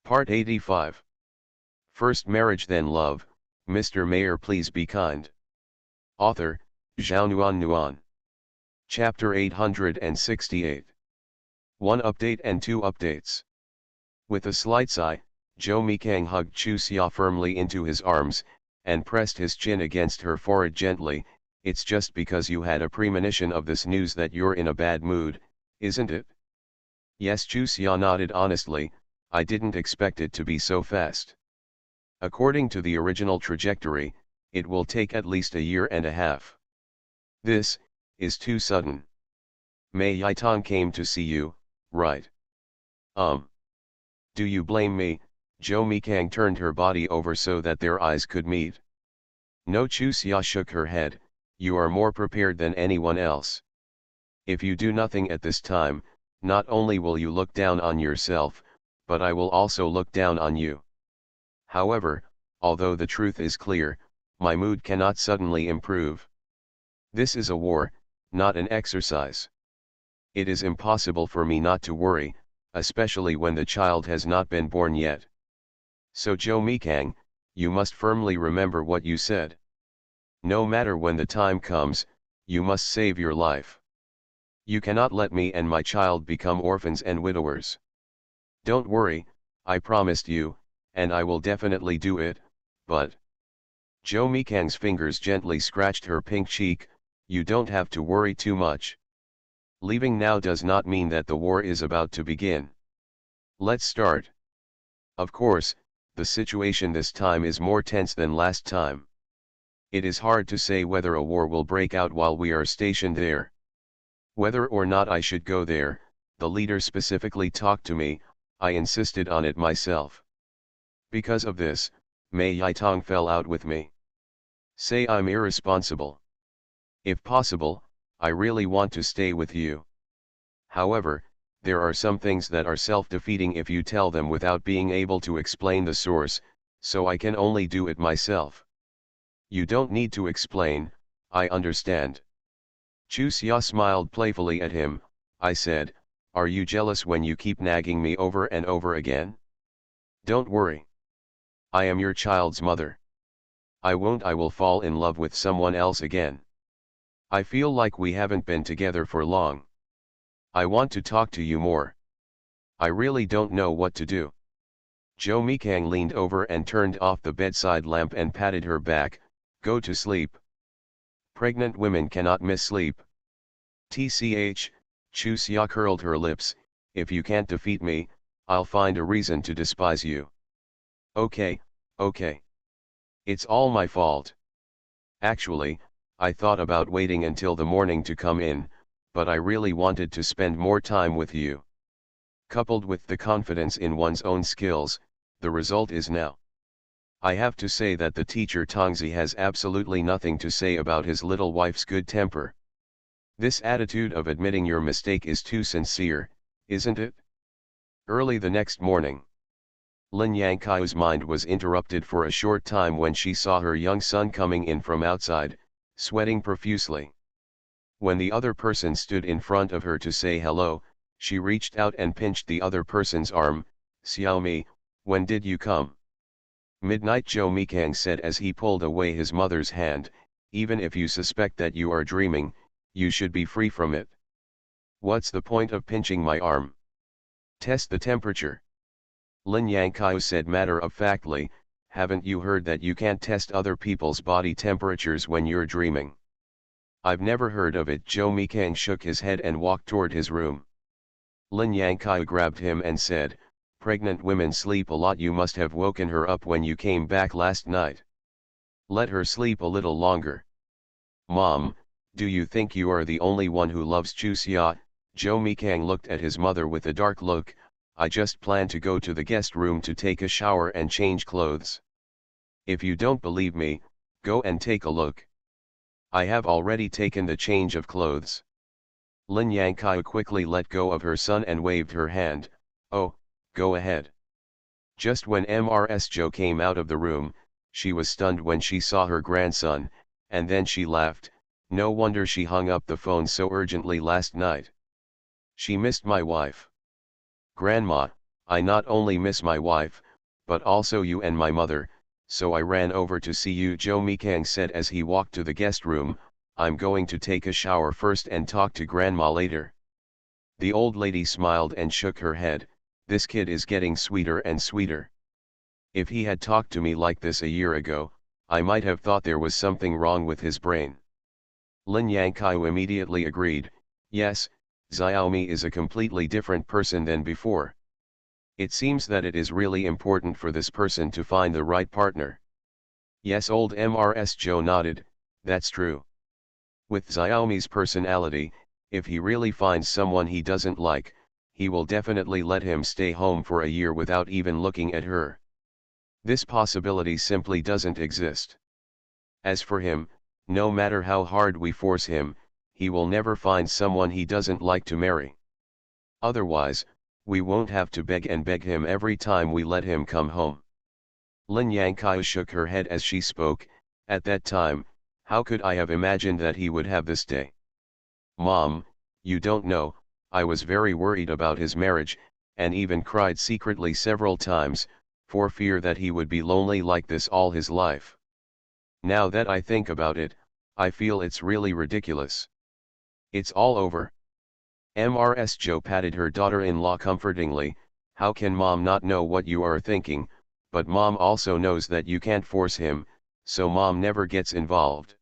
Part 85. First Marriage Then Love, Mr. Mayor Please Be Kind. Author, Zhao Nuan. Chapter 868. 1 update and 2 updates. With a slight sigh, Zhou Mikang hugged Chu Xia firmly into his arms, and pressed his chin against her forehead gently. It's just because you had a premonition of this news that you're in a bad mood, isn't it? Yes, Chu Xia nodded honestly. I didn't expect it to be so fast. According to the original trajectory, it will take at least a year and a half. This is too sudden. Mei Yitong came to see you, right? Do you blame me? Zhou Mikang turned her body over so that their eyes could meet. No, Chu Xia shook her head. You are more prepared than anyone else. If you do nothing at this time, not only will you look down on yourself, but I will also look down on you. However, although the truth is clear, my mood cannot suddenly improve. This is a war, not an exercise. It is impossible for me not to worry, especially when the child has not been born yet. So Zhou Mikang, you must firmly remember what you said. No matter when the time comes, you must save your life. You cannot let me and my child become orphans and widowers. Don't worry, I promised you, and I will definitely do it, but... Zhou Mikang's fingers gently scratched her pink cheek. You don't have to worry too much. Leaving now does not mean that the war is about to begin. Let's start. Of course, the situation this time is more tense than last time. It is hard to say whether a war will break out while we are stationed there. Whether or not I should go there, the leader specifically talked to me. I insisted on it myself. Because of this, Mei Yitong fell out with me. Say I'm irresponsible. If possible, I really want to stay with you. However, there are some things that are self-defeating if you tell them without being able to explain the source, so I can only do it myself. You don't need to explain, I understand. Chu Xia smiled playfully at him. I said, are you jealous when you keep nagging me over and over again? Don't worry. I am your child's mother. I will fall in love with someone else again. I feel like we haven't been together for long. I want to talk to you more. I really don't know what to do. Zhou Mikang leaned over and turned off the bedside lamp and patted her back. Go to sleep. Pregnant women cannot miss sleep. TCH, Chu Xia curled her lips. If you can't defeat me, I'll find a reason to despise you. Okay. It's all my fault. Actually, I thought about waiting until the morning to come in, but I really wanted to spend more time with you. Coupled with the confidence in one's own skills, the result is now. I have to say that the teacher Tongzi has absolutely nothing to say about his little wife's good temper. This attitude of admitting your mistake is too sincere, isn't it? Early the next morning, Lin Yangkai's mind was interrupted for a short time when she saw her young son coming in from outside, sweating profusely. When the other person stood in front of her to say hello, she reached out and pinched the other person's arm. Xiaomi, when did you come? Midnight, Zhou Mikang said as he pulled away his mother's hand. Even if you suspect that you are dreaming, you should be free from it. What's the point of pinching my arm? Test the temperature. Lin Yangkai said matter-of-factly. Haven't you heard that you can't test other people's body temperatures when you're dreaming? I've never heard of it. Zhou Mikang shook his head and walked toward his room. Lin Yangkai grabbed him and said, pregnant women sleep a lot. You must have woken her up when you came back last night. Let her sleep a little longer. Mom, do you think you are the only one who loves Chu Xia? Zhou Mikang looked at his mother with a dark look. I just plan to go to the guest room to take a shower and change clothes. If you don't believe me, go and take a look. I have already taken the change of clothes. Lin Yangkai quickly let go of her son and waved her hand. Oh, go ahead. Just when Mrs. Zhou came out of the room, she was stunned when she saw her grandson, and then she laughed. No wonder she hung up the phone so urgently last night. She missed my wife. Grandma, I not only miss my wife, but also you and my mother, so I ran over to see you, Joe Mikang said as he walked to the guest room. I'm going to take a shower first and talk to Grandma later. The old lady smiled and shook her head. This kid is getting sweeter and sweeter. If he had talked to me like this a year ago, I might have thought there was something wrong with his brain. Lin Yangkai immediately agreed. Yes, Xiaomi is a completely different person than before. It seems that it is really important for this person to find the right partner. Yes, old MRS Joe nodded. That's true. With Xiaomi's personality, if he really finds someone he doesn't like, he will definitely let him stay home for a year without even looking at her. This possibility simply doesn't exist. As for him, no matter how hard we force him, he will never find someone he doesn't like to marry. Otherwise, we won't have to beg and beg him every time we let him come home. Lin Yangkai shook her head as she spoke. At that time, how could I have imagined that he would have this day? Mom, you don't know, I was very worried about his marriage, and even cried secretly several times, for fear that he would be lonely like this all his life. Now that I think about it, I feel it's really ridiculous. It's all over. MRS Joe patted her daughter-in-law comfortingly. How can mom not know what you are thinking, but mom also knows that you can't force him, so mom never gets involved.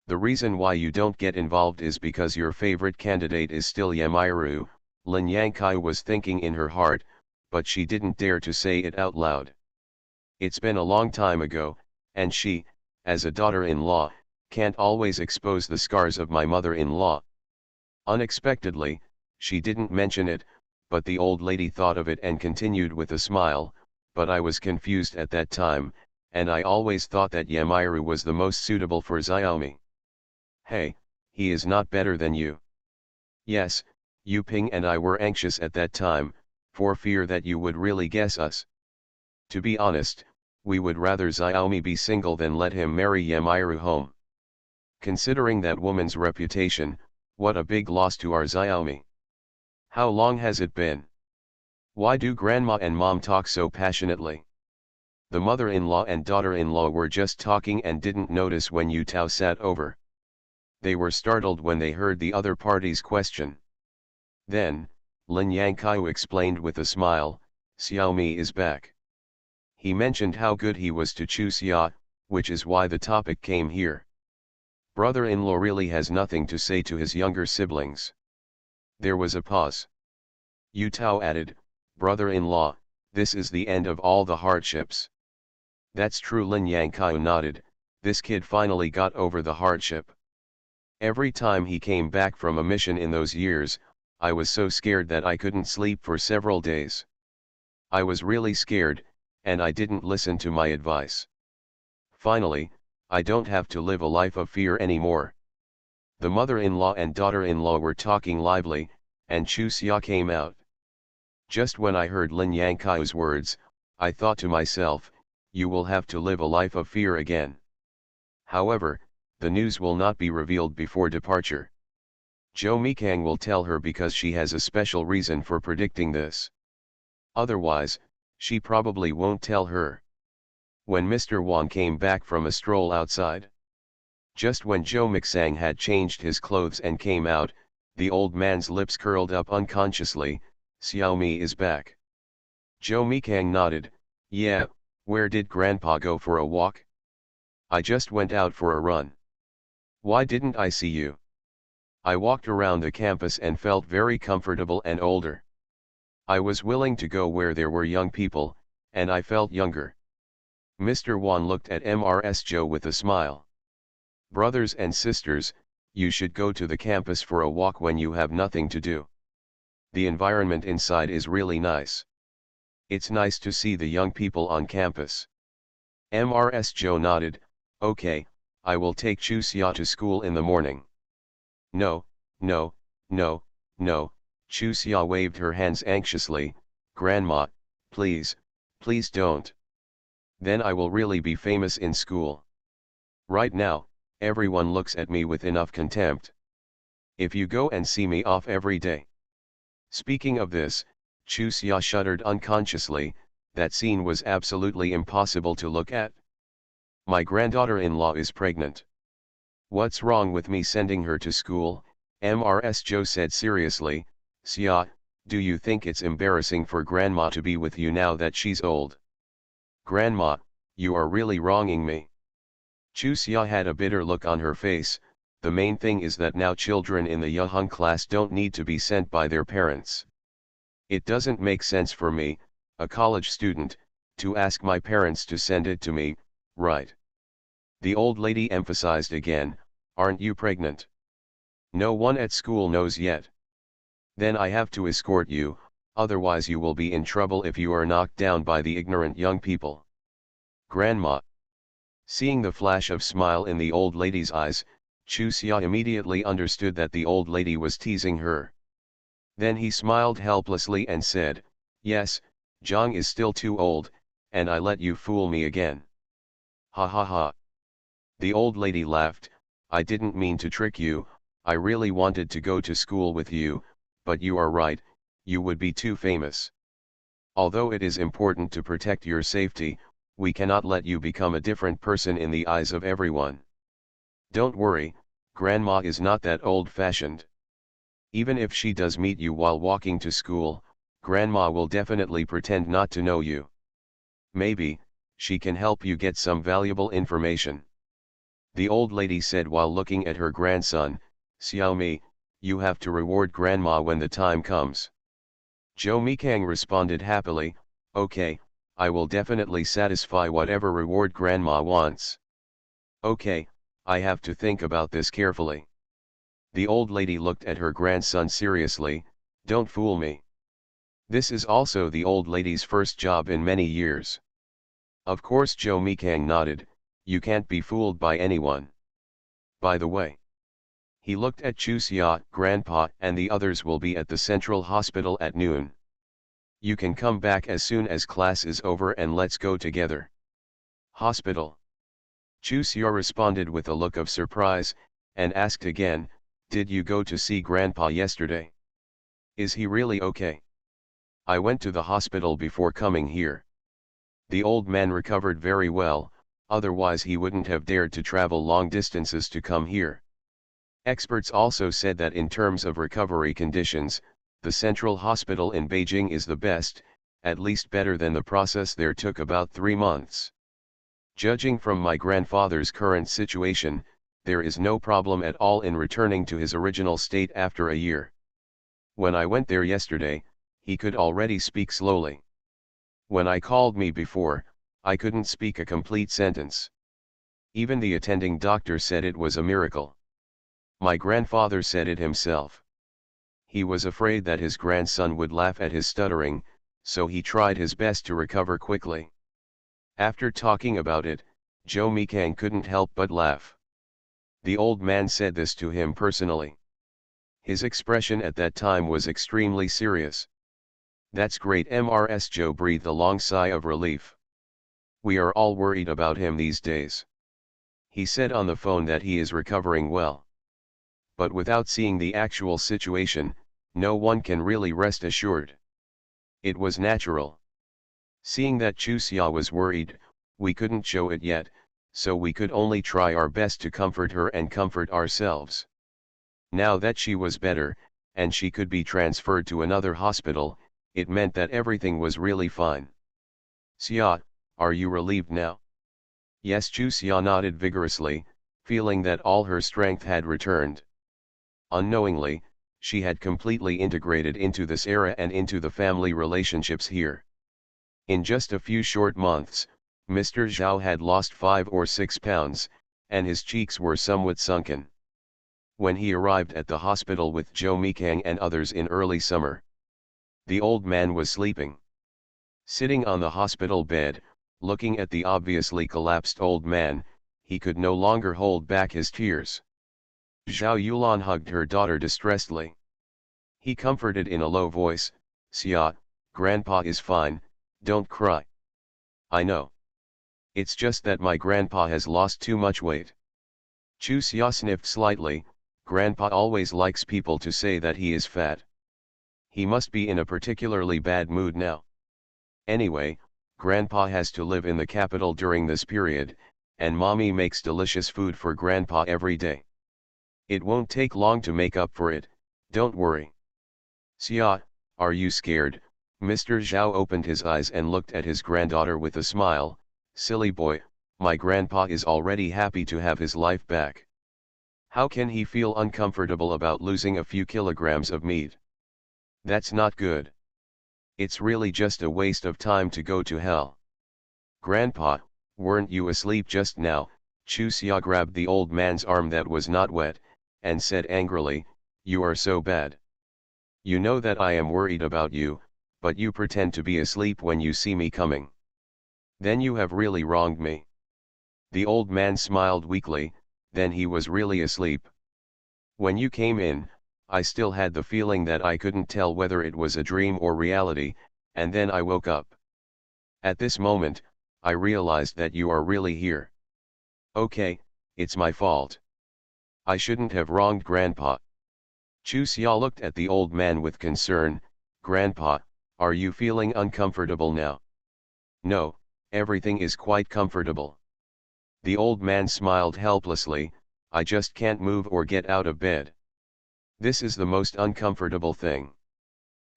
The reason why you don't get involved is because your favorite candidate is still Yamiru, Lin Yangkai was thinking in her heart, but she didn't dare to say it out loud. It's been a long time ago, and she, as a daughter-in-law, can't always expose the scars of my mother-in-law. Unexpectedly, she didn't mention it, but the old lady thought of it and continued with a smile, but I was confused at that time, and I always thought that Yamiru was the most suitable for Xiaomi. Hey, he is not better than you. Yes, Yu Ping and I were anxious at that time, for fear that you would really guess us. To be honest, we would rather Xiaomi be single than let him marry Yamiru home. Considering that woman's reputation, what a big loss to our Xiaomi. How long has it been? Why do grandma and mom talk so passionately? The mother-in-law and daughter-in-law were just talking and didn't notice when Yu Tao sat over. They were startled when they heard the other party's question. Then, Lin Yangkai explained with a smile, Xiaomi is back. He mentioned how good he was to Chu Xia, which is why the topic came here. Brother-in-law really has nothing to say to his younger siblings. There was a pause. Yu Tao added, brother-in-law, this is the end of all the hardships. That's true, Lin Yangkai nodded. This kid finally got over the hardship. Every time he came back from a mission in those years, I was so scared that I couldn't sleep for several days. I was really scared, and I didn't listen to my advice. Finally, I don't have to live a life of fear anymore. The mother-in-law and daughter-in-law were talking lively, and Chu Xia came out. Just when I heard Lin Yangkai's words, I thought to myself, you will have to live a life of fear again. However, the news will not be revealed before departure. Zhou Mikang will tell her because she has a special reason for predicting this. Otherwise, she probably won't tell her. When Mr. Wang came back from a stroll outside. Just when Zhou Mixang had changed his clothes and came out, the old man's lips curled up unconsciously. Xiaomi is back. Zhou Mikang nodded. Yeah, where did Grandpa go for a walk? I just went out for a run. Why didn't I see you? I walked around the campus and felt very comfortable and older. I was willing to go where there were young people, and I felt younger. Mr. Wan looked at MRS Joe with a smile. Brothers and sisters, you should go to the campus for a walk when you have nothing to do. The environment inside is really nice. It's nice to see the young people on campus. MRS Joe nodded. Okay, I will take Chu Xia to school in the morning. No, no, no, no, Chu Xia waved her hands anxiously. Grandma, please, please don't. Then I will really be famous in school. Right now, everyone looks at me with enough contempt. If you go and see me off every day. Speaking of this, Chu Xia shuddered unconsciously. That scene was absolutely impossible to look at. My granddaughter-in-law is pregnant. What's wrong with me sending her to school? Mrs. Joe said seriously. Xia, do you think it's embarrassing for grandma to be with you now that she's old? Grandma, you are really wronging me. Chu Xia had a bitter look on her face. The main thing is that now children in the Yahung class don't need to be sent by their parents. It doesn't make sense for me, a college student, to ask my parents to send it to me, right? The old lady emphasized again, aren't you pregnant? No one at school knows yet. Then I have to escort you, otherwise you will be in trouble if you are knocked down by the ignorant young people. Grandma. Seeing the flash of smile in the old lady's eyes, Chu Xia immediately understood that the old lady was teasing her. Then he smiled helplessly and said, yes, Zhang is still too old, and I let you fool me again. Ha ha ha. The old lady laughed. I didn't mean to trick you, I really wanted to go to school with you, but you are right, you would be too famous. Although it is important to protect your safety, we cannot let you become a different person in the eyes of everyone. Don't worry, Grandma is not that old-fashioned. Even if she does meet you while walking to school, Grandma will definitely pretend not to know you. Maybe, she can help you get some valuable information. The old lady said while looking at her grandson, Xiaomi, you have to reward Grandma when the time comes. Zhou Mikang responded happily, okay, I will definitely satisfy whatever reward Grandma wants. Okay, I have to think about this carefully. The old lady looked at her grandson seriously, don't fool me. This is also the old lady's first job in many years. Of course Zhou Mikang nodded, you can't be fooled by anyone. By the way. He looked at Chu Xia, Grandpa and the others will be at the central hospital at noon. You can come back as soon as class is over and let's go together. Hospital. Chu Xia responded with a look of surprise, and asked again, did you go to see Grandpa yesterday? Is he really okay? I went to the hospital before coming here. The old man recovered very well, otherwise he wouldn't have dared to travel long distances to come here. Experts also said that in terms of recovery conditions, the central hospital in Beijing is the best, at least better than the process there took about 3 months. Judging from my grandfather's current situation, there is no problem at all in returning to his original state after a year. When I went there yesterday, he could already speak slowly. When I called me before, I couldn't speak a complete sentence. Even the attending doctor said it was a miracle. My grandfather said it himself. He was afraid that his grandson would laugh at his stuttering, so he tried his best to recover quickly. After talking about it, Zhou Mikang couldn't help but laugh. The old man said this to him personally. His expression at that time was extremely serious. That's great, Mrs. Joe breathed a long sigh of relief. We are all worried about him these days. He said on the phone that he is recovering well. But without seeing the actual situation, no one can really rest assured. It was natural. Seeing that Chu Xia was worried, we couldn't show it yet, so we could only try our best to comfort her and comfort ourselves. Now that she was better, and she could be transferred to another hospital, it meant that everything was really fine. Xia, are you relieved now? Yes, Chu Xia nodded vigorously, feeling that all her strength had returned. Unknowingly, she had completely integrated into this era and into the family relationships here. In just a few short months, Mr. Zhao had lost 5 or 6 pounds, and his cheeks were somewhat sunken. When he arrived at the hospital with Zhou Mikang and others in early summer, the old man was sleeping. Sitting on the hospital bed, looking at the obviously collapsed old man, he could no longer hold back his tears. Zhao Yulan hugged her daughter distressedly. He comforted in a low voice, Xia, Grandpa is fine, don't cry. I know. It's just that my grandpa has lost too much weight. Chu Xia sniffed slightly, Grandpa always likes people to say that he is fat. He must be in a particularly bad mood now. Anyway, Grandpa has to live in the capital during this period, and Mommy makes delicious food for Grandpa every day. It won't take long to make up for it, don't worry. Xia, are you scared? Mr. Zhao opened his eyes and looked at his granddaughter with a smile. Silly boy, my grandpa is already happy to have his life back. How can he feel uncomfortable about losing a few kilograms of meat? That's not good. It's really just a waste of time to go to hell. Grandpa, weren't you asleep just now? Chu Xia grabbed the old man's arm that was not wet, and said angrily, you are so bad. You know that I am worried about you, but you pretend to be asleep when you see me coming. Then you have really wronged me. The old man smiled weakly, then he was really asleep. When you came in, I still had the feeling that I couldn't tell whether it was a dream or reality, and then I woke up. At this moment, I realized that you are really here. Okay, it's my fault. I shouldn't have wronged Grandpa. Chu Xia looked at the old man with concern. Grandpa, are you feeling uncomfortable now? No, everything is quite comfortable. The old man smiled helplessly. I just can't move or get out of bed. This is the most uncomfortable thing.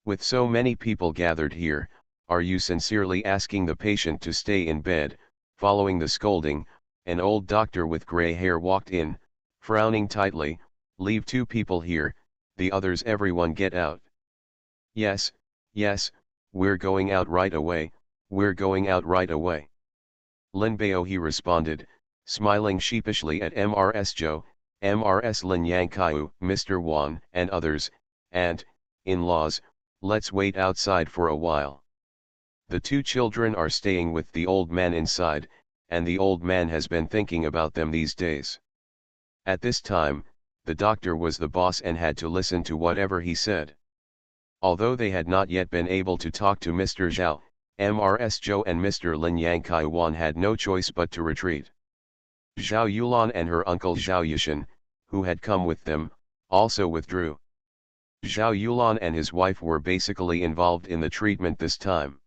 With so many people gathered here, are you sincerely asking the patient to stay in bed? Following the scolding, an old doctor with gray hair walked in, frowning tightly. Leave 2 people here, the others everyone get out. Yes, yes, we're going out right away, we're going out right away. Lin Bao, he responded, smiling sheepishly at MRS Zhou, MRS Lin Yangkaiu, Mr. Wan, and others, and, in-laws, let's wait outside for a while. The 2 children are staying with the old man inside, and the old man has been thinking about them these days. At this time, the doctor was the boss and had to listen to whatever he said. Although they had not yet been able to talk to Mr. Zhao, MRS Zhou and Mr. Lin Yangkai Wan had no choice but to retreat. Zhao Yulan and her uncle Zhao Yushan, who had come with them, also withdrew. Zhao Yulan and his wife were basically involved in the treatment this time.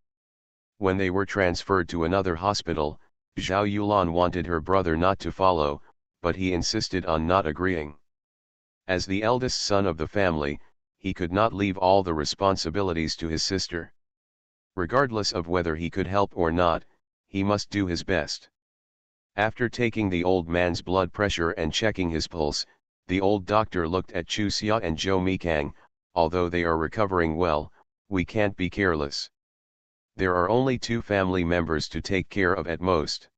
When they were transferred to another hospital, Zhao Yulan wanted her brother not to follow, but he insisted on not agreeing. As the eldest son of the family, he could not leave all the responsibilities to his sister. Regardless of whether he could help or not, he must do his best. After taking the old man's blood pressure and checking his pulse, the old doctor looked at Chu Xia and Zhou Mikang. Although they are recovering well, we can't be careless. There are only 2 family members to take care of at most.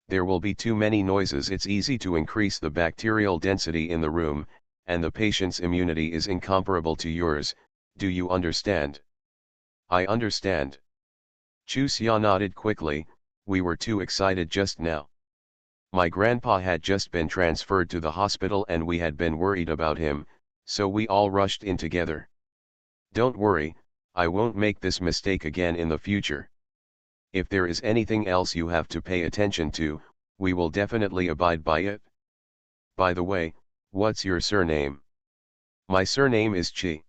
There will be too many noises. It's easy to increase the bacterial density in the room, and the patient's immunity is incomparable to yours. Do you understand? I understand. Chu Xia nodded quickly. We were too excited just now. My grandpa had just been transferred to the hospital and we had been worried about him, so we all rushed in together. Don't worry, I won't make this mistake again in the future. If there is anything else you have to pay attention to, we will definitely abide by it. By the way, what's your surname? My surname is Chi.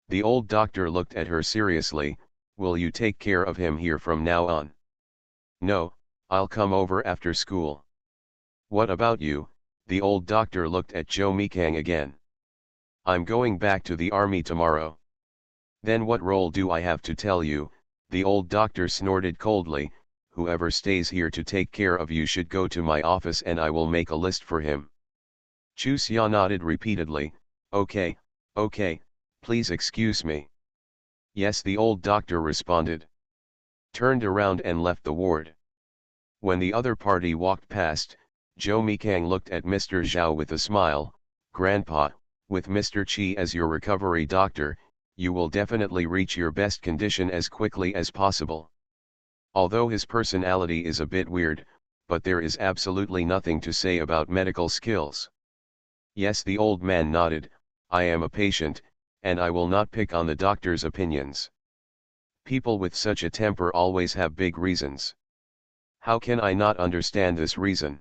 The old doctor looked at her seriously. Will you take care of him here from now on? No, I'll come over after school. What about you? The old doctor looked at Zhou Mikang again. I'm going back to the army tomorrow. Then what role do I have to tell you? The old doctor snorted coldly. Whoever stays here to take care of you should go to my office and I will make a list for him. Chu Xia nodded repeatedly. Okay, okay, please excuse me. Yes, the old doctor responded. Turned around and left the ward. When the other party walked past, Zhou Mikang looked at Mr. Zhao with a smile. Grandpa, with Mr. Qi as your recovery doctor, you will definitely reach your best condition as quickly as possible. Although his personality is a bit weird, but there is absolutely nothing to say about medical skills. Yes, the old man nodded. I am a patient, and I will not pick on the doctor's opinions. People with such a temper always have big reasons. How can I not understand this reason?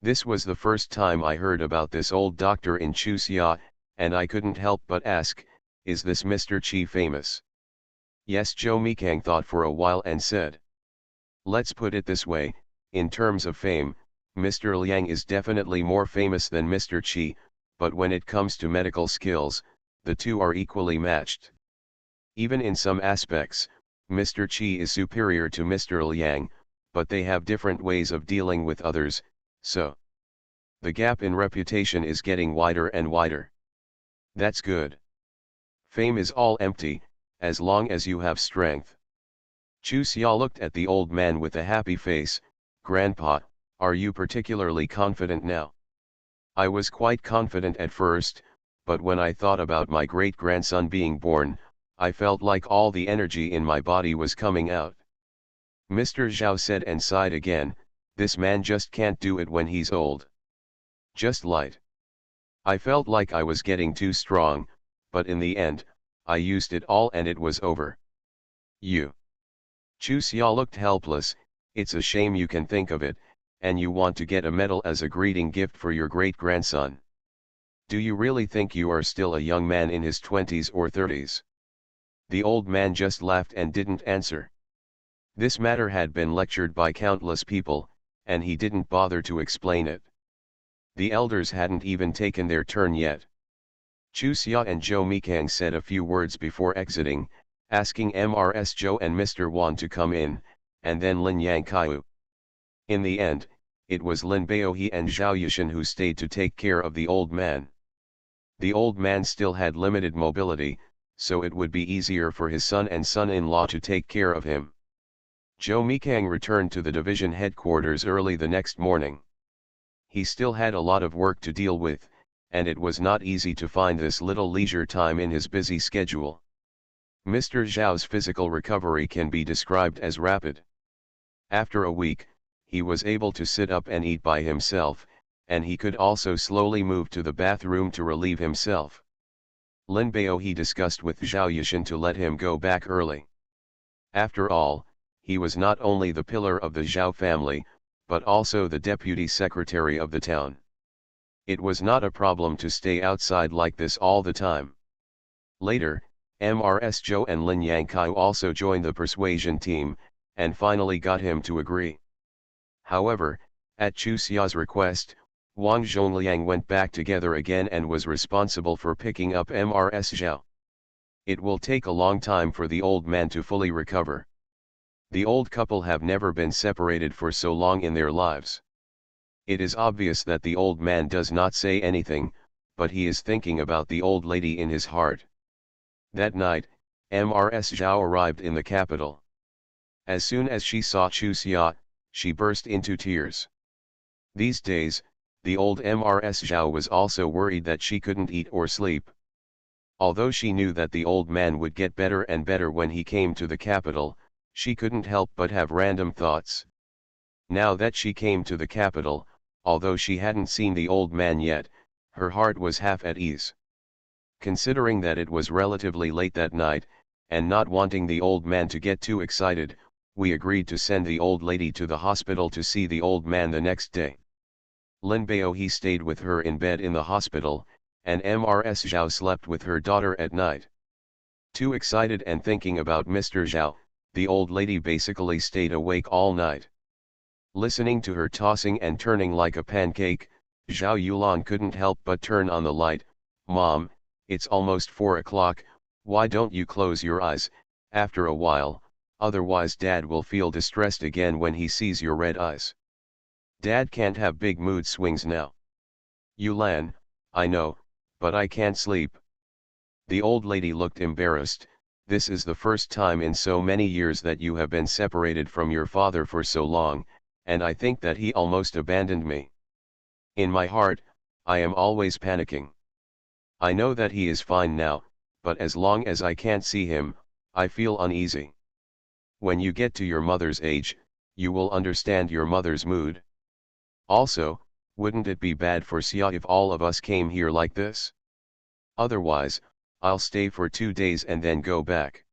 This was the first time I heard about this old doctor in Chu Xia, and I couldn't help but ask, Is this Mr. Chi famous? Yes, Zhou Mikang thought for a while and said. Let's put it this way, in terms of fame, Mr. Liang is definitely more famous than Mr. Chi, but when it comes to medical skills, the two are equally matched. Even in some aspects, Mr. Chi is superior to Mr. Liang, but they have different ways of dealing with others, so the gap in reputation is getting wider and wider. That's good. Fame is all empty, as long as you have strength. Chu Xia looked at the old man with a happy face. Grandpa, are you particularly confident now? I was quite confident at first, but when I thought about my great-grandson being born, I felt like all the energy in my body was coming out. Mr. Zhao said and sighed again. This man just can't do it when he's old. Just light. I felt like I was getting too strong, but in the end, I used it all and it was over. You. Chu Xia looked helpless. It's a shame you can think of it, and you want to get a medal as a greeting gift for your great-grandson. Do you really think you are still a young man in his 20s or 30s? The old man just laughed and didn't answer. This matter had been lectured by countless people, and he didn't bother to explain it. The elders hadn't even taken their turn yet. Chu Xia and Zhou Mikang said a few words before exiting, asking Mrs. Zhou and Mr. Wan to come in, and then Lin Yangkaiu. In the end, it was Lin Baohe and Zhao Yushan who stayed to take care of the old man. The old man still had limited mobility, so it would be easier for his son and son-in-law to take care of him. Zhou Mikang returned to the division headquarters early the next morning. He still had a lot of work to deal with, and it was not easy to find this little leisure time in his busy schedule. Mr. Zhao's physical recovery can be described as rapid. After a week, he was able to sit up and eat by himself, and he could also slowly move to the bathroom to relieve himself. Lin Baohe discussed with Zhao Yushan to let him go back early. After all, he was not only the pillar of the Zhao family, but also the deputy secretary of the town. It was not a problem to stay outside like this all the time. Later, Mrs. Zhou and Lin Yangkaiu also joined the persuasion team, and finally got him to agree. However, at Chu Xia's request, Wang Zhongliang went back together again and was responsible for picking up Mrs. Zhao. It will take a long time for the old man to fully recover. The old couple have never been separated for so long in their lives. It is obvious that the old man does not say anything, but he is thinking about the old lady in his heart. That night, Mrs. Zhao arrived in the capital. As soon as she saw Chu Xia, she burst into tears. These days, the old Mrs. Zhao was also worried that she couldn't eat or sleep. Although she knew that the old man would get better and better when he came to the capital, she couldn't help but have random thoughts. Now that she came to the capital, although she hadn't seen the old man yet, her heart was half at ease. Considering that it was relatively late that night, and not wanting the old man to get too excited, we agreed to send the old lady to the hospital to see the old man the next day. Lin Baohe stayed with her in bed in the hospital, and Mrs. Zhao slept with her daughter at night. Too excited and thinking about Mr. Zhao, the old lady basically stayed awake all night. Listening to her tossing and turning like a pancake, Zhao Yulan couldn't help but turn on the light. "Mom, it's almost 4 o'clock, why don't you close your eyes, after a while, otherwise Dad will feel distressed again when he sees your red eyes. Dad can't have big mood swings now." "Yulan, I know, but I can't sleep." The old lady looked embarrassed. "This is the first time in so many years that you have been separated from your father for so long, and I think that he almost abandoned me. In my heart, I am always panicking. I know that he is fine now, but as long as I can't see him, I feel uneasy. When you get to your mother's age, you will understand your mother's mood. Also, wouldn't it be bad for Xia if all of us came here like this? Otherwise, I'll stay for 2 days and then go back.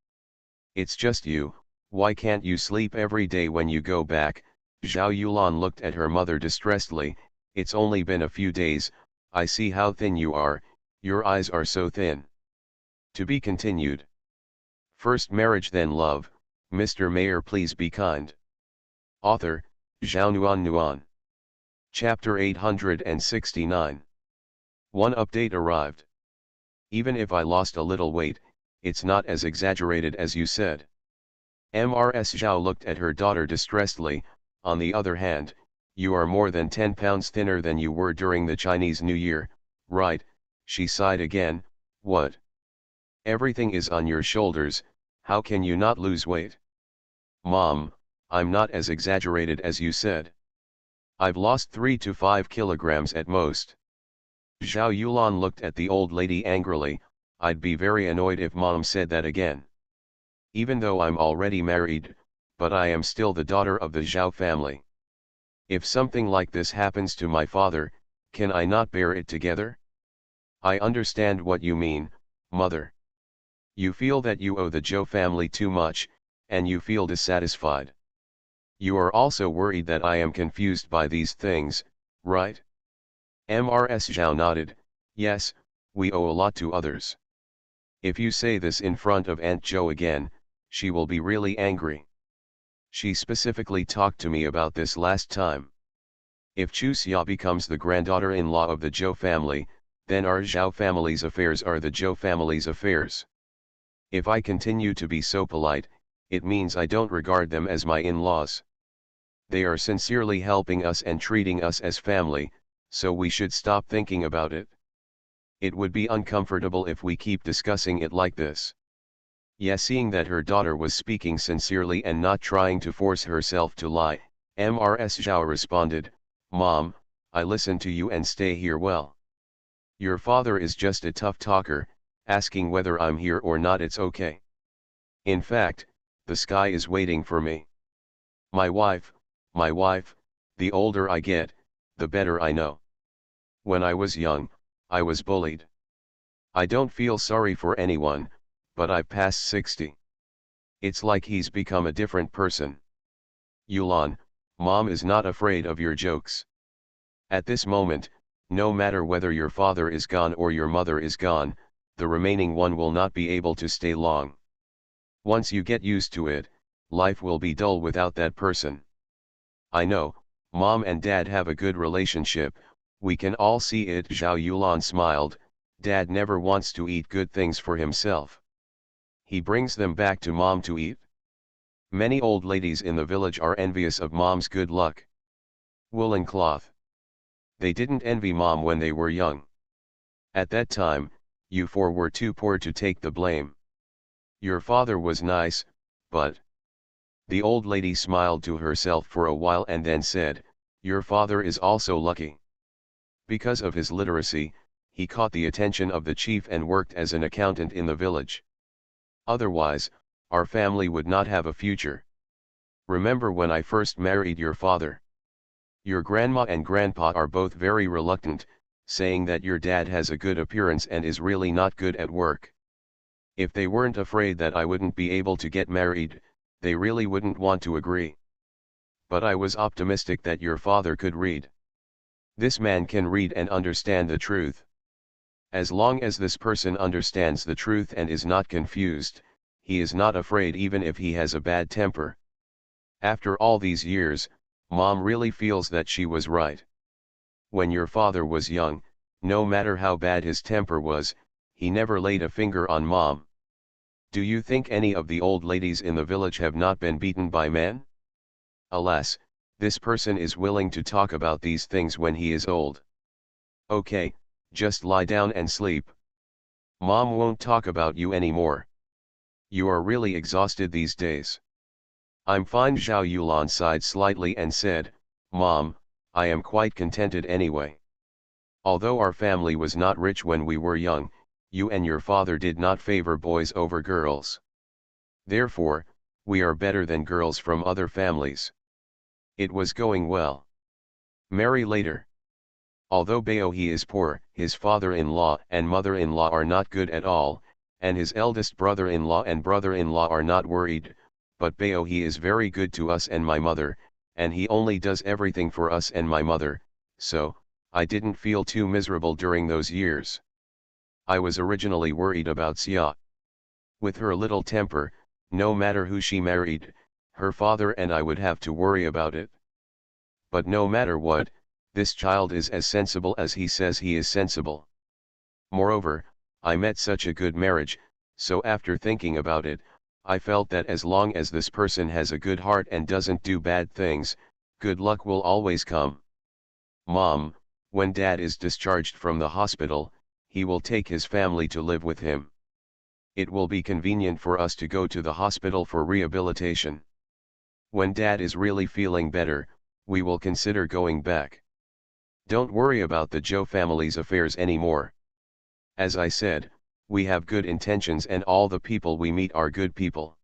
It's just you, why can't you sleep every day when you go back?" Zhao Yulan looked at her mother distressedly. "It's only been a few days, I see how thin you are, your eyes are so thin." To be continued. First marriage then love, Mr. Mayor please be kind. Author, Zhao Nuan Nuan. Chapter 869. One update arrived. Even if I lost a little weight, it's not as exaggerated as you said. Ms. Zhao looked at her daughter distressedly. On the other hand, you are more than 10 pounds thinner than you were during the Chinese New Year, right? She sighed again. What? Everything is on your shoulders, how can you not lose weight? Mom, I'm not as exaggerated as you said. I've lost 3 to 5 kilograms at most. Zhao Yulan looked at the old lady angrily. I'd be very annoyed if Mom said that again. Even though I'm already married, but I am still the daughter of the Zhao family. If something like this happens to my father, can I not bear it together? I understand what you mean, Mother. You feel that you owe the Zhou family too much, and you feel dissatisfied. You are also worried that I am confused by these things, right? Ms. Zhao nodded. Yes, we owe a lot to others. If you say this in front of Aunt Zhou again, she will be really angry. She specifically talked to me about this last time. If Chu Xia becomes the granddaughter-in-law of the Zhou family, then our Zhao family's affairs are the Zhou family's affairs. If I continue to be so polite, it means I don't regard them as my in-laws. They are sincerely helping us and treating us as family, so we should stop thinking about it. It would be uncomfortable if we keep discussing it like this. Yes, seeing that her daughter was speaking sincerely and not trying to force herself to lie, Ms. Zhao responded, Mom, I listen to you and stay here well. Your father is just a tough talker, asking whether I'm here or not it's okay. In fact, the sky is waiting for me. My wife, the older I get, the better I know. When I was young, I was bullied. I don't feel sorry for anyone, but I've passed 60. It's like he's become a different person. Yulan, Mom is not afraid of your jokes. At this moment, no matter whether your father is gone or your mother is gone, the remaining one will not be able to stay long. Once you get used to it, life will be dull without that person. I know, Mom and Dad have a good relationship, we can all see it. Zhao Yulan smiled. Dad never wants to eat good things for himself. He brings them back to Mom to eat. Many old ladies in the village are envious of Mom's good luck. Woolen cloth. They didn't envy Mom when they were young. At that time, you four were too poor to take the blame. Your father was nice, but... The old lady smiled to herself for a while and then said, your father is also lucky. Because of his literacy, he caught the attention of the chief and worked as an accountant in the village. Otherwise, our family would not have a future. Remember when I first married your father? Your grandma and grandpa are both very reluctant, saying that your dad has a good appearance and is really not good at work. If they weren't afraid that I wouldn't be able to get married, they really wouldn't want to agree. But I was optimistic that your father could read. This man can read and understand the truth. As long as this person understands the truth and is not confused, he is not afraid even if he has a bad temper. After all these years, Mom really feels that she was right. When your father was young, no matter how bad his temper was, he never laid a finger on Mom. Do you think any of the old ladies in the village have not been beaten by men? Alas, this person is willing to talk about these things when he is old. Okay, just lie down and sleep. Mom won't talk about you anymore. You are really exhausted these days. I'm fine. Zhao Yulan sighed slightly and said, Mom, I am quite contented anyway. Although our family was not rich when we were young, you and your father did not favor boys over girls. Therefore, we are better than girls from other families. It was going well. Marry later. Although Baohe is poor, his father-in-law and mother-in-law are not good at all, and his eldest brother-in-law and brother-in-law are not worried, but Baohe is very good to us and my mother, and he only does everything for us and my mother, so, I didn't feel too miserable during those years. I was originally worried about Xia. With her little temper, no matter who she married, her father and I would have to worry about it. But no matter what, this child is as sensible as he says he is sensible. Moreover, I met such a good marriage, so after thinking about it, I felt that as long as this person has a good heart and doesn't do bad things, good luck will always come. Mom, when Dad is discharged from the hospital, he will take his family to live with him. It will be convenient for us to go to the hospital for rehabilitation. When Dad is really feeling better, we will consider going back. Don't worry about the Joe family's affairs anymore. As I said, we have good intentions and all the people we meet are good people.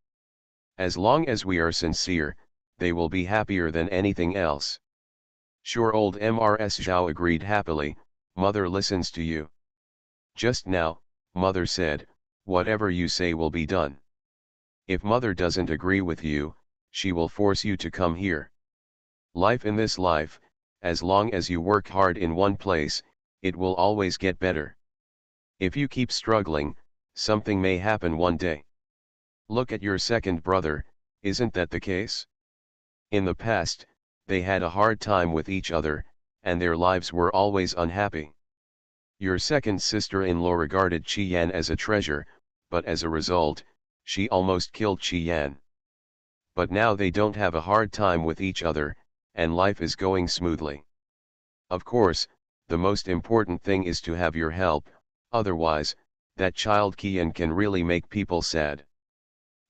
As long as we are sincere, they will be happier than anything else. Sure, old Mrs. Zhao agreed happily. Mother listens to you. Just now, Mother said, whatever you say will be done. If Mother doesn't agree with you, she will force you to come here. Life in this life, as long as you work hard in one place, it will always get better. If you keep struggling, something may happen one day. Look at your second brother, isn't that the case? In the past, they had a hard time with each other, and their lives were always unhappy. Your second sister-in-law regarded Chi Yan as a treasure, but as a result, she almost killed Chi Yan. But now they don't have a hard time with each other, and life is going smoothly. Of course, the most important thing is to have your help, otherwise, that child Kian can really make people sad.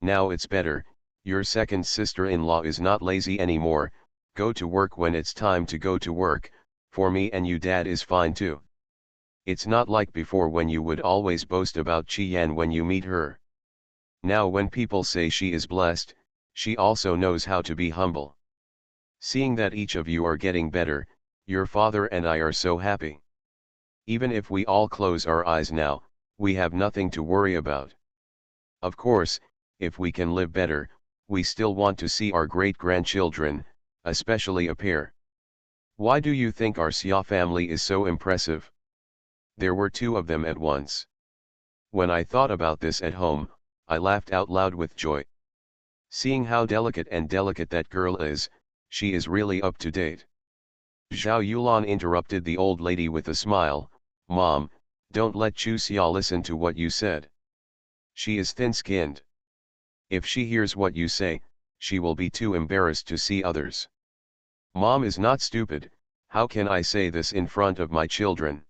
Now it's better, your second sister-in-law is not lazy anymore, go to work when it's time to go to work, for me and you Dad is fine too. It's not like before when you would always boast about Chi Yan when you meet her. Now when people say she is blessed, she also knows how to be humble. Seeing that each of you are getting better, your father and I are so happy. Even if we all close our eyes now, we have nothing to worry about. Of course, if we can live better, we still want to see our great-grandchildren, especially a pair. Why do you think our Xia family is so impressive? There were two of them at once. When I thought about this at home, I laughed out loud with joy. Seeing how delicate that girl is, she is really up to date. Zhao Yulan interrupted the old lady with a smile. Mom, don't let Chu Xia listen to what you said. She is thin-skinned. If she hears what you say, she will be too embarrassed to see others. Mom is not stupid, how can I say this in front of my children?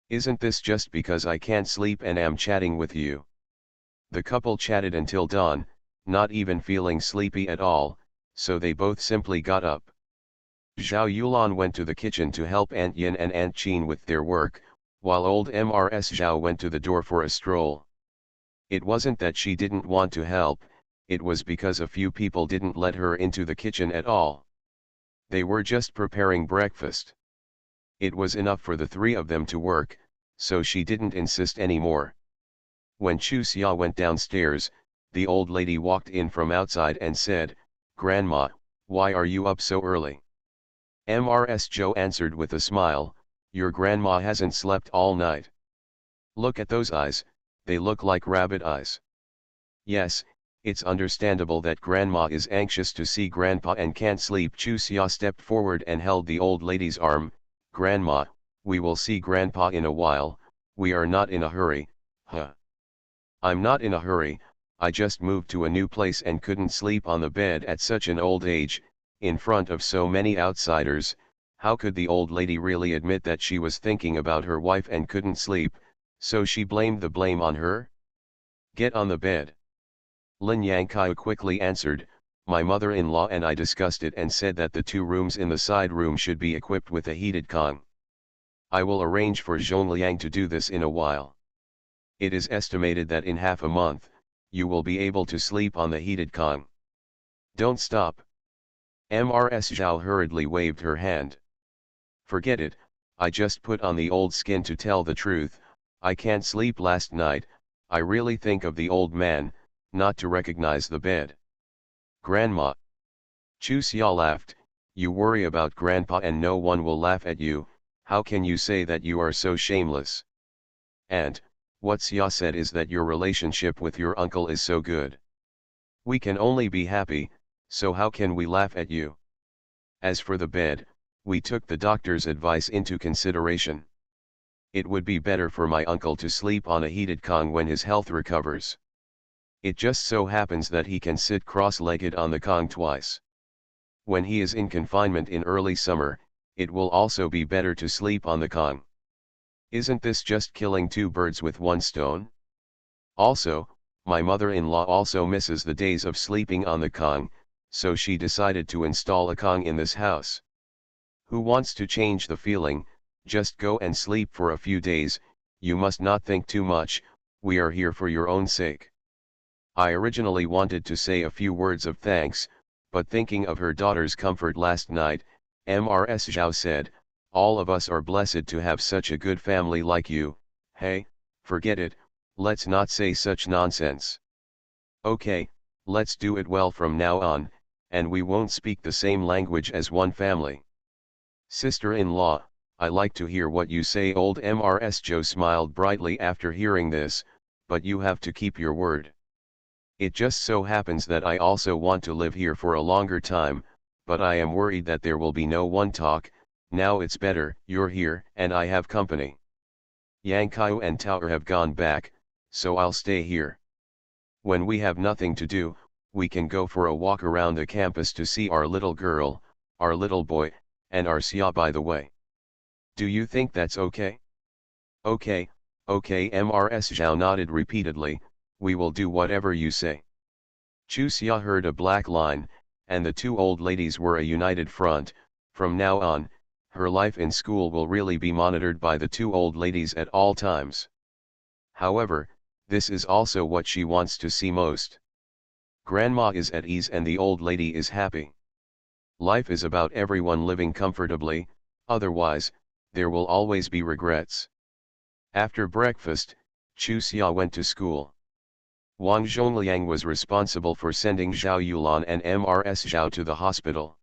Isn't this just because I can't sleep and am chatting with you? The couple chatted until dawn, not even feeling sleepy at all, so they both simply got up. Zhao Yulan went to the kitchen to help Aunt Yin and Aunt Qin with their work, while old Mrs. Zhao went to the door for a stroll. It wasn't that she didn't want to help, it was because a few people didn't let her into the kitchen at all. They were just preparing breakfast. It was enough for the three of them to work, so she didn't insist anymore. When Chu Xia went downstairs, the old lady walked in from outside and said, Grandma, why are you up so early? Mrs. Zhou answered with a smile, your grandma hasn't slept all night. Look at those eyes, they look like rabbit eyes. Yes, it's understandable that grandma is anxious to see grandpa and can't sleep. Chu Xia stepped forward and held the old lady's arm. Grandma, we will see grandpa in a while, we are not in a hurry, huh? I'm not in a hurry, I just moved to a new place and couldn't sleep on the bed at such an old age, in front of so many outsiders. How could the old lady really admit that she was thinking about her wife and couldn't sleep, so she blamed the blame on her? Get on the bed. Lin Yangkai quickly answered, my mother-in-law and I discussed it and said that the two rooms in the side room should be equipped with a heated kong. I will arrange for Zhongliang to do this in a while. It is estimated that in half a month, you will be able to sleep on the heated kong. Don't stop. Mrs. Zhao hurriedly waved her hand. Forget it, I just put on the old skin. To tell the truth, I can't sleep last night, I really think of the old man, not to recognize the bed. Grandma. Chu Xia laughed, you worry about grandpa and no one will laugh at you, how can you say that? You are so shameless. And, What Xia said is that your relationship with your uncle is so good. We can only be happy, so how can we laugh at you? As for the bed, we took the doctor's advice into consideration. It would be better for my uncle to sleep on a heated kong when his health recovers. It just so happens that he can sit cross-legged on the kong twice. When he is in confinement in early summer, it will also be better to sleep on the kong. Isn't this just killing two birds with one stone? Also, my mother-in-law also misses the days of sleeping on the kong, so she decided to install a kong in this house. Who wants to change the feeling? Just go and sleep for a few days, you must not think too much, we are here for your own sake. I originally wanted to say a few words of thanks, but thinking of her daughter's comfort last night, Mrs. Zhao said, all of us are blessed to have such a good family like you. Hey, forget it, let's not say such nonsense. Okay, let's do it well from now on, and we won't speak the same language as one family. Sister-in-law, I like to hear what you say. Old Mrs. Zhao smiled brightly after hearing this, but you have to keep your word. It just so happens that I also want to live here for a longer time, but I am worried that there will be no one talk. Now it's better, you're here, and I have company. Yang Kaiu and Tao have gone back, so I'll stay here. When we have nothing to do, we can go for a walk around the campus to see our little girl, our little boy, and our Xia by the way. Do you think that's okay? Okay, okay. Mrs. Zhao nodded repeatedly, we will do whatever you say. Chu Xia heard a black line, and the two old ladies were a united front. From now on, her life in school will really be monitored by the two old ladies at all times. However, this is also what she wants to see most. Grandma is at ease and the old lady is happy. Life is about everyone living comfortably, otherwise, there will always be regrets. After breakfast, Chu Xia went to school. Wang Zhongliang was responsible for sending Zhao Yulan and Mrs. Zhao to the hospital.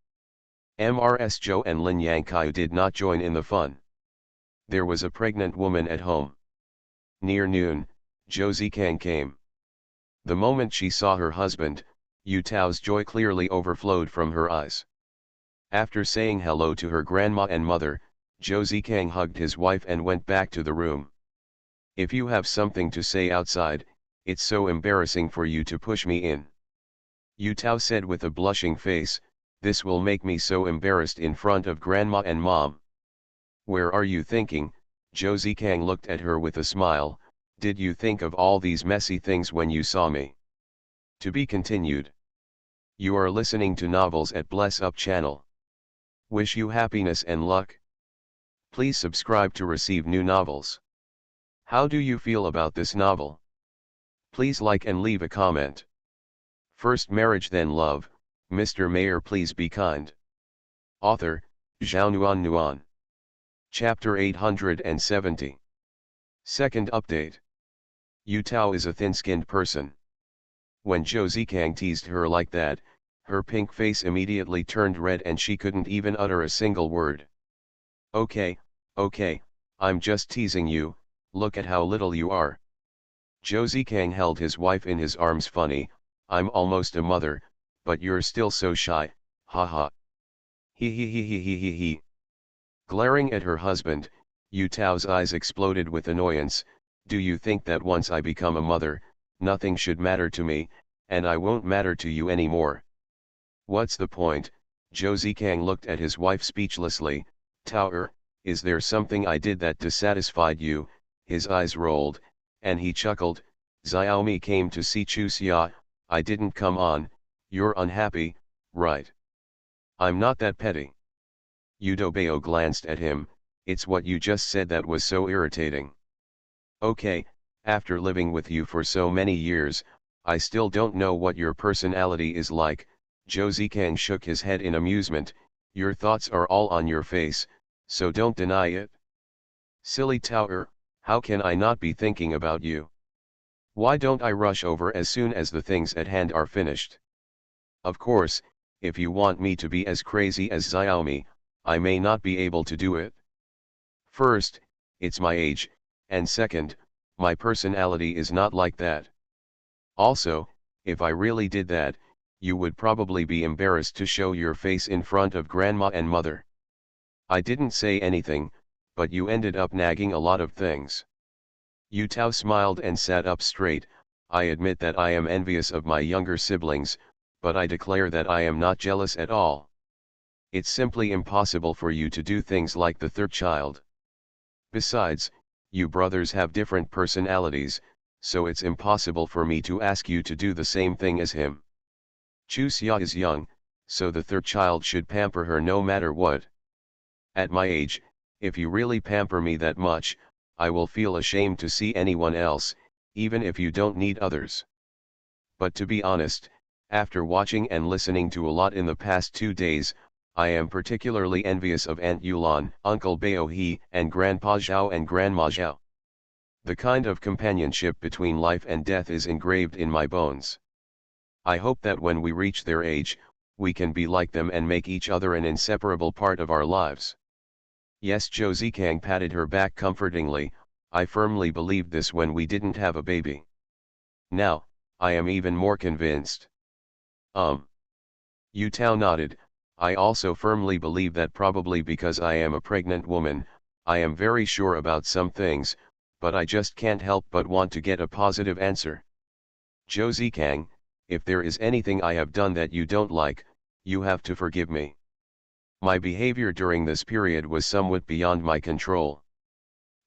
Mrs. Zhou and Lin Yangkai did not join in the fun. There was a pregnant woman at home. Near noon, Josei came. The moment she saw her husband, Yu Tao's joy clearly overflowed from her eyes. After saying hello to her grandma and mother, Josei Kang hugged his wife and went back to the room. If you have something to say outside, it's so embarrassing for you to push me in. Yu Tao said with a blushing face, this will make me so embarrassed in front of grandma and mom. Where are you thinking? Josei Kang looked at her with a smile, did you think of all these messy things when you saw me? To be continued. You are listening to novels at Bless Up channel. Wish you happiness and luck. Please subscribe to receive new novels. How do you feel about this novel? Please like and leave a comment. First marriage then love, Mr. Mayor please be kind. Author, Zhao Nuan. Chapter 870. Second update. Yu Tao is a thin-skinned person. When Zhou Zikang teased her like that, her pink face immediately turned red and she couldn't even utter a single word. Okay, I'm just teasing you, look at how little you are. Zhou Zikang held his wife in his arms. Funny, I'm almost a mother, but you're still so shy, haha. He. Glaring at her husband, Yu Tao's eyes exploded with annoyance. Do you think that once I become a mother, nothing should matter to me, and I won't matter to you anymore? What's the point? Zhou Zikang looked at his wife speechlessly. Tao, is there something I did that dissatisfied you? His eyes rolled, and he chuckled. Xiaomi came to see Chu Xia. I didn't come on, you're unhappy, right? I'm not that petty. Yu Dobeo glanced at him, it's what you just said that was so irritating. Okay, after living with you for so many years, I still don't know what your personality is like. Zhou Zikang shook his head in amusement. Your thoughts are all on your face, so don't deny it. Silly Tao, how can I not be thinking about you? Why don't I rush over as soon as the things at hand are finished? Of course, if you want me to be as crazy as Xiaomi, I may not be able to do it. First, it's my age, and second, My personality is not like that. Also, if I really did that, you would probably be embarrassed to show your face in front of grandma and mother. I didn't say anything, but you ended up nagging a lot of things. Yu Tao smiled and sat up straight. I admit that I am envious of my younger siblings, but I declare that I am not jealous at all. It's simply impossible for you to do things like the third child. Besides, you brothers have different personalities, so it's impossible for me to ask you to do the same thing as him. Chu Xia is young, so the third child should pamper her no matter what. At my age, if you really pamper me that much, I will feel ashamed to see anyone else, even if you don't need others. But to be honest, after watching and listening to a lot in the past 2 days, I am particularly envious of Aunt Yulan, Uncle Baohe, and Grandpa Zhao and Grandma Zhao. The kind of companionship between life and death is engraved in my bones. I hope that when we reach their age, we can be like them and make each other an inseparable part of our lives. Yes, Josei Kang patted her back comfortingly. I firmly believed this when we didn't have a baby. Now, I am even more convinced. Yu Tao nodded. I also firmly believe that, probably because I am a pregnant woman, I am very sure about some things, but I just can't help but want to get a positive answer. Josei Kang, if there is anything I have done that you don't like, you have to forgive me. My behavior during this period was somewhat beyond my control.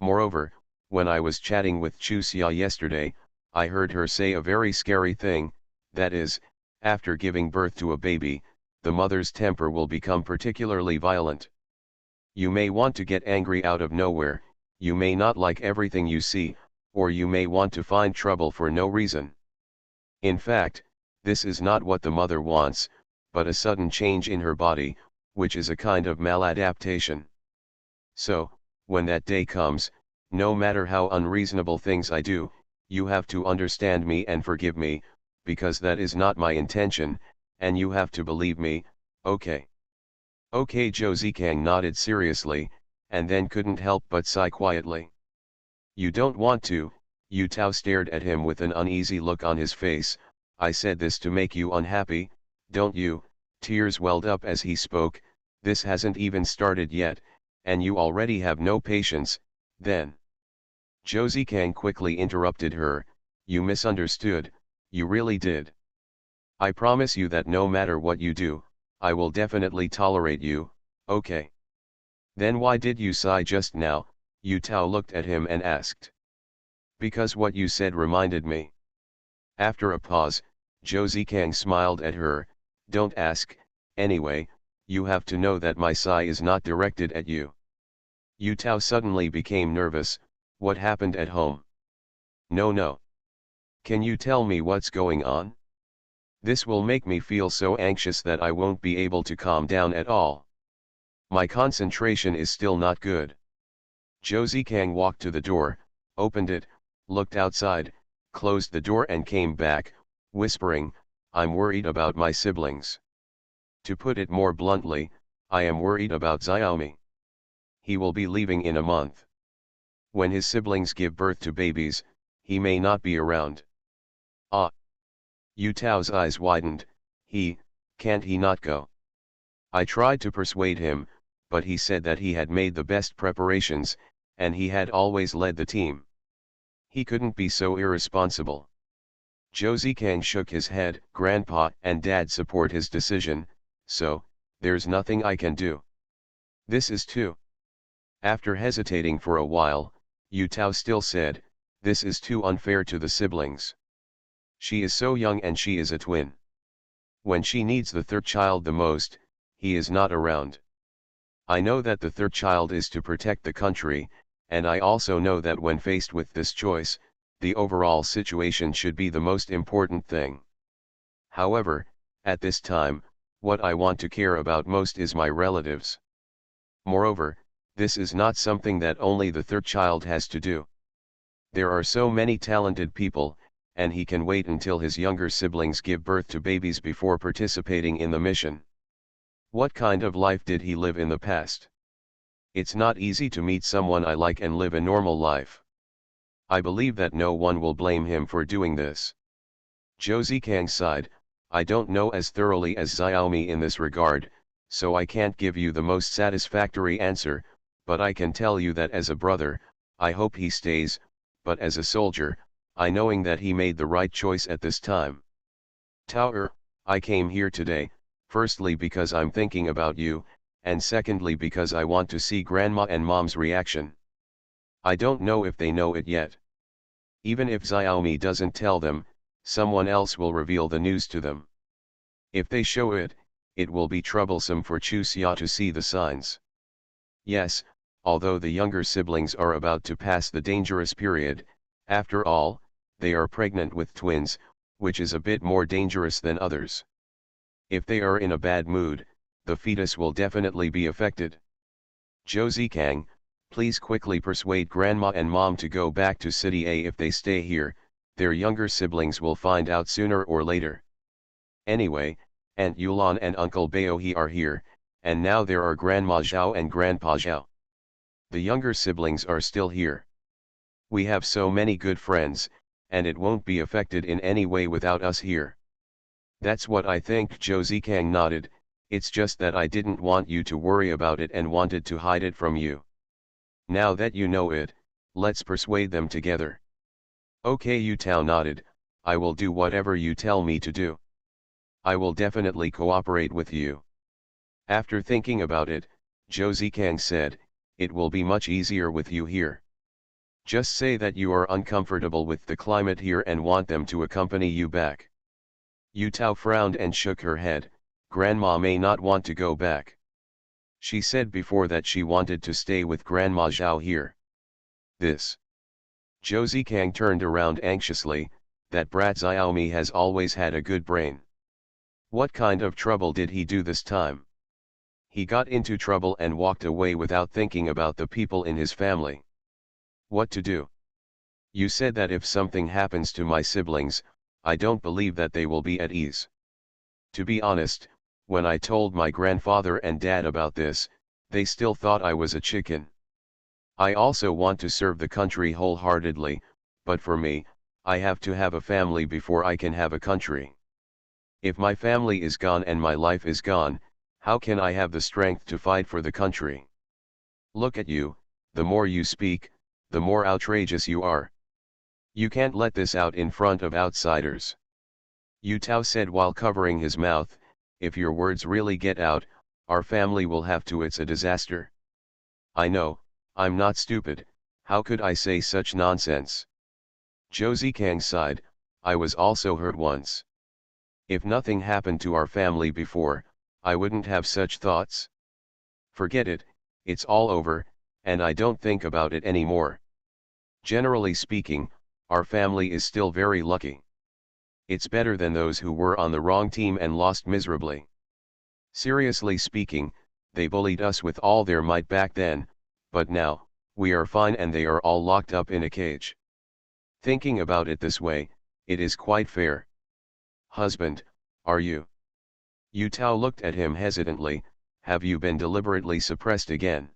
Moreover, when I was chatting with Chu Xia yesterday, I heard her say a very scary thing, that is, after giving birth to a baby, the mother's temper will become particularly violent. You may want to get angry out of nowhere, you may not like everything you see, or you may want to find trouble for no reason. In fact, this is not what the mother wants, but a sudden change in her body, which is a kind of maladaptation. So, when that day comes, no matter how unreasonable things I do, you have to understand me and forgive me, because that is not my intention, and you have to believe me, okay? Okay, Josei Kang nodded seriously, and then couldn't help but sigh quietly. You don't want to? Yu Tao stared at him with an uneasy look on his face. I said this to make you unhappy, don't you? Tears welled up as he spoke. This hasn't even started yet, and you already have no patience, then. Josei Kang quickly interrupted her. You misunderstood, you really did. I promise you that no matter what you do, I will definitely tolerate you, okay? Then why did you sigh just now? Yu Tao looked at him and asked. Because what you said reminded me. After a pause, Josei Kang smiled at her. Don't ask, anyway, you have to know that my sigh is not directed at you. Yu Tao suddenly became nervous. What happened at home? No. Can you tell me what's going on? This will make me feel so anxious that I won't be able to calm down at all. My concentration is still not good. Josei Kang walked to the door, opened it, looked outside, closed the door and came back, whispering, I'm worried about my siblings. To put it more bluntly, I am worried about Xiaomi. He will be leaving in a month. When his siblings give birth to babies, he may not be around. Ah! Yu Tao's eyes widened. Can't he not go? I tried to persuade him, but he said that he had made the best preparations, and he had always led the team. He couldn't be so irresponsible. Josei Kang shook his head. Grandpa and Dad support his decision, so, there's nothing I can do. This is too. After hesitating for a while, Yu Tao still said, this is too unfair to the siblings. She is so young and she is a twin. When she needs the third child the most, he is not around. I know that the third child is to protect the country, and I also know that when faced with this choice, the overall situation should be the most important thing. However, at this time, what I want to care about most is my relatives. Moreover, this is not something that only the third child has to do. There are so many talented people, and he can wait until his younger siblings give birth to babies before participating in the mission. What kind of life did he live in the past? It's not easy to meet someone I like and live a normal life. I believe that no one will blame him for doing this. Josei Kang sighed, I don't know as thoroughly as Xiaomi in this regard, so I can't give you the most satisfactory answer, but I can tell you that as a brother, I hope he stays, but as a soldier, I knowing that he made the right choice at this time. Tower, I came here today, firstly because I'm thinking about you, and secondly because I want to see Grandma and Mom's reaction. I don't know if they know it yet. Even if Xiaomi doesn't tell them, someone else will reveal the news to them. If they show it, it will be troublesome for Chu Xia to see the signs. Yes, although the younger siblings are about to pass the dangerous period, after all, they are pregnant with twins, which is a bit more dangerous than others. If they are in a bad mood, the fetus will definitely be affected. Josei Kang, please quickly persuade Grandma and Mom to go back to City A. If they stay here, their younger siblings will find out sooner or later. Anyway, Aunt Yulan and Uncle Baohe are here, and now there are Grandma Zhao and Grandpa Zhao. The younger siblings are still here. We have so many good friends, and it won't be affected in any way without us here. That's what I think. Josei Kang nodded, it's just that I didn't want you to worry about it and wanted to hide it from you. Now that you know it, let's persuade them together. Okay, Yu Tao nodded, I will do whatever you tell me to do. I will definitely cooperate with you. After thinking about it, Josei Kang said, it will be much easier with you here. Just say that you are uncomfortable with the climate here and want them to accompany you back. Yu Tao frowned and shook her head, Grandma may not want to go back. She said before that she wanted to stay with Grandma Zhao here. This. Josei Kang turned around anxiously, that brat Xiaomi has always had a good brain. What kind of trouble did he do this time? He got into trouble and walked away without thinking about the people in his family. What to do? You said that if something happens to my siblings, I don't believe that they will be at ease. To be honest, when I told my grandfather and dad about this, they still thought I was a chicken. I also want to serve the country wholeheartedly, but for me, I have to have a family before I can have a country. If my family is gone and my life is gone, how can I have the strength to fight for the country? Look at you, the more you speak, the more outrageous you are. You can't let this out in front of outsiders. Yu Tao said while covering his mouth, if your words really get out, our family will have to. It's a disaster. I know, I'm not stupid, how could I say such nonsense? Josei Kang sighed, I was also hurt once. If nothing happened to our family before, I wouldn't have such thoughts. Forget it, it's all over, and I don't think about it anymore. Generally speaking, our family is still very lucky. It's better than those who were on the wrong team and lost miserably. Seriously speaking, they bullied us with all their might back then, but now, we are fine and they are all locked up in a cage. Thinking about it this way, it is quite fair. Husband, are you? Yu Tao looked at him hesitantly, have you been deliberately suppressed again?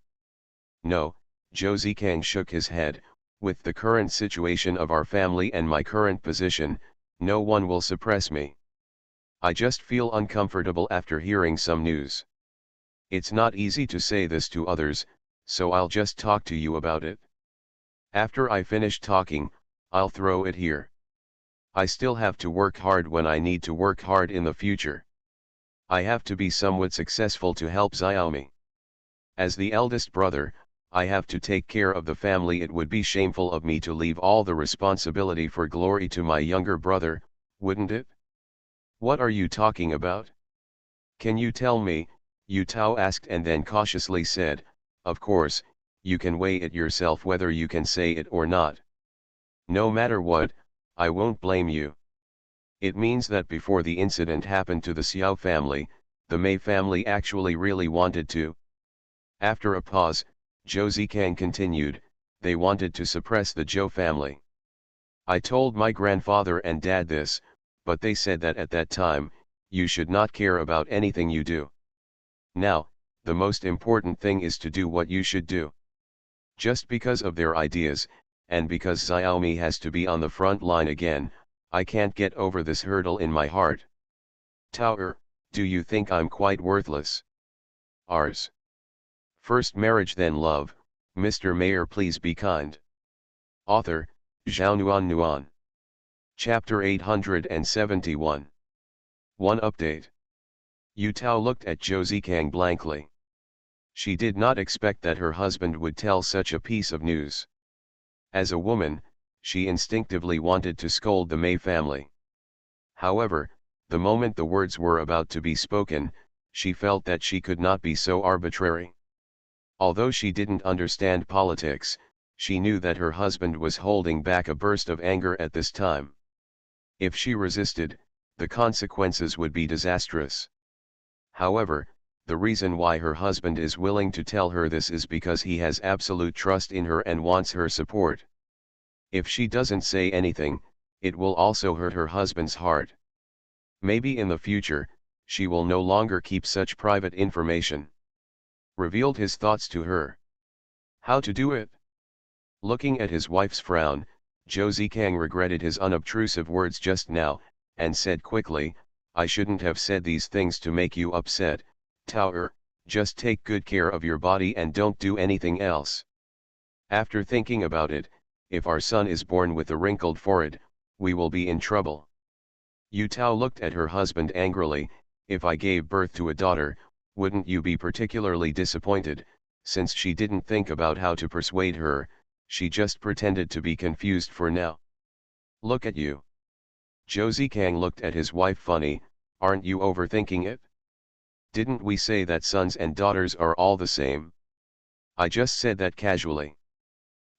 No, Josei Kang shook his head, with the current situation of our family and my current position, no one will suppress me. I just feel uncomfortable after hearing some news. It's not easy to say this to others, so I'll just talk to you about it. After I finish talking, I'll throw it here. I still have to work hard when I need to work hard in the future. I have to be somewhat successful to help Xiaomi. As the eldest brother, I have to take care of the family. It would be shameful of me to leave all the responsibility for glory to my younger brother, wouldn't it? What are you talking about? Can you tell me? Yu Tao asked and then cautiously said, of course, you can weigh it yourself whether you can say it or not. No matter what, I won't blame you. It means that before the incident happened to the Xiao family, the Mei family actually really wanted to. After a pause, Josei Kang continued, they wanted to suppress the Zhou family. I told my grandfather and dad this, but they said that at that time, you should not care about anything you do. Now, the most important thing is to do what you should do. Just because of their ideas, and because Xiaomi has to be on the front line again, I can't get over this hurdle in my heart. Tower, do you think I'm quite worthless? Ours. First marriage then love, Mr. Mayor please be kind. Author, Zhao Nuan Nuan. Chapter 871. 1 Update. Yu Tao looked at Josei Kang blankly. She did not expect that her husband would tell such a piece of news. As a woman, she instinctively wanted to scold the Mei family. However, the moment the words were about to be spoken, she felt that she could not be so arbitrary. Although she didn't understand politics, she knew that her husband was holding back a burst of anger at this time. If she resisted, the consequences would be disastrous. However, the reason why her husband is willing to tell her this is because he has absolute trust in her and wants her support. If she doesn't say anything, it will also hurt her husband's heart. Maybe in the future, she will no longer keep such private information. Revealed his thoughts to her. How to do it? Looking at his wife's frown, Josei Kang regretted his unobtrusive words just now, and said quickly, I shouldn't have said these things to make you upset, Tower, just take good care of your body and don't do anything else. After thinking about it, if our son is born with a wrinkled forehead, we will be in trouble. Yu Tao looked at her husband angrily, if I gave birth to a daughter, wouldn't you be particularly disappointed? Since she didn't think about how to persuade her, she just pretended to be confused for now. Look at you. Josei Kang looked at his wife funny, aren't you overthinking it? Didn't we say that sons and daughters are all the same? I just said that casually.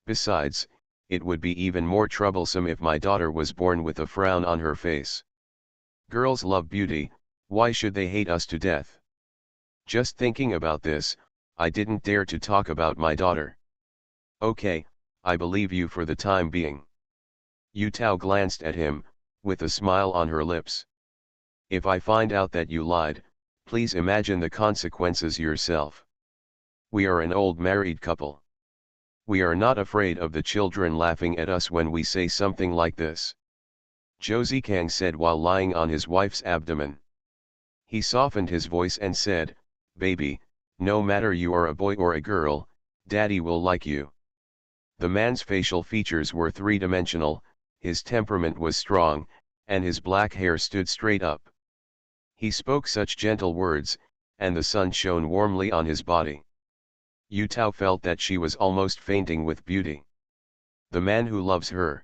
Besides, it would be even more troublesome if my daughter was born with a frown on her face. Girls love beauty, why should they hate us to death? Just thinking about this, I didn't dare to talk about my daughter. Okay, I believe you for the time being. Yu Tao glanced at him, with a smile on her lips. If I find out that you lied, please imagine the consequences yourself. We are an old married couple. We are not afraid of the children laughing at us when we say something like this. Josei Kang said while lying on his wife's abdomen. He softened his voice and said, Baby, no matter you are a boy or a girl, Daddy will like you. The man's facial features were three-dimensional, his temperament was strong, and his black hair stood straight up. He spoke such gentle words, and the sun shone warmly on his body. Yu Tao felt that she was almost fainting with beauty. The man who loves her.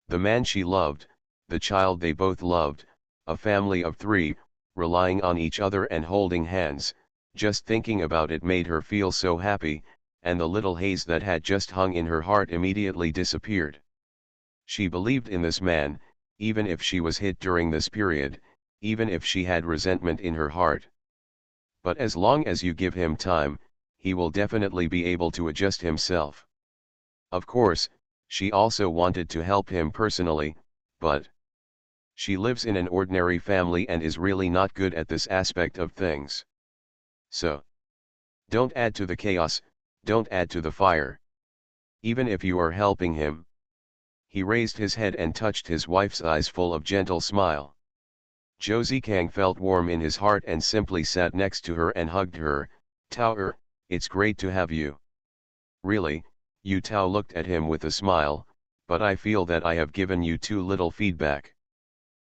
The man she loved, the child they both loved, a family of 3, relying on each other and holding hands, just thinking about it made her feel so happy, and the little haze that had just hung in her heart immediately disappeared. She believed in this man, even if she was hit during this period, even if she had resentment in her heart. But as long as you give him time, he will definitely be able to adjust himself. Of course, she also wanted to help him personally, but she lives in an ordinary family and is really not good at this aspect of things. So, don't add to the chaos, don't add to the fire. Even if you are helping him. He raised his head and touched his wife's eyes full of gentle smile. Josei Kang felt warm in his heart and simply sat next to her and hugged her. Tower, it's great to have you. Really, Yu Tao looked at him with a smile, but I feel that I have given you too little feedback.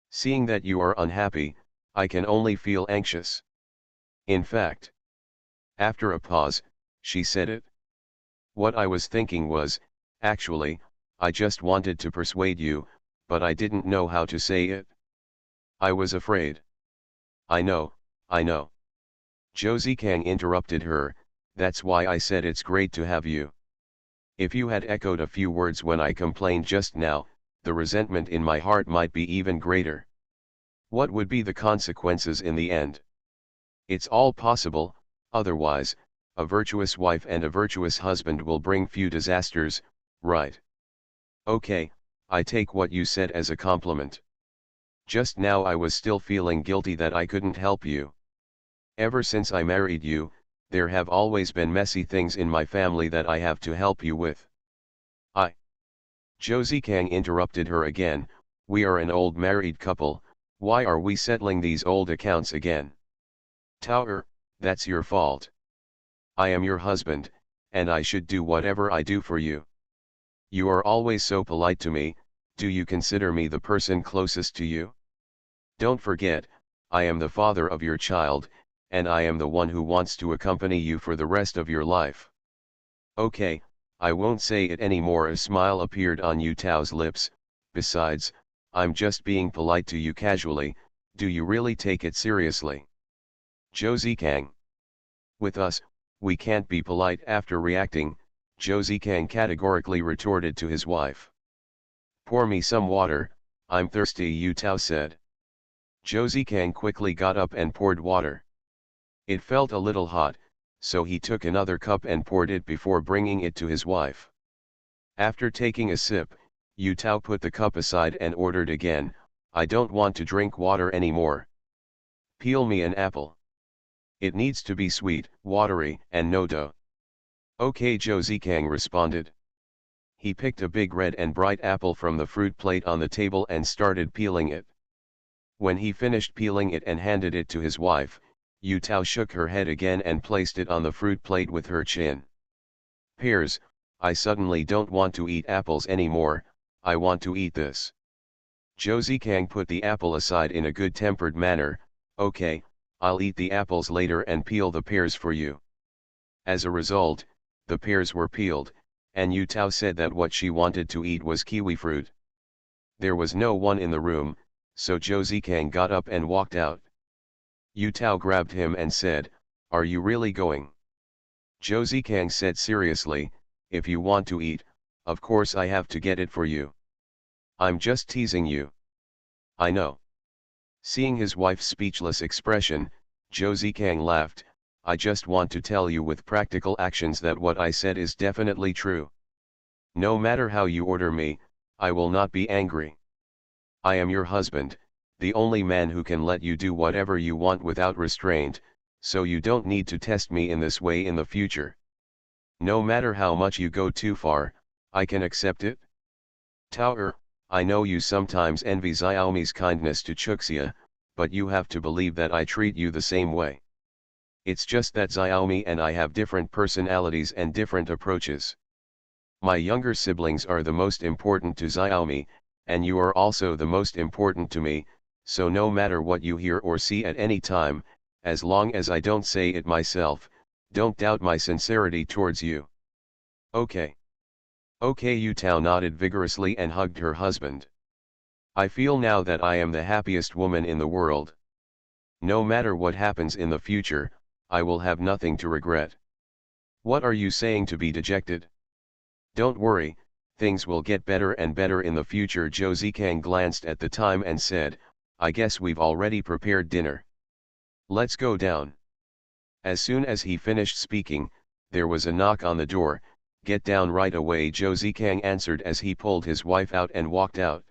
Seeing that you are unhappy, I can only feel anxious. In fact. After a pause, she said it. What I was thinking was, actually, I just wanted to persuade you, but I didn't know how to say it. I was afraid. I know, I know. Josei Kang interrupted her, that's why I said it's great to have you. If you had echoed a few words when I complained just now, the resentment in my heart might be even greater. What would be the consequences in the end? It's all possible, otherwise, a virtuous wife and a virtuous husband will bring few disasters, right? Okay, I take what you said as a compliment. Just now I was still feeling guilty that I couldn't help you. Ever since I married you, there have always been messy things in my family that I have to help you with. Josei Kang interrupted her again, we are an old married couple, why are we settling these old accounts again? Tao, that's your fault. I am your husband, and I should do whatever I do for you. You are always so polite to me, do you consider me the person closest to you? Don't forget, I am the father of your child, and I am the one who wants to accompany you for the rest of your life. Okay, I won't say it anymore. A smile appeared on Yu Tao's lips, besides, I'm just being polite to you casually, do you really take it seriously? Josei Kang. With us, we can't be polite. After reacting, Josei Kang categorically retorted to his wife. Pour me some water, I'm thirsty, Yu Tao said. Josei Kang quickly got up and poured water. It felt a little hot, so he took another cup and poured it before bringing it to his wife. After taking a sip, Yu Tao put the cup aside and ordered again, I don't want to drink water anymore. Peel me an apple. It needs to be sweet, watery, and no dough. Okay, Josei Kang responded. He picked a big red and bright apple from the fruit plate on the table and started peeling it. When he finished peeling it and handed it to his wife, Yu Tao shook her head again and placed it on the fruit plate with her chin. Pears, I suddenly don't want to eat apples anymore, I want to eat this. Josei Kang put the apple aside in a good-tempered manner, okay, I'll eat the apples later and peel the pears for you. As a result, the pears were peeled, and Yu Tao said that what she wanted to eat was kiwi fruit. There was no one in the room, so Josei Kang got up and walked out. Yu Tao grabbed him and said, are you really going? Josei Kang said seriously, if you want to eat, of course I have to get it for you. I'm just teasing you. I know. Seeing his wife's speechless expression, Josei Kang laughed, I just want to tell you with practical actions that what I said is definitely true. No matter how you order me, I will not be angry. I am your husband, the only man who can let you do whatever you want without restraint, so you don't need to test me in this way in the future. No matter how much you go too far, I can accept it. Tao, I know you sometimes envy Xiaomi's kindness to Chuxia, but you have to believe that I treat you the same way. It's just that Xiaomi and I have different personalities and different approaches. My younger siblings are the most important to Xiaomi, and you are also the most important to me, so no matter what you hear or see at any time, as long as I don't say it myself, don't doubt my sincerity towards you. Okay. Okay, Yu Tao nodded vigorously and hugged her husband. I feel now that I am the happiest woman in the world. No matter what happens in the future, I will have nothing to regret. What are you saying to be dejected? Don't worry, things will get better and better in the future. Josei Kang glanced at the time and said, I guess we've already prepared dinner. Let's go down. As soon as he finished speaking, there was a knock on the door. Get down right away, Josei Kang answered as he pulled his wife out and walked out.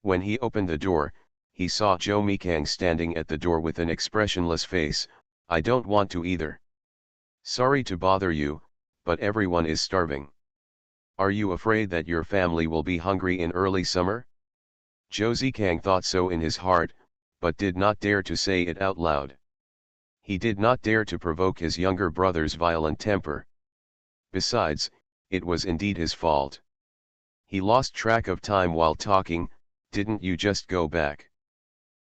When he opened the door, he saw Josei Kang standing at the door with an expressionless face. I don't want to either. Sorry to bother you, but everyone is starving. Are you afraid that your family will be hungry in early summer? Josei Kang thought so in his heart, but did not dare to say it out loud. He did not dare to provoke his younger brother's violent temper. Besides, it was indeed his fault. He lost track of time while talking. Didn't you just go back?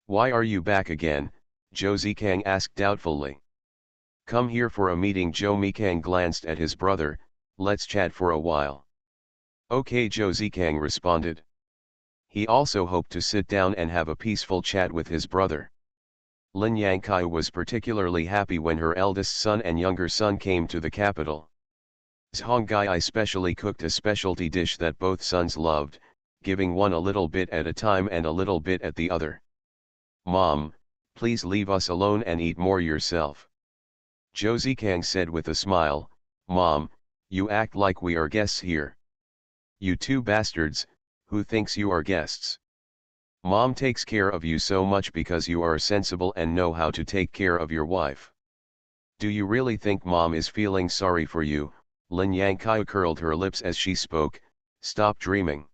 Why are you back again? Josei Kang asked doubtfully. Come here for a meeting. Josei Kang glanced at his brother, let's chat for a while. Okay, Josei Kang responded. He also hoped to sit down and have a peaceful chat with his brother. Lin Yangkai was particularly happy when her eldest son and younger son came to the capital. Zhonggai specially cooked a specialty dish that both sons loved, giving one a little bit at a time and a little bit at the other. Mom, please leave us alone and eat more yourself. Josei Kang said with a smile, Mom, you act like we are guests here. You two bastards, who thinks you are guests? Mom takes care of you so much because you are sensible and know how to take care of your wife. Do you really think Mom is feeling sorry for you? Lin Yangkai curled her lips as she spoke, Stop dreaming.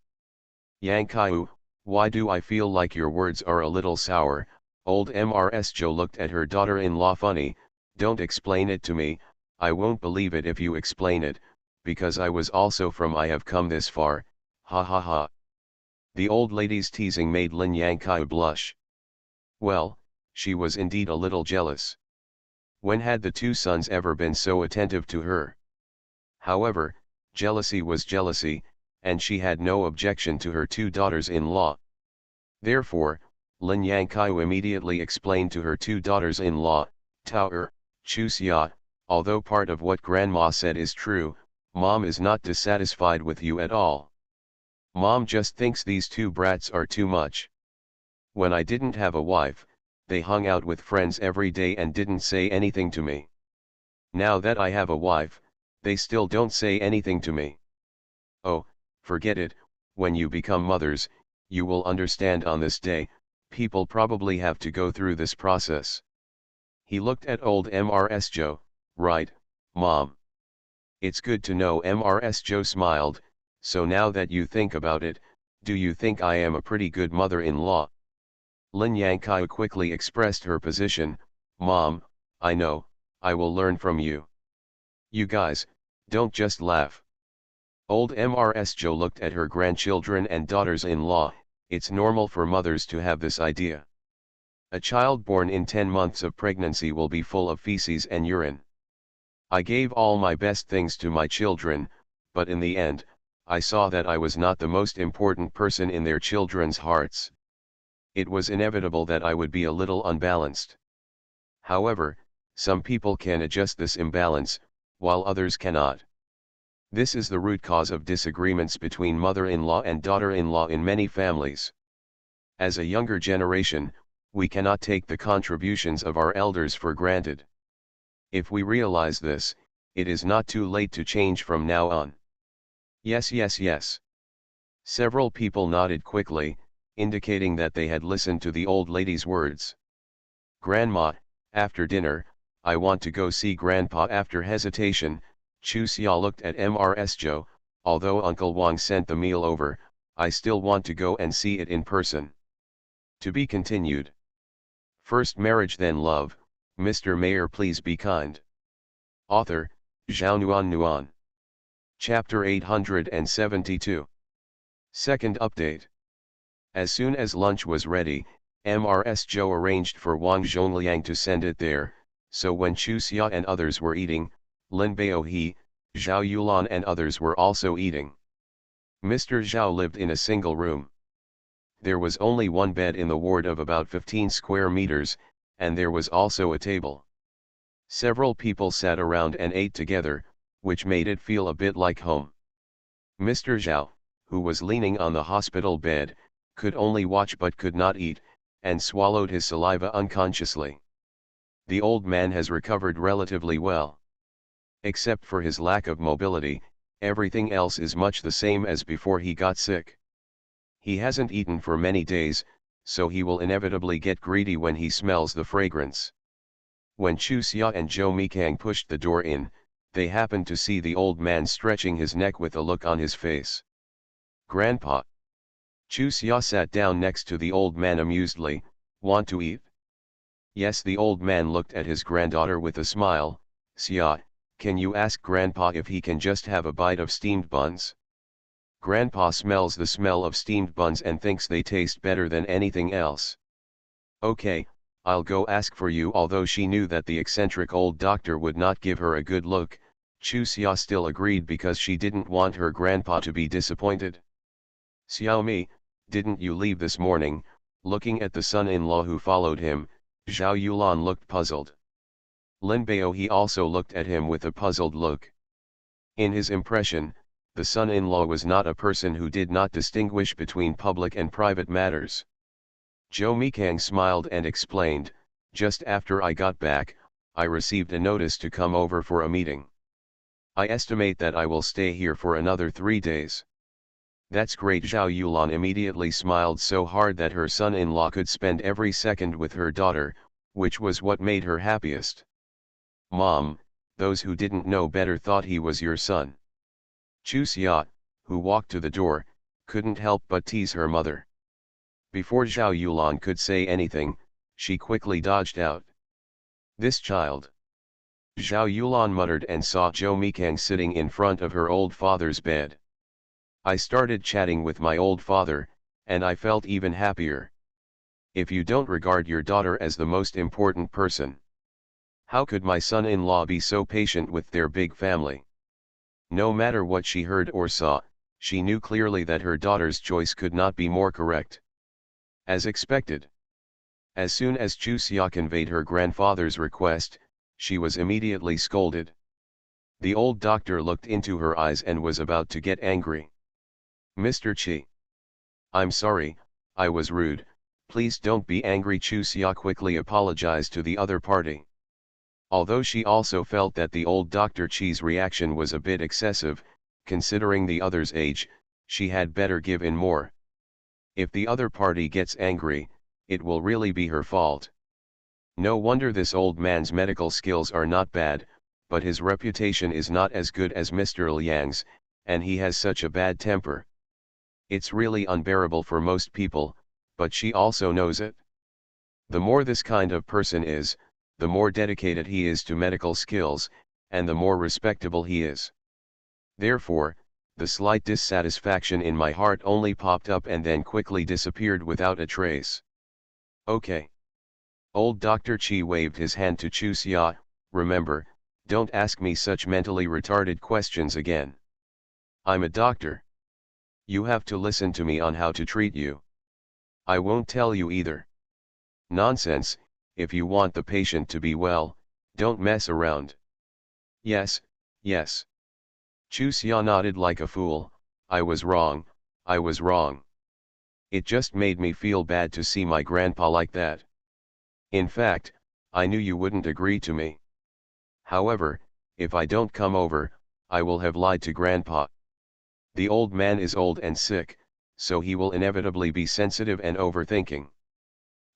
Yang Kaiu, why do I feel like your words are a little sour? Old Mrs. Joe looked at her daughter-in-law funny. Don't explain it to me, I won't believe it if you explain it, because I was also from I have come this far, ha ha ha. The old lady's teasing made Lin Yang Kaiu blush. Well, she was indeed a little jealous. When had the two sons ever been so attentive to her? However, jealousy was jealousy, and she had no objection to her two daughters-in-law. Therefore, Lin Yang Kaiu immediately explained to her two daughters-in-law, Tao Chu Xia, although part of what Grandma said is true, Mom is not dissatisfied with you at all. Mom just thinks these two brats are too much. When I didn't have a wife, they hung out with friends every day and didn't say anything to me. Now that I have a wife, they still don't say anything to me. Oh, forget it, when you become mothers, you will understand on this day, people probably have to go through this process. He looked at old Mrs. Joe, right, Mom? It's good to know. Mrs. Joe smiled, so now that you think about it, do you think I am a pretty good mother-in-law? Lin Yang Kaiu quickly expressed her position, Mom, I know, I will learn from you. You guys, don't just laugh. Old Mrs. Joe looked at her grandchildren and daughters-in-law. It's normal for mothers to have this idea. A child born in 10 months of pregnancy will be full of feces and urine. I gave all my best things to my children, but in the end, I saw that I was not the most important person in their children's hearts. It was inevitable that I would be a little unbalanced. However, some people can adjust this imbalance, while others cannot. This is the root cause of disagreements between mother-in-law and daughter-in-law in many families. As a younger generation, we cannot take the contributions of our elders for granted. If we realize this, it is not too late to change from now on. Yes, yes, yes. Several people nodded quickly, indicating that they had listened to the old lady's words. Grandma, after dinner, I want to go see Grandpa. After hesitation, Chu Xia looked at Mrs. Joe, although Uncle Wang sent the meal over, I still want to go and see it in person. To be continued. First marriage then love, Mr. Mayor please be kind. Author, Zhao Nuan Nuan. Chapter 872. Second update. As soon as lunch was ready, Mrs. Joe arranged for Wang Zhongliang to send it there, so when Chu Xia and others were eating, Lin Baohe, Zhao Yulan and others were also eating. Mr. Zhao lived in a single room. There was only one bed in the ward of about 15 square meters, and there was also a table. Several people sat around and ate together, which made it feel a bit like home. Mr. Zhao, who was leaning on the hospital bed, could only watch but could not eat, and swallowed his saliva unconsciously. The old man has recovered relatively well. Except for his lack of mobility, everything else is much the same as before he got sick. He hasn't eaten for many days, so he will inevitably get greedy when he smells the fragrance. When Chu Xia and Zhou Mikang pushed the door in, they happened to see the old man stretching his neck with a look on his face. Grandpa. Chu Xia sat down next to the old man amusedly, want to eat? Yes, the old man looked at his granddaughter with a smile, Xia, can you ask Grandpa if he can just have a bite of steamed buns? Grandpa smells the smell of steamed buns and thinks they taste better than anything else. Okay, I'll go ask for you. Although she knew that the eccentric old doctor would not give her a good look, Chu Xia still agreed because she didn't want her grandpa to be disappointed. Xiaomi, didn't you leave this morning? Looking at the son-in-law who followed him, Zhao Yulan looked puzzled. Lin Baohe also looked at him with a puzzled look. In his impression, the son-in-law was not a person who did not distinguish between public and private matters. Zhou Mikang smiled and explained, just after I got back, I received a notice to come over for a meeting. I estimate that I will stay here for another 3 days. That's great. Zhao Yulan immediately smiled so hard that her son-in-law could spend every second with her daughter, which was what made her happiest. Mom, those who didn't know better thought he was your son. Chu Xia, who walked to the door, couldn't help but tease her mother. Before Zhao Yulan could say anything, she quickly dodged out. This child. Zhao Yulan muttered and saw Zhou Mikang sitting in front of her old father's bed. I started chatting with my old father, and I felt even happier. If you don't regard your daughter as the most important person, how could my son-in-law be so patient with their big family? No matter what she heard or saw, she knew clearly that her daughter's choice could not be more correct. As expected. As soon as Chu Xia conveyed her grandfather's request, she was immediately scolded. The old doctor looked into her eyes and was about to get angry. Mr. Qi. I'm sorry, I was rude, please don't be angry. Chu Xia quickly apologized to the other party. Although she also felt that the old Dr. Qi's reaction was a bit excessive, considering the other's age, she had better give in more. If the other party gets angry, it will really be her fault. No wonder this old man's medical skills are not bad, but his reputation is not as good as Mr. Liang's, and he has such a bad temper. It's really unbearable for most people, but she also knows it. The more this kind of person is, the more dedicated he is to medical skills, and the more respectable he is. Therefore, the slight dissatisfaction in my heart only popped up and then quickly disappeared without a trace. Okay. Old Dr. Qi waved his hand to Chu Xia, remember, don't ask me such mentally retarded questions again. I'm a doctor. You have to listen to me on how to treat you. I won't tell you either. Nonsense, if you want the patient to be well, don't mess around. Yes, yes. Chu Xia nodded like a fool, I was wrong, I was wrong. It just made me feel bad to see my grandpa like that. In fact, I knew you wouldn't agree to me. However, if I don't come over, I will have lied to grandpa. The old man is old and sick, so he will inevitably be sensitive and overthinking.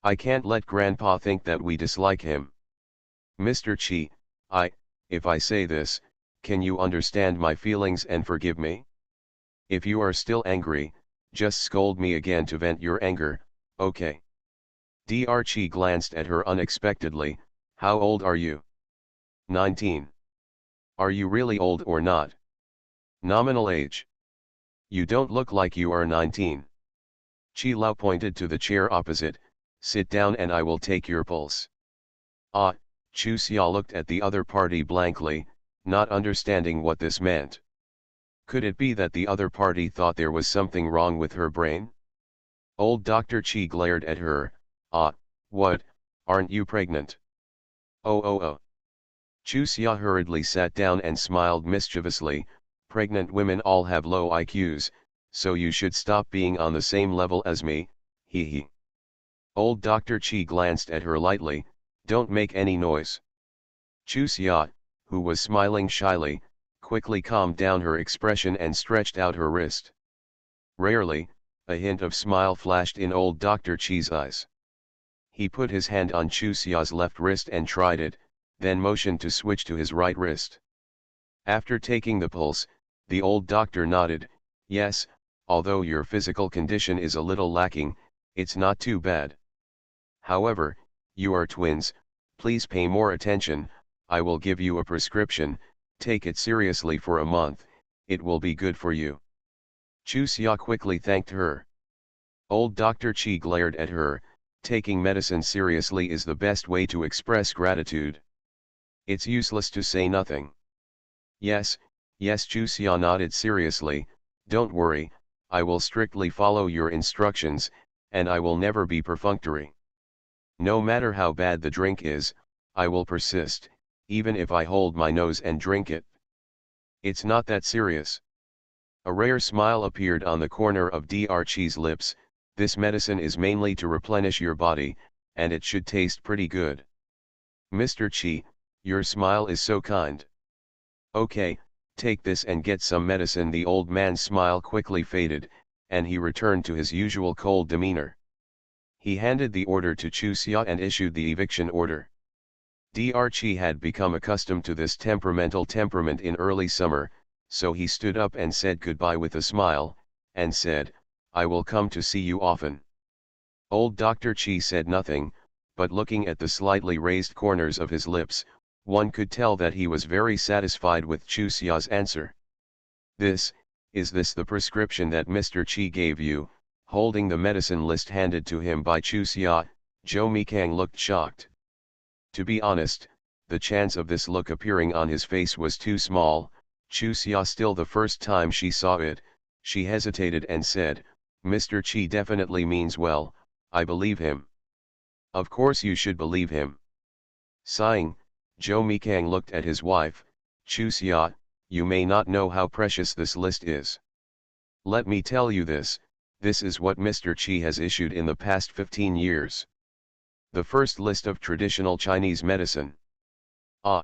I can't let grandpa think that we dislike him. Mr. Qi, if I say this, can you understand my feelings and forgive me? If you are still angry, just scold me again to vent your anger, okay? Dr. Qi glanced at her unexpectedly. How old are you? 19. Are you really old or not? Nominal age. You don't look like you are 19. Qi Lao pointed to the chair opposite, sit down and I will take your pulse. Ah, Chu Xia looked at the other party blankly, not understanding what this meant. Could it be that the other party thought there was something wrong with her brain? Old Dr. Qi glared at her. Ah, what, aren't you pregnant? Oh. Chu Xia hurriedly sat down and smiled mischievously. Pregnant women all have low IQs, so you should stop being on the same level as me, hee. Old Dr. Qi glanced at her lightly, don't make any noise. Chu Xia, who was smiling shyly, quickly calmed down her expression and stretched out her wrist. Rarely, a hint of smile flashed in old Dr. Qi's eyes. He put his hand on Chu Xia's left wrist and tried it, then motioned to switch to his right wrist. After taking the pulse, the old doctor nodded, yes, although your physical condition is a little lacking, it's not too bad. However, you are twins, please pay more attention, I will give you a prescription, take it seriously for a month, it will be good for you. Chu Xia quickly thanked her. Old Dr. Qi glared at her, taking medicine seriously is the best way to express gratitude. It's useless to say nothing. Yes, Chu Xia nodded seriously, don't worry, I will strictly follow your instructions, and I will never be perfunctory. No matter how bad the drink is, I will persist, even if I hold my nose and drink it. It's not that serious. A rare smile appeared on the corner of Dr. Qi's lips, this medicine is mainly to replenish your body, and it should taste pretty good. Mr. Qi, your smile is so kind. Okay, take this and get some medicine. The old man's smile quickly faded, and he returned to his usual cold demeanor. He handed the order to Chu Xia and issued the eviction order. Dr. Qi had become accustomed to this temperamental temperament in early summer, so he stood up and said goodbye with a smile, and said, "I will come to see you often." Old Dr. Chi said nothing, but looking at the slightly raised corners of his lips, one could tell that he was very satisfied with Chu Xia's answer. Is this the prescription that Mr. Chi gave you?" Holding the medicine list handed to him by Chu Xia, Zhou Mikang looked shocked. To be honest, the chance of this look appearing on his face was too small. Chu Xia, still the first time she saw it, she hesitated and said, "Mr. Chi definitely means well, I believe him." "Of course you should believe him." Sighing, Zhou Mikang looked at his wife. "Chu Xia, you may not know how precious this list is. Let me tell you this is what Mr. Chi has issued in the past 15 years. The first list of traditional Chinese medicine." Ah!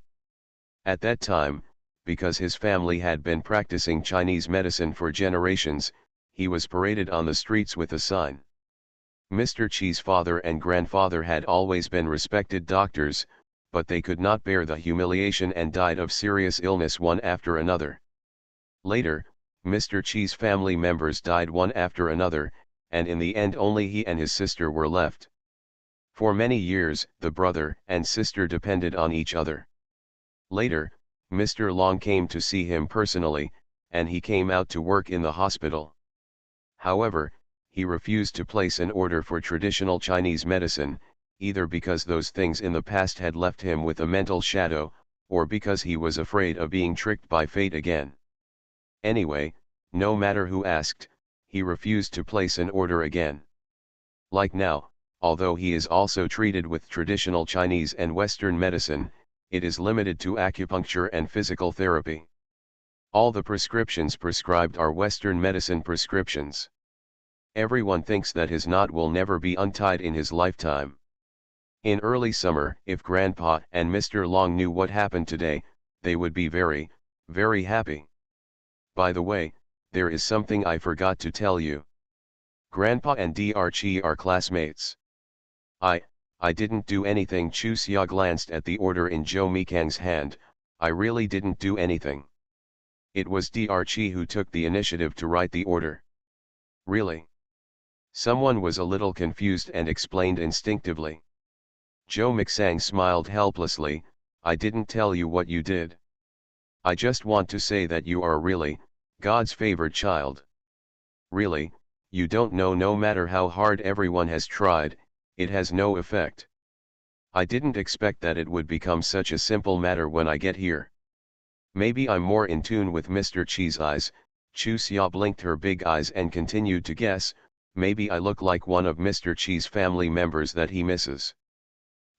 At that time, because his family had been practicing Chinese medicine for generations, he was paraded on the streets with a sign. Mr. Chi's father and grandfather had always been respected doctors, but they could not bear the humiliation and died of serious illness one after another. Later, Mr. Chi's family members died one after another, and in the end only he and his sister were left. For many years, the brother and sister depended on each other. Later, Mr. Long came to see him personally, and he came out to work in the hospital. However, he refused to place an order for traditional Chinese medicine, either because those things in the past had left him with a mental shadow, or because he was afraid of being tricked by fate again. Anyway, no matter who asked, he refused to place an order again. Like now, although he is also treated with traditional Chinese and Western medicine, it is limited to acupuncture and physical therapy. All the prescriptions prescribed are Western medicine prescriptions. Everyone thinks that his knot will never be untied in his lifetime. In early summer, if Grandpa and Mr. Long knew what happened today, they would be very, very happy. By the way, there is something I forgot to tell you. Grandpa and Dr. Chi are classmates. I didn't do anything. Chu Xia glanced at the order in Zhou Mikang's hand. "I really didn't do anything. It was Dr. Chi who took the initiative to write the order." "Really?" Someone was a little confused and explained instinctively. Zhou Mixang smiled helplessly. "I didn't tell you what you did. I just want to say that you are really God's favored child. Really, you don't know, no matter how hard everyone has tried, it has no effect. I didn't expect that it would become such a simple matter when I get here. Maybe I'm more in tune with Mr. Chi's eyes." Chu Xia blinked her big eyes and continued to guess, "Maybe I look like one of Mr. Chi's family members that he misses."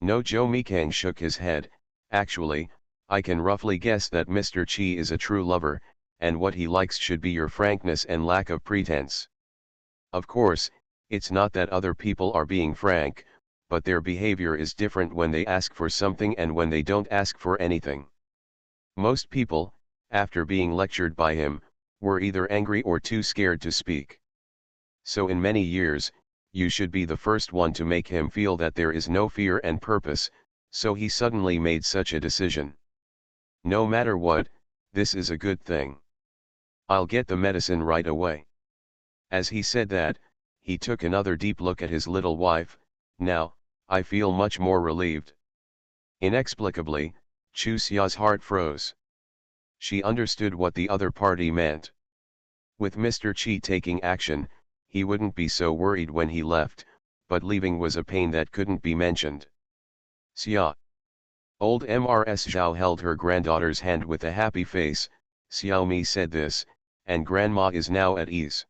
No, Zhou Mikang shook his head. "Actually, I can roughly guess that Mr. Chi is a true lover, and what he likes should be your frankness and lack of pretense. Of course, it's not that other people are being frank, but their behavior is different when they ask for something and when they don't ask for anything. Most people, after being lectured by him, were either angry or too scared to speak. So in many years, you should be the first one to make him feel that there is no fear and purpose, so he suddenly made such a decision. No matter what, this is a good thing. I'll get the medicine right away." As he said that, he took another deep look at his little wife. "Now, I feel much more relieved." Inexplicably, Chu Xia's heart froze. She understood what the other party meant. With Mr. Chi taking action, he wouldn't be so worried when he left, but leaving was a pain that couldn't be mentioned. "Xia." Old Mrs. Zhao held her granddaughter's hand with a happy face. "Xiaomi said this, and Grandma is now at ease.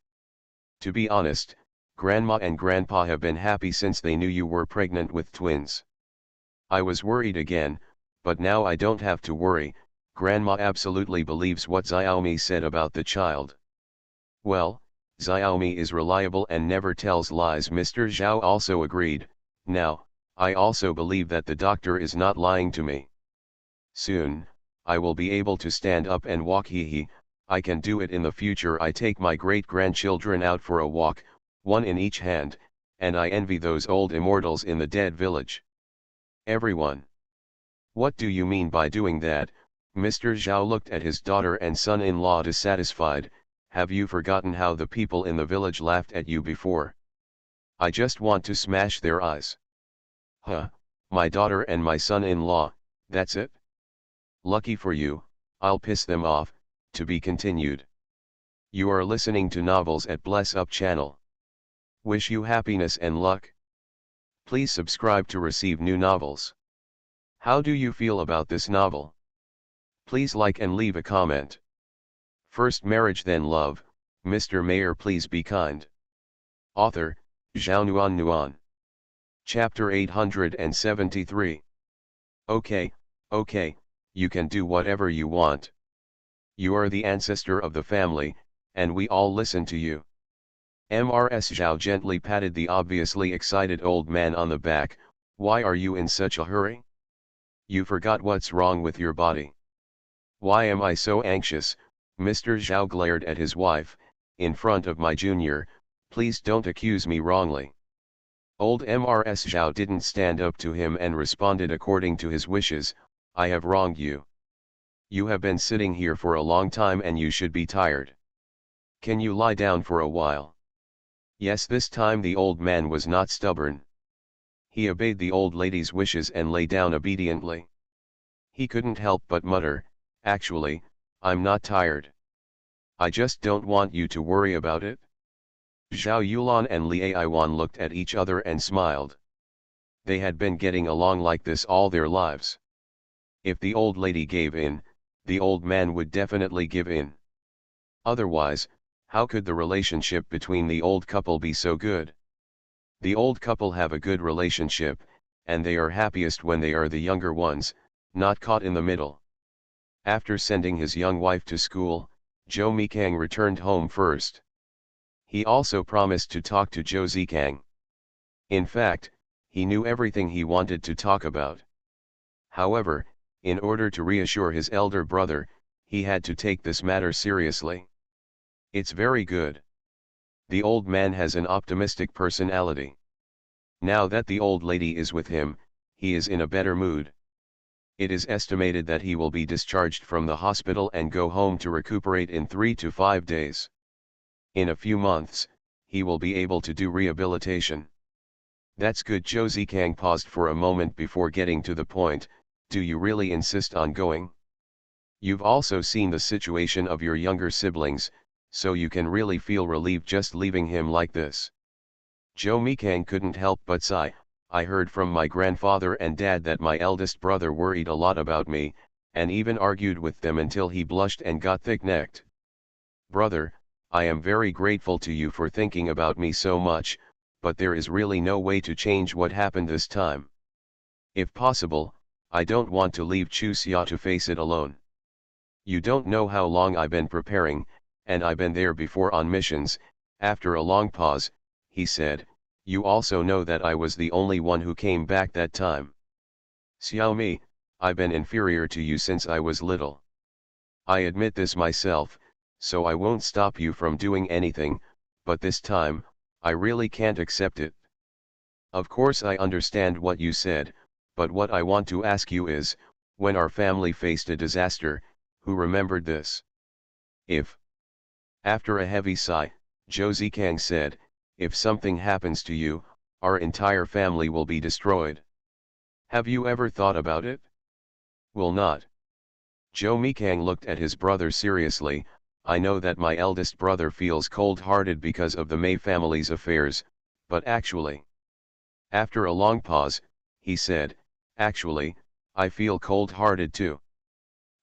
To be honest, Grandma and Grandpa have been happy since they knew you were pregnant with twins. I was worried again, but now I don't have to worry. Grandma absolutely believes what Xiaomi said about the child." "Well, Xiaomi is reliable and never tells lies." Mr. Zhao also agreed. "Now, I also believe that the doctor is not lying to me. Soon, I will be able to stand up and walk. I can do it in the future. I take my great-grandchildren out for a walk, one in each hand, and I envy those old immortals in the dead village." Everyone. "What do you mean by doing that?" Mr. Zhao looked at his daughter and son-in-law dissatisfied. Have you forgotten how the people in the village laughed at you before? I just want to smash their eyes. Huh, my daughter and my son-in-law, that's it? Lucky for you, I'll piss them off. To be continued. You are listening to novels at Bless Up channel. Wish you happiness and luck. Please subscribe to receive new novels. How do you feel about this novel? Please like and leave a comment. First marriage then love, Mr. Mayor please be kind. Author, Zhao Nuan Nuan. Chapter 873. Okay, you can do whatever you want. You are the ancestor of the family, and we all listen to you. Mrs. Zhao gently patted the obviously excited old man on the back. Why are you in such a hurry? You forgot what's wrong with your body. Why am I so anxious? Mr. Zhao glared at his wife. In front of my junior, please don't accuse me wrongly. Old Mrs. Zhao didn't stand up to him and responded according to his wishes. I have wronged you. You have been sitting here for a long time and you should be tired. Can you lie down for a while? Yes, this time the old man was not stubborn. He obeyed the old lady's wishes and lay down obediently. He couldn't help but mutter, actually, I'm not tired. I just don't want you to worry about it. Zhao Yulan and Li Aiwan looked at each other and smiled. They had been getting along like this all their lives. If the old lady gave in, the old man would definitely give in. Otherwise, how could the relationship between the old couple be so good? The old couple have a good relationship, and they are happiest when they are the younger ones, not caught in the middle. After sending his young wife to school, Zhou Mikang returned home first. He also promised to talk to Zhou Zikang. In fact, he knew everything he wanted to talk about. However, in order to reassure his elder brother, he had to take this matter seriously. It's very good. The old man has an optimistic personality. Now that the old lady is with him, he is in a better mood. It is estimated that he will be discharged from the hospital and go home to recuperate in 3 to 5 days. In a few months, he will be able to do rehabilitation. That's good. Zhou Zikang paused for a moment before getting to the point. Do you really insist on going? You've also seen the situation of your younger siblings, so you can really feel relieved just leaving him like this. Zhou Mikang couldn't help but sigh. I heard from my grandfather and dad that my eldest brother worried a lot about me, and even argued with them until he blushed and got thick-necked. Brother, I am very grateful to you for thinking about me so much, but there is really no way to change what happened this time. If possible, I don't want to leave Chu Xia to face it alone. You don't know how long I've been preparing, and I've been there before on missions. After a long pause, he said, you also know that I was the only one who came back that time. Xiaomi, I've been inferior to you since I was little. I admit this myself, so I won't stop you from doing anything, but this time, I really can't accept it. Of course I understand what you said, but what I want to ask you is, when our family faced a disaster, who remembered this? If. After a heavy sigh, Zhou Zikang said, if something happens to you, our entire family will be destroyed. Have you ever thought about it? Will not. Zhou Mikang looked at his brother seriously. I know that my eldest brother feels cold-hearted because of the Mei family's affairs, but actually. After a long pause, he said, actually, I feel cold-hearted too.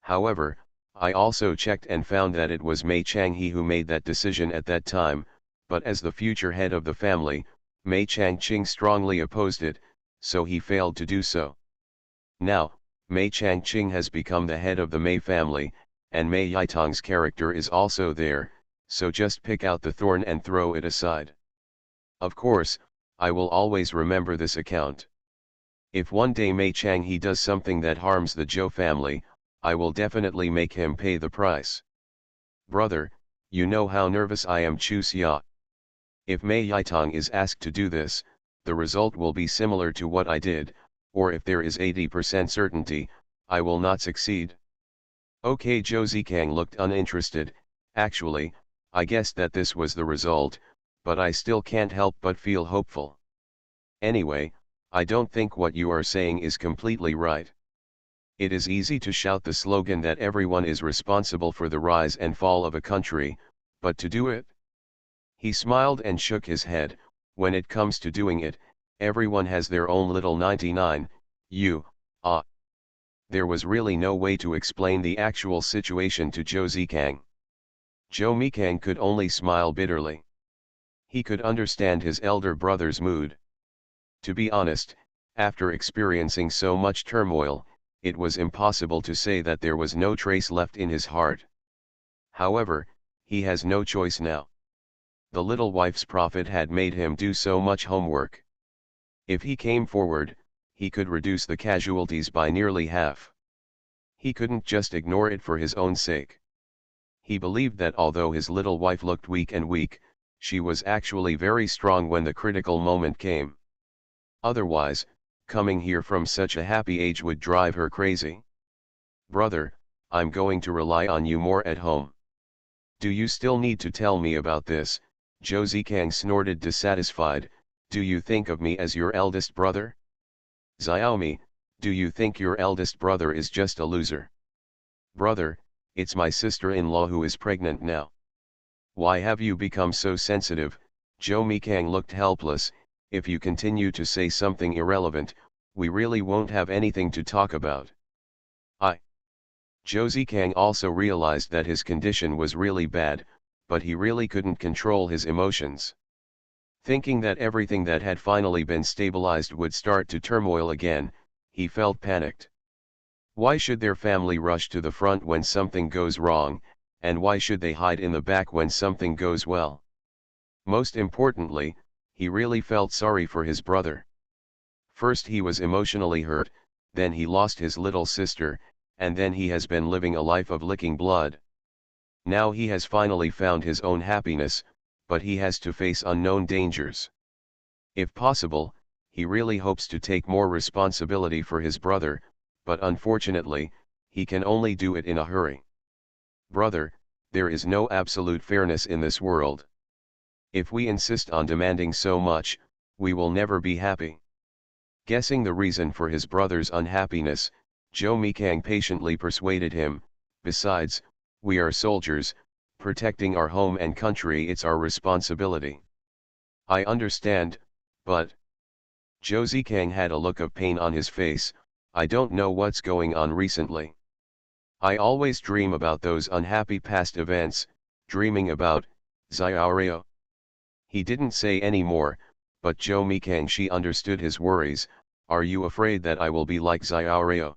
However, I also checked and found that it was Mei Changhe who made that decision at that time, but as the future head of the family, Mei Changqing strongly opposed it, so he failed to do so. Now, Mei Changqing has become the head of the Mei family, and Mei Yitong's character is also there, so just pick out the thorn and throw it aside. Of course, I will always remember this account. If one day Mei Changhe does something that harms the Zhou family, I will definitely make him pay the price. Brother, you know how nervous I am. Chu Xia. If Mei Yitong is asked to do this, the result will be similar to what I did, or if there is 80% certainty, I will not succeed. Okay, Josei Kang looked uninterested. Actually, I guessed that this was the result, but I still can't help but feel hopeful. Anyway, I don't think what you are saying is completely right. It is easy to shout the slogan that everyone is responsible for the rise and fall of a country, but to do it? He smiled and shook his head. When it comes to doing it, everyone has their own little 99, There was really no way to explain the actual situation to Josei Kang. Joe Mikang could only smile bitterly. He could understand his elder brother's mood. To be honest, after experiencing so much turmoil, it was impossible to say that there was no trace left in his heart. However, he has no choice now. The little wife's prophet had made him do so much homework. If he came forward, he could reduce the casualties by nearly half. He couldn't just ignore it for his own sake. He believed that although his little wife looked weak, she was actually very strong when the critical moment came. Otherwise, coming here from such a happy age would drive her crazy. Brother, I'm going to rely on you more at home. Do you still need to tell me about this? Josei Kang snorted dissatisfied. Do you think of me as your eldest brother? Xiaomi, do you think your eldest brother is just a loser? Brother, it's my sister-in-law who is pregnant now. Why have you become so sensitive? Joe Mikang looked helpless. If you continue to say something irrelevant, we really won't have anything to talk about. Josei Kang also realized that his condition was really bad, but he really couldn't control his emotions. Thinking that everything that had finally been stabilized would start to turmoil again, he felt panicked. Why should their family rush to the front when something goes wrong, and why should they hide in the back when something goes well? Most importantly, he really felt sorry for his brother. First he was emotionally hurt, then he lost his little sister, and then he has been living a life of licking blood. Now he has finally found his own happiness, but he has to face unknown dangers. If possible, he really hopes to take more responsibility for his brother, but unfortunately, he can only do it in a hurry. Brother, there is no absolute fairness in this world. If we insist on demanding so much, we will never be happy. Guessing the reason for his brother's unhappiness, Joe Mikang patiently persuaded him. Besides, we are soldiers, protecting our home and country, it's our responsibility. I understand, but... Josei Kang had a look of pain on his face. I don't know what's going on recently. I always dream about those unhappy past events, dreaming about Xiaoreo. He didn't say any more, but Joe Mikang, she understood his worries. Are you afraid that I will be like Xiaoreo?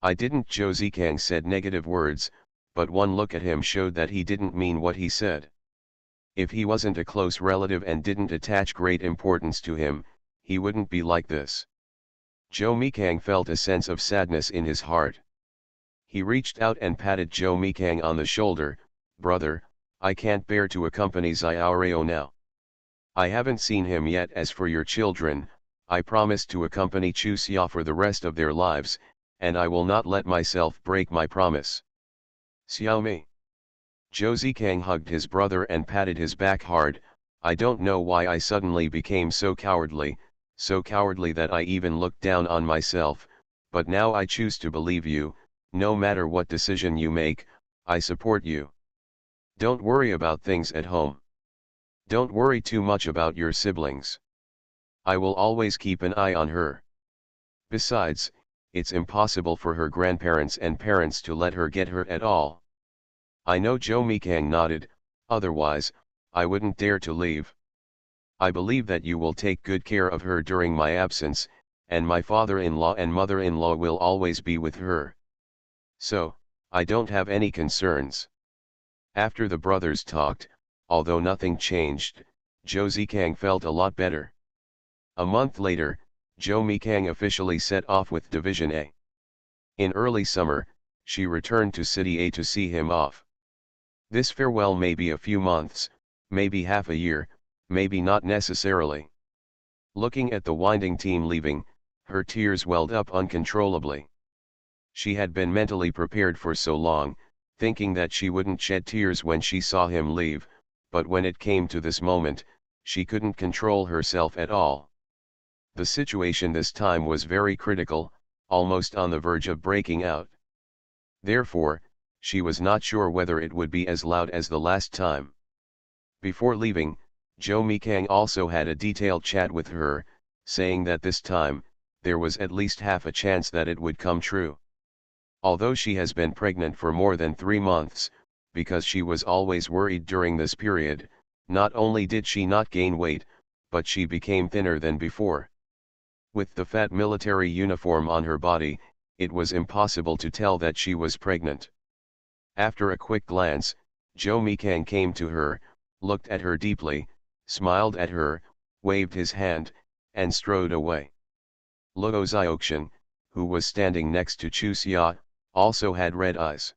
I didn't. Josei Kang said negative words, but one look at him showed that he didn't mean what he said. If he wasn't a close relative and didn't attach great importance to him, he wouldn't be like this. Joe Mikang felt a sense of sadness in his heart. He reached out and patted Joe Mikang on the shoulder. Brother, I can't bear to accompany Xiaoreo now. I haven't seen him yet. As for your children, I promise to accompany Chu Xia for the rest of their lives, and I will not let myself break my promise. Xiaomi. Josei Kang hugged his brother and patted his back hard. I don't know why I suddenly became so cowardly that I even looked down on myself, but now I choose to believe you. No matter what decision you make, I support you. Don't worry about things at home. Don't worry too much about your siblings. I will always keep an eye on her. Besides, it's impossible for her grandparents and parents to let her get hurt at all. I know. Joe Mikang nodded. Otherwise, I wouldn't dare to leave. I believe that you will take good care of her during my absence, and my father-in-law and mother-in-law will always be with her. So, I don't have any concerns. After the brothers talked, although nothing changed, Josei Kang felt a lot better. A month later, Joe Mikang officially set off with Division A. In early summer, she returned to City A to see him off. This farewell may be a few months, maybe half a year, maybe not necessarily. Looking at the winding team leaving, her tears welled up uncontrollably. She had been mentally prepared for so long, thinking that she wouldn't shed tears when she saw him leave, but when it came to this moment, she couldn't control herself at all. The situation this time was very critical, almost on the verge of breaking out. Therefore, she was not sure whether it would be as loud as the last time. Before leaving, Jo Mi-kang also had a detailed chat with her, saying that this time, there was at least half a chance that it would come true. Although she has been pregnant for more than 3 months, because she was always worried during this period, not only did she not gain weight, but she became thinner than before. With the fat military uniform on her body, it was impossible to tell that she was pregnant. After a quick glance, Jo Mi-kang came to her, looked at her deeply, smiled at her, waved his hand, and strode away. Luo Zioxian, who was standing next to Chuxia, also had red eyes.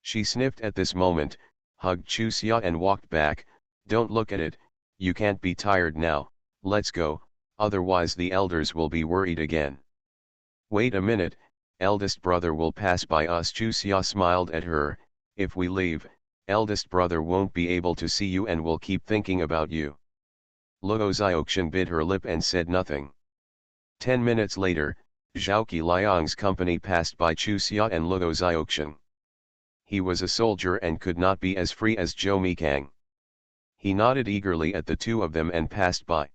She sniffed at this moment, hugged Chuxia and walked back. "Don't look at it, you can't be tired now, let's go, otherwise the elders will be worried again." "Wait a minute, eldest brother will pass by us." Chuxia smiled at her. "If we leave, eldest brother won't be able to see you and will keep thinking about you." Luo Zioxian bit her lip and said nothing. 10 minutes later, Zhao Qiliang's company passed by Chuxia and Luo Zioxian. He was a soldier and could not be as free as Jo Mi-kang. He nodded eagerly at the two of them and passed by.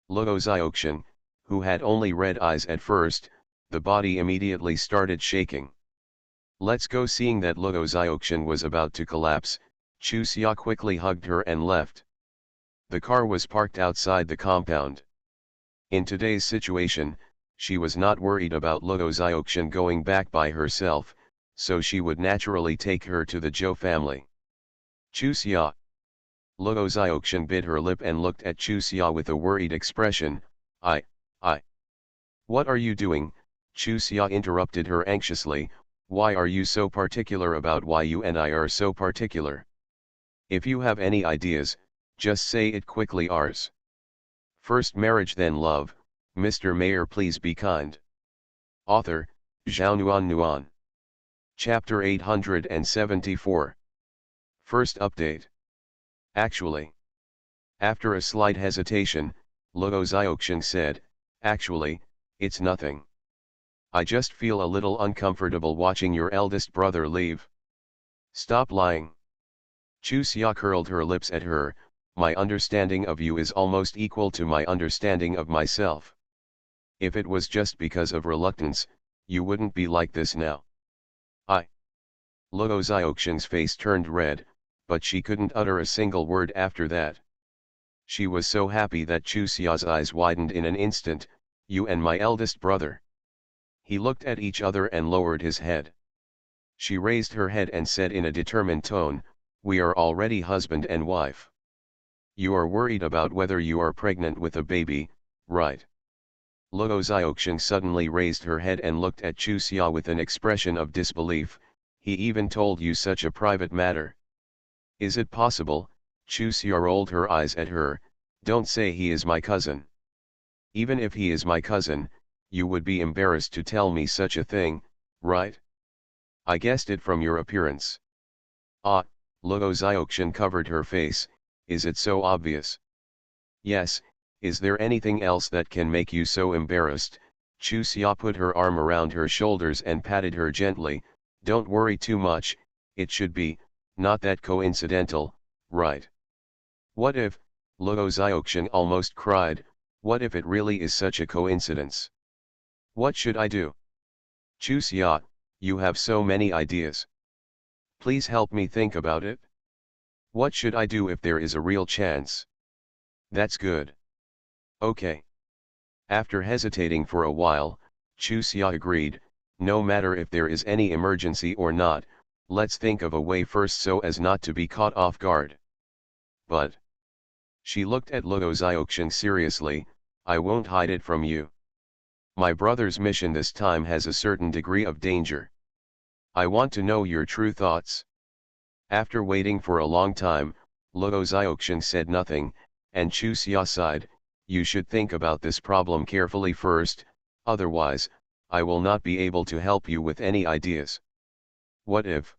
Luo Zioxian, who had only red eyes at first, the body immediately started shaking. "Let's go." Seeing that Luo Zioxian was about to collapse, Chuxia quickly hugged her and left. The car was parked outside the compound. In today's situation, she was not worried about Luo Zioxian going back by herself, so she would naturally take her to the Zhou family. "Chuxia." Luo Zioxian bit her lip and looked at Chuxia with a worried expression. I. What are you doing?" Chuxia interrupted her anxiously. "Why are you so particular about why you and I are so particular? If you have any ideas, just say it quickly." "Ours. First marriage then love, Mr. Mayor, please be kind." Author, Zhao Nuan. Chapter 874. First update. "Actually." After a slight hesitation, Luo Zioxian said, "Actually, it's nothing. I just feel a little uncomfortable watching your eldest brother leave." "Stop lying." Chuxia curled her lips at her. "My understanding of you is almost equal to my understanding of myself. If it was just because of reluctance, you wouldn't be like this now." Luo Zioxian's face turned red, but she couldn't utter a single word after that. She was so happy that Chuxia's eyes widened in an instant. "You and my eldest brother." He looked at each other and lowered his head. She raised her head and said in a determined tone, "We are already husband and wife. You are worried about whether you are pregnant with a baby, right?" Luo Zioxian suddenly raised her head and looked at Chuxia with an expression of disbelief. "He even told you such a private matter?" "Is it possible?" Chuxia rolled her eyes at her. "Don't say he is my cousin. Even if he is my cousin, you would be embarrassed to tell me such a thing, right? I guessed it from your appearance." "Ah," Luo Zioxian covered her face. "Is it so obvious?" "Yes, is there anything else that can make you so embarrassed?" Chuxia put her arm around her shoulders and patted her gently. "Don't worry too much, it should be, not that coincidental, right?" "What if," Luo Zioxian almost cried, "what if it really is such a coincidence? What should I do?" "Chuxia, you have so many ideas. Please help me think about it. What should I do if there is a real chance?" "That's good. Okay." After hesitating for a while, Chuxia agreed, "No matter if there is any emergency or not, let's think of a way first so as not to be caught off guard." "But," she looked at Luo Zioxian seriously, "I won't hide it from you. My brother's mission this time has a certain degree of danger. I want to know your true thoughts." After waiting for a long time, Luo Zioxian said nothing, and Chuxia sighed. "You should think about this problem carefully first, otherwise, I will not be able to help you with any ideas. What if?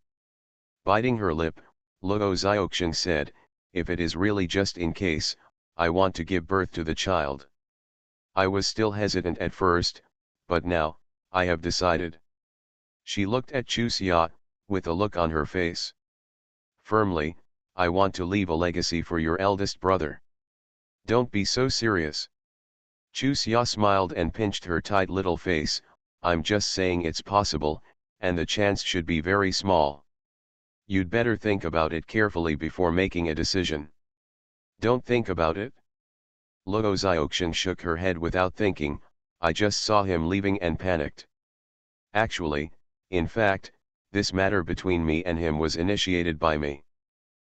Biting her lip, Luo Xiaoqing said, if it is really just in case, I want to give birth to the child. I was still hesitant at first, but now, I have decided. She looked at Chu Xia, with a look on her face. Firmly, I want to leave a legacy for your eldest brother. Don't be so serious. Chu Xia smiled and pinched her tight little face. I'm just saying it's possible, and the chance should be very small. You'd better think about it carefully before making a decision. Don't think about it? Luo Xiaoqing shook her head without thinking. I just saw him leaving and panicked. Actually, in fact, this matter between me and him was initiated by me.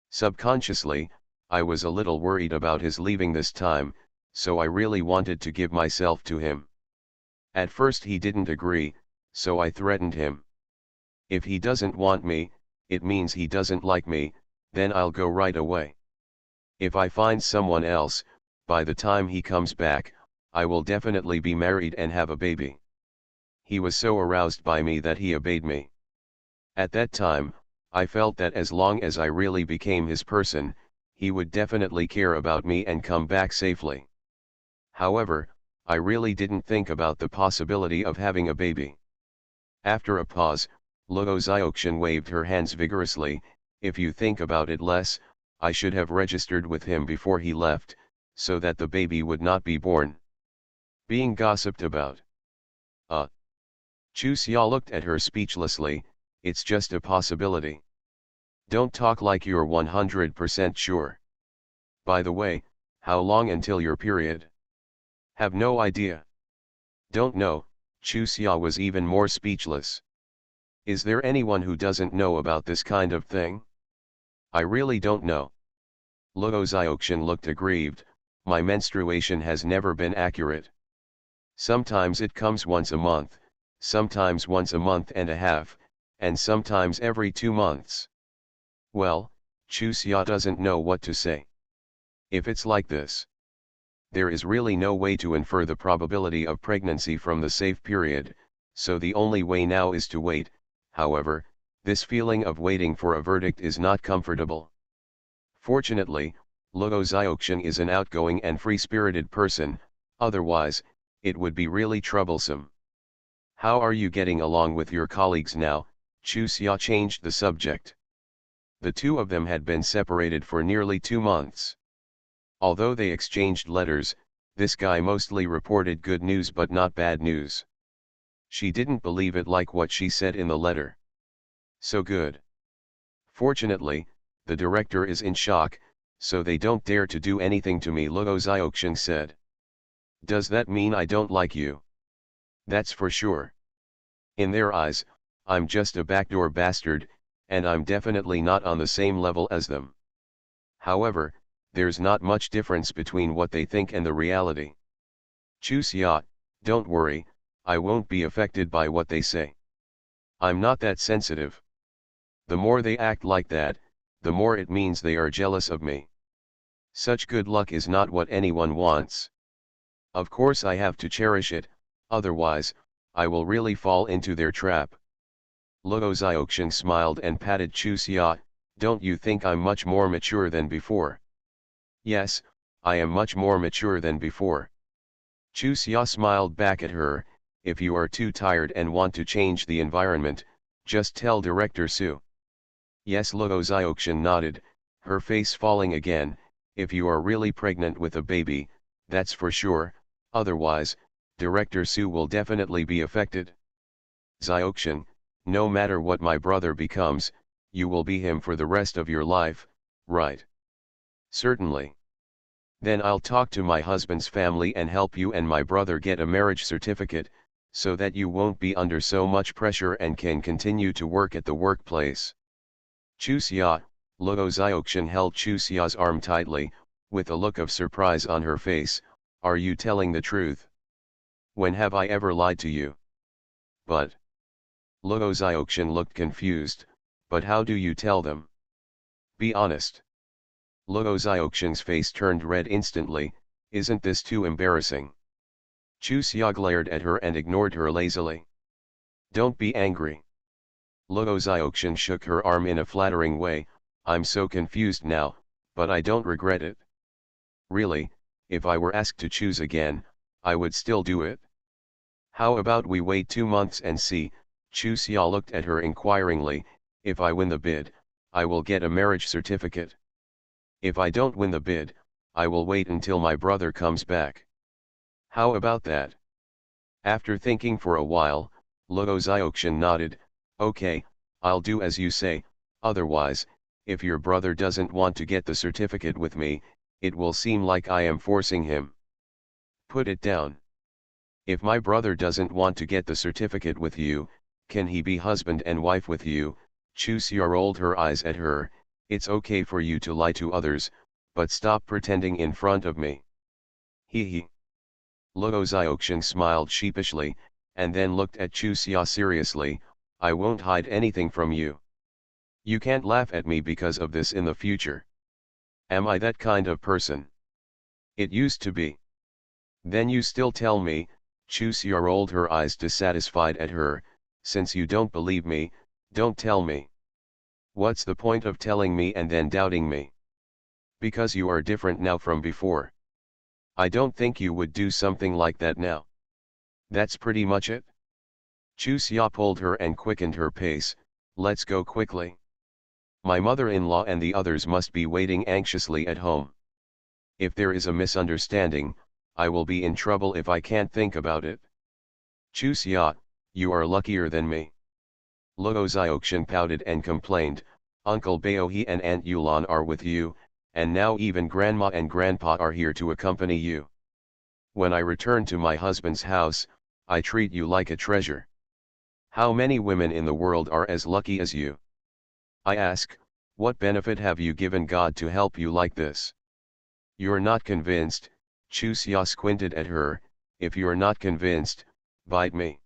Subconsciously, I was a little worried about his leaving this time, so I really wanted to give myself to him. At first he didn't agree, so I threatened him. If he doesn't want me, it means he doesn't like me, then I'll go right away. If I find someone else, by the time he comes back, I will definitely be married and have a baby. He was so aroused by me that he obeyed me. At that time, I felt that as long as I really became his person, he would definitely care about me and come back safely. However, I really didn't think about the possibility of having a baby. After a pause, Luo Xiaoqing waved her hands vigorously. If you think about it less, I should have registered with him before he left, so that the baby would not be born. Being gossiped about. Chu Xia looked at her speechlessly. It's just a possibility. Don't talk like you're 100% sure. By the way, how long until your period? Have no idea. Don't know. Chu Xia was even more speechless. Is there anyone who doesn't know about this kind of thing? I really don't know. Luo Xiaoqing looked aggrieved. My menstruation has never been accurate. Sometimes it comes once a month, sometimes once a month and a half, and sometimes every 2 months. Well, Chu Xia doesn't know what to say. If it's like this, there is really no way to infer the probability of pregnancy from the safe period, so the only way now is to wait. However, this feeling of waiting for a verdict is not comfortable. Fortunately, Luo Xiaoqing is an outgoing and free-spirited person, otherwise, it would be really troublesome. How are you getting along with your colleagues now? Chu Xia changed the subject. The two of them had been separated for nearly 2 months. Although they exchanged letters, this guy mostly reported good news but not bad news. She didn't believe it like what she said in the letter. So good. Fortunately, the director is in shock, so they don't dare to do anything to me, Luo Xiaoqing said. Does that mean I don't like you? That's for sure. In their eyes, I'm just a backdoor bastard, and I'm definitely not on the same level as them. However, there's not much difference between what they think and the reality. Chu Xia, don't worry, I won't be affected by what they say. I'm not that sensitive. The more they act like that, the more it means they are jealous of me. Such good luck is not what anyone wants. Of course I have to cherish it, otherwise, I will really fall into their trap. Luo Xiaoqing smiled and patted Chu Xia. Don't you think I'm much more mature than before? Yes, I am much more mature than before. Chu Xia smiled back at her. If you are too tired and want to change the environment, just tell Director Su. Yes, Luo Xiaoqing nodded, her face falling again. If you are really pregnant with a baby, that's for sure, otherwise, Director Su will definitely be affected. Xiaoqing, no matter what my brother becomes, you will be him for the rest of your life, right? Certainly. Then I'll talk to my husband's family and help you and my brother get a marriage certificate, so that you won't be under so much pressure and can continue to work at the workplace. Chu Xia, Luo Xiaoqing held Chu Xia's arm tightly, with a look of surprise on her face. Are you telling the truth? When have I ever lied to you? But Luo Xiaoqing looked confused. But how do you tell them? Be honest. Luo Xiaoqing's face turned red instantly. Isn't this too embarrassing? Chu Xia glared at her and ignored her lazily. Don't be angry. Luo Xiaoxian shook her arm in a flattering way. I'm so confused now, but I don't regret it. Really, if I were asked to choose again, I would still do it. How about we wait 2 months and see? Chu Xia looked at her inquiringly. If I win the bid, I will get a marriage certificate. If I don't win the bid, I will wait until my brother comes back. How about that? After thinking for a while, Luo Xiaoxian nodded. Okay, I'll do as you say. Otherwise, if your brother doesn't want to get the certificate with me, it will seem like I am forcing him. Put it down. If my brother doesn't want to get the certificate with you, can he be husband and wife with you? Chu Xia rolled her eyes at her. It's okay for you to lie to others, but stop pretending in front of me. Hee hee. Luo Xiaoxian smiled sheepishly, and then looked at Chu Xia seriously. I won't hide anything from you. You can't laugh at me because of this in the future. Am I that kind of person? It used to be. Then you still tell me. Chu Xia rolled her eyes dissatisfied at her. Since you don't believe me, don't tell me. What's the point of telling me and then doubting me? Because you are different now from before. I don't think you would do something like that now. That's pretty much it. Chu Xia pulled her and quickened her pace. Let's go quickly. My mother-in-law and the others must be waiting anxiously at home. If there is a misunderstanding, I will be in trouble if I can't think about it. Chu Xia, you are luckier than me. Luo Xiaoxian pouted and complained. Uncle Baohe and Aunt Yulan are with you, and now even Grandma and Grandpa are here to accompany you. When I return to my husband's house, I treat you like a treasure. How many women in the world are as lucky as you? I ask, what benefit have you given God to help you like this? You're not convinced. Chu Xia squinted at her. If you're not convinced, bite me.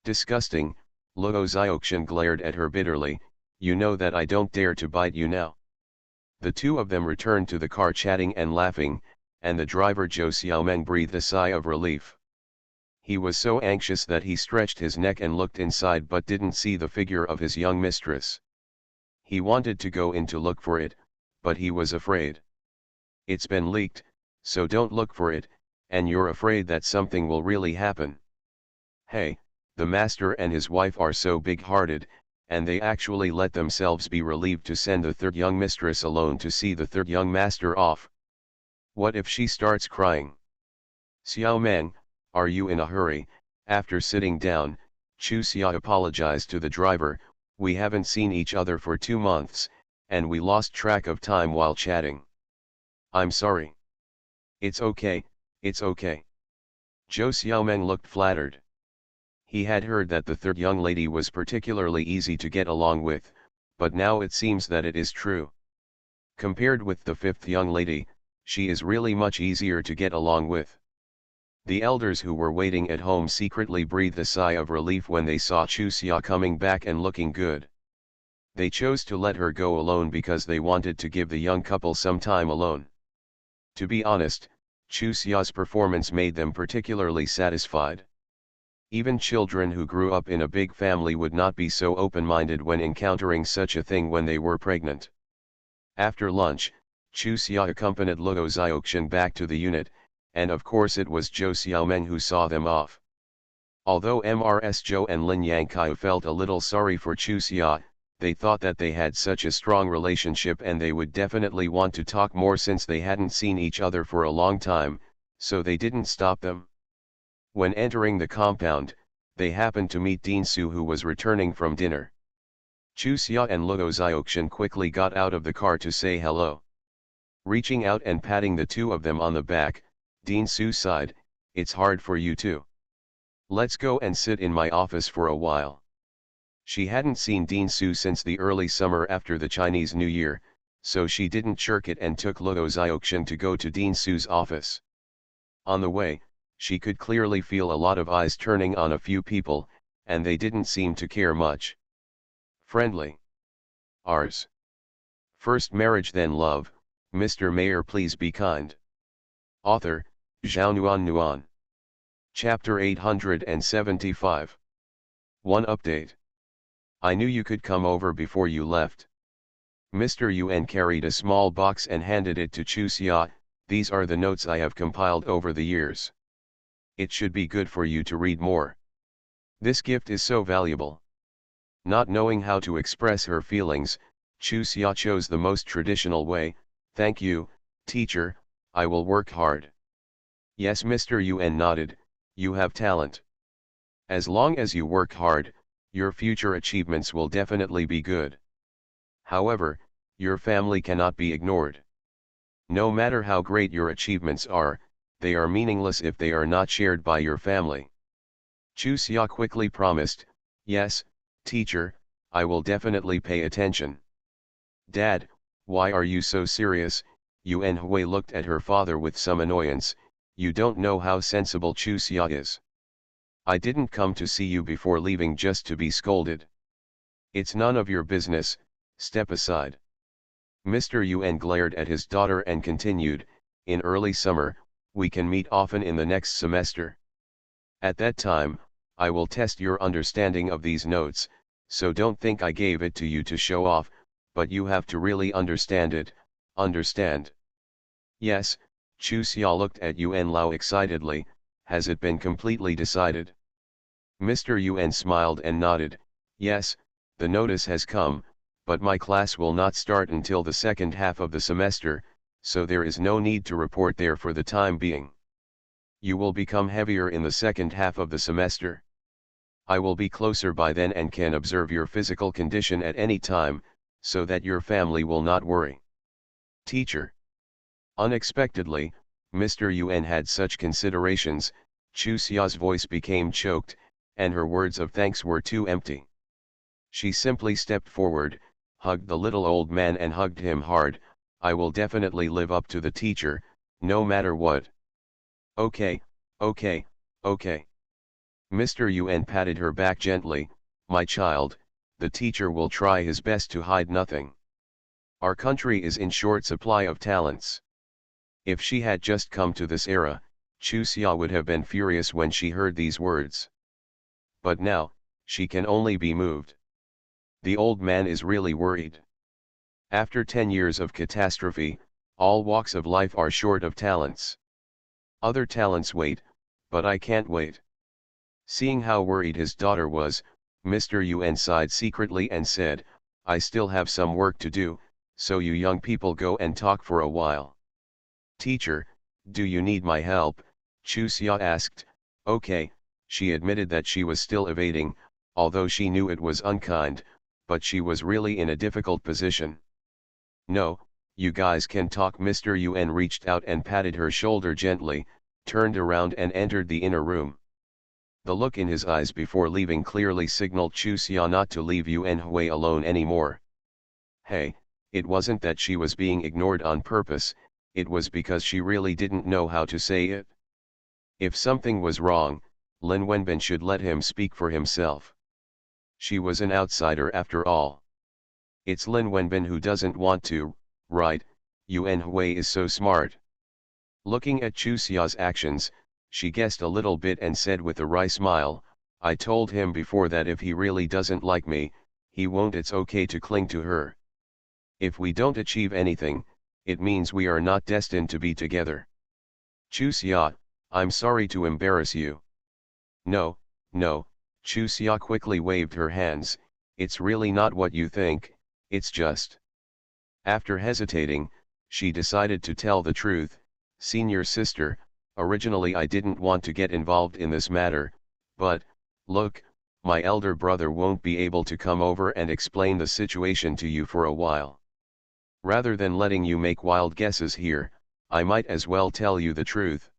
Disgusting. Luo Xiaoxian glared at her bitterly. You know that I don't dare to bite you now. The two of them returned to the car chatting and laughing, and the driver Zhou Xiaomeng breathed a sigh of relief. He was so anxious that he stretched his neck and looked inside but didn't see the figure of his young mistress. He wanted to go in to look for it, but he was afraid. It's been leaked, so don't look for it, and you're afraid that something will really happen. Hey, the master and his wife are so big-hearted, and they actually let themselves be relieved to send the third young mistress alone to see the third young master off. What if she starts crying? Xiaomeng, are you in a hurry? After sitting down, Chu Xia apologized to the driver. We haven't seen each other for 2 months, and we lost track of time while chatting. I'm sorry. It's okay, it's okay. Zhou Xiaomeng looked flattered. He had heard that the third young lady was particularly easy to get along with, but now it seems that it is true. Compared with the fifth young lady, she is really much easier to get along with. The elders who were waiting at home secretly breathed a sigh of relief when they saw Chu Xia coming back and looking good. They chose to let her go alone because they wanted to give the young couple some time alone. To be honest, Chu Xia's performance made them particularly satisfied. Even children who grew up in a big family would not be so open-minded when encountering such a thing when they were pregnant. After lunch, Chu Xia accompanied Luo Xiaoxian back to the unit, and of course it was Zhou Xiaomeng who saw them off. Although Mrs. Zhou and Lin Yangkai felt a little sorry for Chu Xia, they thought that they had such a strong relationship and they would definitely want to talk more since they hadn't seen each other for a long time, so they didn't stop them. When entering the compound, they happened to meet Dean Su, who was returning from dinner. Chu Xia and Luo Xiaoxian quickly got out of the car to say hello. Reaching out and patting the two of them on the back, Dean Su sighed, "It's hard for you too. Let's go and sit in my office for a while." She hadn't seen Dean Su since the early summer after the Chinese New Year, so she didn't shirk it and took Luo Xiaoxian to go to Dean Su's office. On the way, she could clearly feel a lot of eyes turning on a few people, and they didn't seem to care much. Friendly. Ours. First marriage then love. Mr. Mayor, please be kind. Author, Zhao Nuan Nuan. Chapter 875. 1 Update. I knew you could come over before you left. Mr. Yuan carried a small box and handed it to Chuxia. These are the notes I have compiled over the years. It should be good for you to read more. This gift is so valuable. Not knowing how to express her feelings, Chuxia chose the most traditional way. Thank you, teacher, I will work hard. Yes, Mr. Yuan nodded, you have talent. As long as you work hard, your future achievements will definitely be good. However, your family cannot be ignored. No matter how great your achievements are, they are meaningless if they are not shared by your family. Chuxia quickly promised, yes, teacher, I will definitely pay attention. Dad, why are you so serious? Yuan Hui looked at her father with some annoyance. You don't know how sensible Chuxia is. I didn't come to see you before leaving just to be scolded. It's none of your business, step aside. Mr. Yuan glared at his daughter and continued, in early summer, we can meet often in the next semester. At that time, I will test your understanding of these notes, so don't think I gave it to you to show off, but you have to really understand it, understand. Yes, Chuxia looked at Yuan Lao excitedly, has it been completely decided? Mr. Yuan smiled and nodded, yes, the notice has come, but my class will not start until the second half of the semester, so there is no need to report there for the time being. You will become heavier in the second half of the semester. I will be closer by then and can observe your physical condition at any time, so that your family will not worry. Teacher. Unexpectedly, Mr. Yuan had such considerations, Chuxia's voice became choked, and her words of thanks were too empty. She simply stepped forward, hugged the little old man and hugged him hard. I will definitely live up to the teacher, no matter what. Okay, okay, okay. Mr. Yuan patted her back gently, my child, the teacher will try his best to hide nothing. Our country is in short supply of talents. If she had just come to this era, Chuxia would have been furious when she heard these words. But now, she can only be moved. The old man is really worried. After 10 years of catastrophe, all walks of life are short of talents. Other talents wait, but I can't wait. Seeing how worried his daughter was, Mr. Yuan sighed secretly and said, I still have some work to do, so you young people go and talk for a while. Teacher, do you need my help? Chuxia asked. Okay, she admitted that she was still evading, although she knew it was unkind, but she was really in a difficult position. No, you guys can talk. Mr. Yuan reached out and patted her shoulder gently, turned around and entered the inner room. The look in his eyes before leaving clearly signaled Chuxia not to leave Yuan Hui alone anymore. Hey, it wasn't that she was being ignored on purpose, it was because she really didn't know how to say it. If something was wrong, Lin Wenbin should let him speak for himself. She was an outsider after all. It's Lin Wenbin who doesn't want to, right? Yuan Hui is so smart. Looking at Chuxia's actions, she guessed a little bit and said with a wry smile, I told him before that if he really doesn't like me, he won't. It's okay to cling to her. If we don't achieve anything, it means we are not destined to be together. Chuxia, I'm sorry to embarrass you. No, no, Chuxia quickly waved her hands, it's really not what you think, it's just. After hesitating, she decided to tell the truth, senior sister, originally I didn't want to get involved in this matter, but, look, my elder brother won't be able to come over and explain the situation to you for a while. Rather than letting you make wild guesses here, I might as well tell you the truth.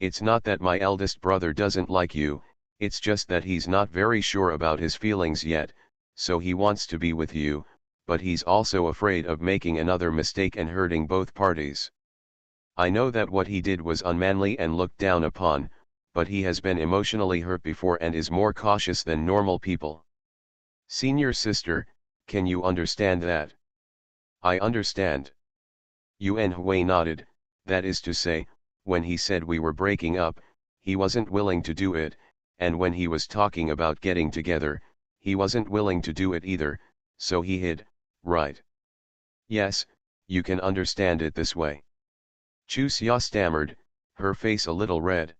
It's not that my eldest brother doesn't like you, it's just that he's not very sure about his feelings yet, so he wants to be with you, but he's also afraid of making another mistake and hurting both parties. I know that what he did was unmanly and looked down upon, but he has been emotionally hurt before and is more cautious than normal people. Senior sister, can you understand that? I understand. Yuan Hui nodded, that is to say, when he said we were breaking up, he wasn't willing to do it, and when he was talking about getting together, he wasn't willing to do it either, so he hid, right? Yes, you can understand it this way. Chusia stammered, her face a little red.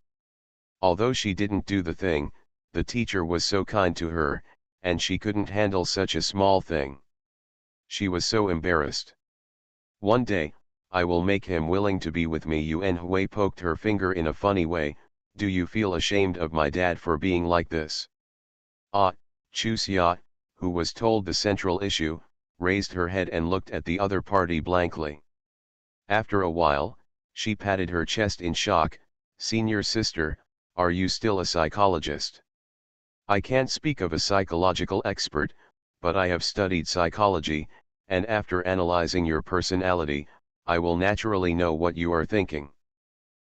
Although she didn't do the thing, the teacher was so kind to her, and she couldn't handle such a small thing. She was so embarrassed. One day, I will make him willing to be with me. Yuan Hui poked her finger in a funny way. Do you feel ashamed of my dad for being like this? Ah, Chusia, who was told the central issue, raised her head and looked at the other party blankly. After a while, she patted her chest in shock. Senior sister, are you still a psychologist? I can't speak of a psychological expert, but I have studied psychology, and after analyzing your personality, I will naturally know what you are thinking.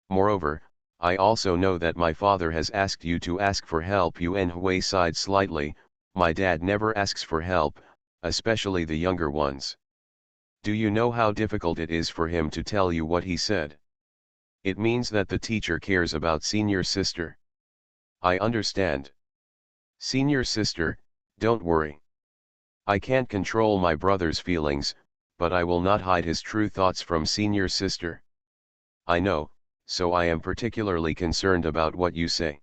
Moreover, I also know that my father has asked you to ask for help. Yuan Hui sighed slightly. My dad never asks for help, especially the younger ones. Do you know how difficult it is for him to tell you what he said? It means that the teacher cares about senior sister. I understand. Senior sister, don't worry. I can't control my brother's feelings, but I will not hide his true thoughts from senior sister. I know, so I am particularly concerned about what you say.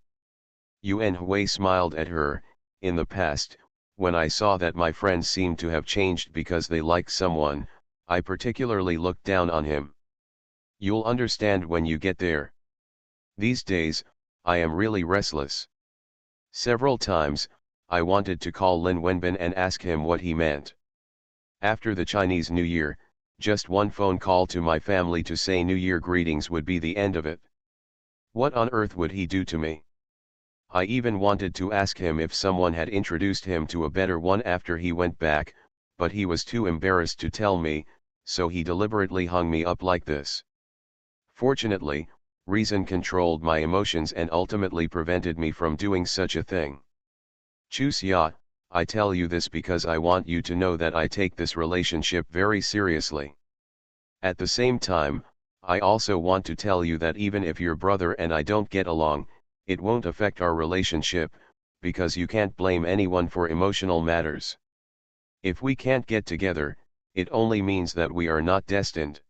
Yuan Hui smiled at her. In the past, when I saw that my friends seemed to have changed because they liked someone, I particularly looked down on him. You'll understand when you get there. These days, I am really restless. Several times, I wanted to call Lin Wenbin and ask him what he meant. After the Chinese New Year, just one phone call to my family to say New Year greetings would be the end of it. What on earth would he do to me? I even wanted to ask him if someone had introduced him to a better one after he went back, but he was too embarrassed to tell me, so he deliberately hung me up like this. Fortunately, reason controlled my emotions and ultimately prevented me from doing such a thing. Chusia, I tell you this because I want you to know that I take this relationship very seriously. At the same time, I also want to tell you that even if your brother and I don't get along, it won't affect our relationship, because you can't blame anyone for emotional matters. If we can't get together, it only means that we are not destined.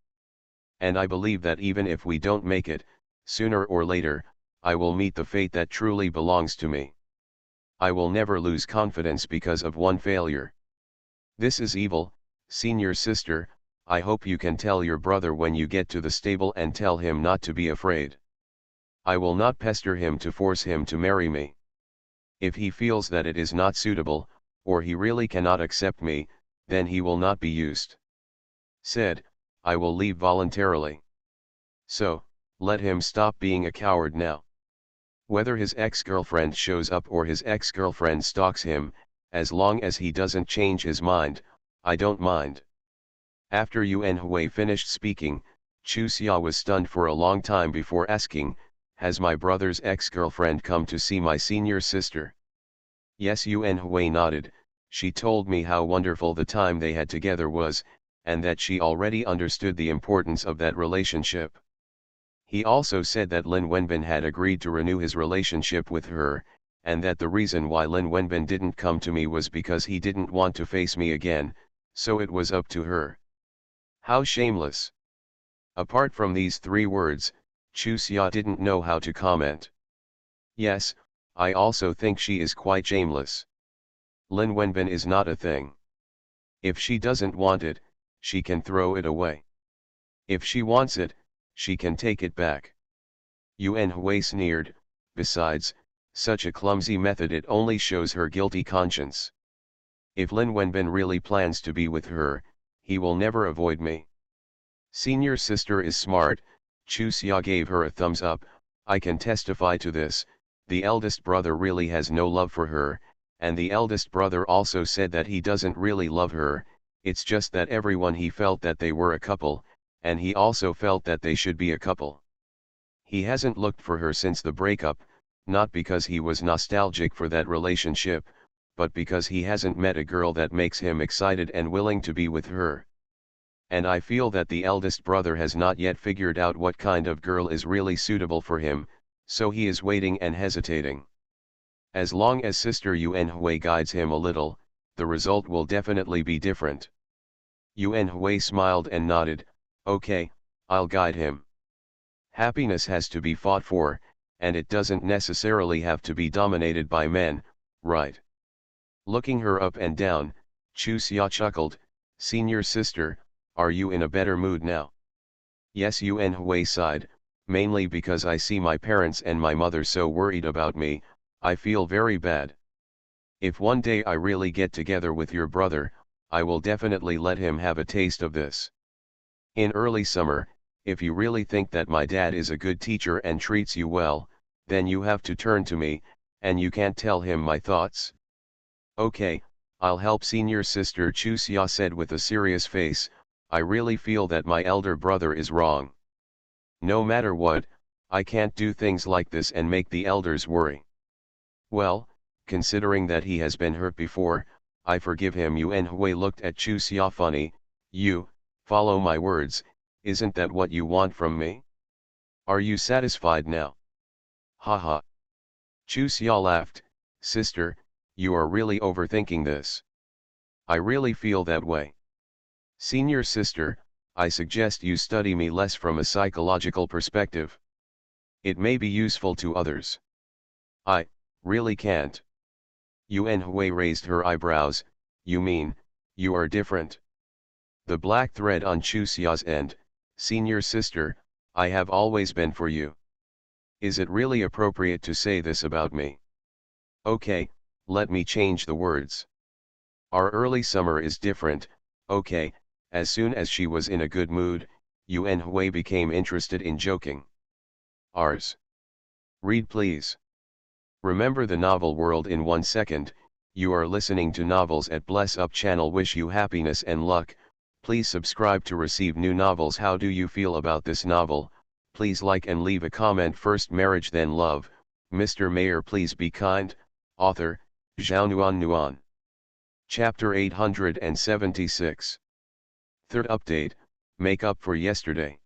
And I believe that even if we don't make it, sooner or later, I will meet the fate that truly belongs to me. I will never lose confidence because of one failure. This is evil, senior sister. I hope you can tell your brother when you get to the stable and tell him not to be afraid. I will not pester him to force him to marry me. If he feels that it is not suitable, or he really cannot accept me, then he will not be used. Said, I will leave voluntarily. So, let him stop being a coward now. Whether his ex-girlfriend shows up or his ex-girlfriend stalks him, as long as he doesn't change his mind, I don't mind. After Yuan Hui finished speaking, Chu Xia was stunned for a long time before asking, has my brother's ex-girlfriend come to see my senior sister? Yes, Yuan Hui nodded. She told me how wonderful the time they had together was, and that she already understood the importance of that relationship. He also said that Lin Wenbin had agreed to renew his relationship with her, and that the reason why Lin Wenbin didn't come to me was because he didn't want to face me again, so it was up to her. How shameless! Apart from these 3 words, Chu Xia didn't know how to comment. Yes, I also think she is quite shameless. Lin Wenbin is not a thing. If she doesn't want it, she can throw it away. If she wants it, she can take it back. Yuan Hui sneered. Besides, such a clumsy method, it only shows her guilty conscience. If Lin Wenbin really plans to be with her, he will never avoid me. Senior sister is smart. Chu Xia gave her a thumbs up. I can testify to this. The eldest brother really has no love for her, and the eldest brother also said that he doesn't really love her. It's just that everyone he felt that they were a couple, and he also felt that they should be a couple. He hasn't looked for her since the breakup, not because he was nostalgic for that relationship, but because he hasn't met a girl that makes him excited and willing to be with her. And I feel that the eldest brother has not yet figured out what kind of girl is really suitable for him, So he is waiting and hesitating. As long as Sister Yuan Hui guides him a little, the result will definitely be different. Yuan Hui smiled and nodded, okay, I'll guide him. Happiness has to be fought for, and it doesn't necessarily have to be dominated by men, right? Looking her up and down, Chu Xia chuckled, Senior sister, are you in a better mood now? Yes, Yuan Hui sighed, mainly because I see my parents and my mother so worried about me, I feel very bad. If one day I really get together with your brother, I will definitely let him have a taste of this. In early summer, if you really think that my dad is a good teacher and treats you well, then you have to turn to me, and you can't tell him my thoughts. Okay, I'll help senior sister, Chu Xia said with a serious face, I really feel that my elder brother is wrong. No matter what, I can't do things like this and make the elders worry. Well, considering that he has been hurt before, I forgive him. Yuan Hui looked at Chu Xia funny, you, follow my words, isn't that what you want from me? Are you satisfied now? Haha. Chu Xia laughed, sister, you are really overthinking this. I really feel that way. Senior sister, I suggest you study me less from a psychological perspective. It may be useful to others. I really can't. Yuan Hui raised her eyebrows, you mean, you are different? The black thread on Chu Xia's end, senior sister, I have always been for you. Is it really appropriate to say this about me? Okay, let me change the words. Our early summer is different, okay. As soon as she was in a good mood, Yuan Hui became interested in joking. Ours. Read please. Remember the novel world in 1 second. You are listening to Novels at Bless Up channel. Wish you happiness and luck. Please subscribe to receive new novels. How do you feel about this novel? Please like and leave a comment. First marriage then love. Mr. Mayor please be kind. Author, Zhao Nuan Nuan. Chapter 876. Third update, make up for yesterday.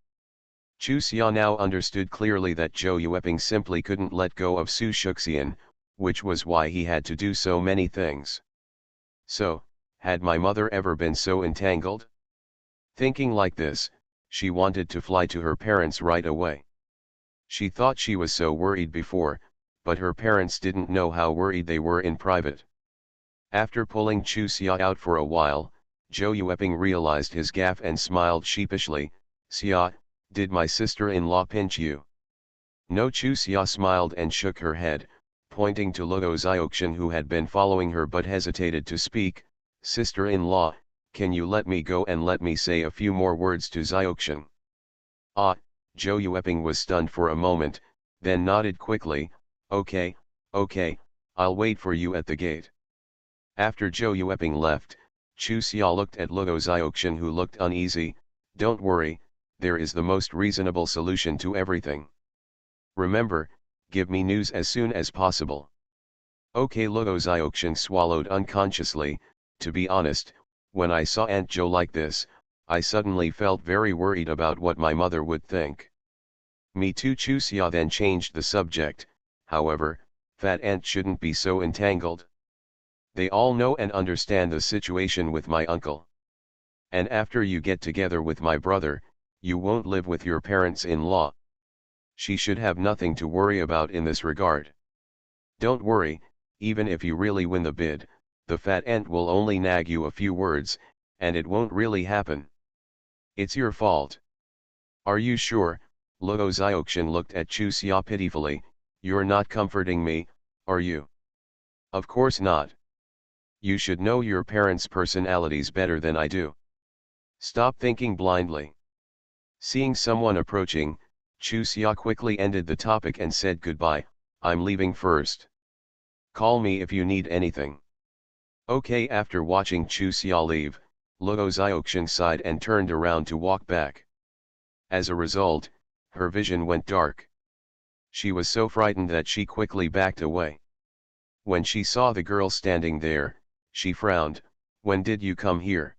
Chu Xia now understood clearly that Zhou Yueping simply couldn't let go of Su Shuxian, which was why he had to do so many things. So, had my mother ever been so entangled? Thinking like this, she wanted to fly to her parents right away. She thought she was so worried before, but her parents didn't know how worried they were in private. After pulling Chu Xia out for a while, Zhou Yueping realized his gaffe and smiled sheepishly, Xia, did my sister-in-law pinch you? No. Chu Xia smiled and shook her head, pointing to Luo Xiaoxian who had been following her but hesitated to speak, sister-in-law, can you let me go and let me say a few more words to Xiaoxian? Ah, Zhou Yueping was stunned for a moment, then nodded quickly, okay, I'll wait for you at the gate. After Zhou Yueping left, Chu Xia looked at Luo Xiaoxian who looked uneasy, don't worry, there is the most reasonable solution to everything. Remember, give me news as soon as possible. Okay. Luo Xiaoxian swallowed unconsciously. To be honest, when I saw Aunt Zhou like this, I suddenly felt very worried about what my mother would think. Me too. Chu Xia then changed the subject, however, Fat Aunt shouldn't be so entangled. They all know and understand the situation with my uncle. And after you get together with my brother, you won't live with your parents-in-law. She should have nothing to worry about in this regard. Don't worry, even if you really win the bid, the fat ant will only nag you a few words, and it won't really happen. It's your fault. Are you sure? Luo Xiaoxian looked at Chu Xia pitifully, you're not comforting me, are you? Of course not. You should know your parents' personalities better than I do. Stop thinking blindly. Seeing someone approaching, Chu Xia quickly ended the topic and said goodbye, I'm leaving first. Call me if you need anything. Okay. After watching Chu Xia leave, Luo Xiaoxian sighed and turned around to walk back. As a result, her vision went dark. She was so frightened that she quickly backed away. When she saw the girl standing there, she frowned, when did you come here?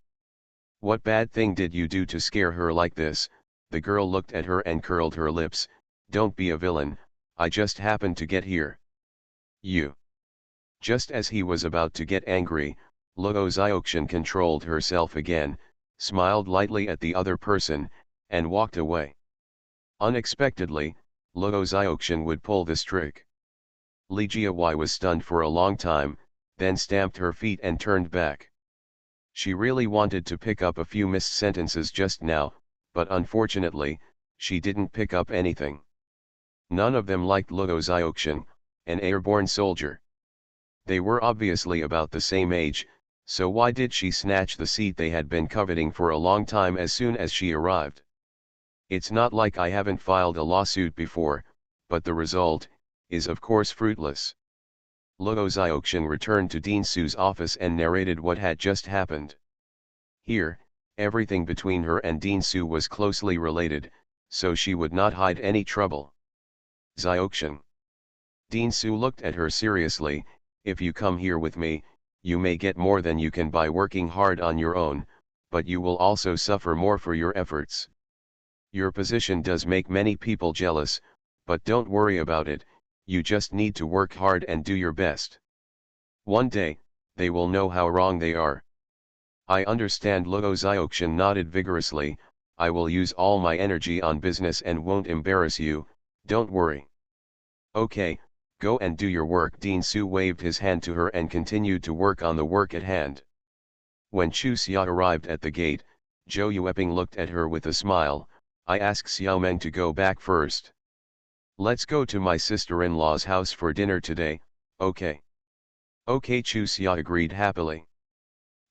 What bad thing did you do to scare her like this? The girl looked at her and curled her lips, don't be a villain, I just happened to get here. You. Just as he was about to get angry, Luo Xiaoxian controlled herself again, smiled lightly at the other person, and walked away. Unexpectedly, Luo Xiaoxian would pull this trick. Li Jiawei was stunned for a long time, then stamped her feet and turned back. She really wanted to pick up a few missed sentences just now, but unfortunately, she didn't pick up anything. None of them liked Luo Xiaoxian, an airborne soldier. They were obviously about the same age, so why did she snatch the seat they had been coveting for a long time as soon as she arrived? It's not like I haven't filed a lawsuit before, but the result is of course fruitless. Luo Xiaoxian returned to Dean Su's office and narrated what had just happened. Here, everything between her and Dean Su was closely related, so she would not hide any trouble. Xiaoxian. Dean Su looked at her seriously. If you come here with me, you may get more than you can by working hard on your own, but you will also suffer more for your efforts. Your position does make many people jealous, but don't worry about it, you just need to work hard and do your best. One day, they will know how wrong they are. I understand. Luo Xiaoxian nodded vigorously. I will use all my energy on business and won't embarrass you, don't worry. Okay, go and do your work. Dean Su waved his hand to her and continued to work on the work at hand. When Chu Xia arrived at the gate, Zhou Yueping looked at her with a smile. I asked Xiao Meng to go back first. Let's go to my sister-in-law's house for dinner today, okay? Okay, Chu Xia agreed happily.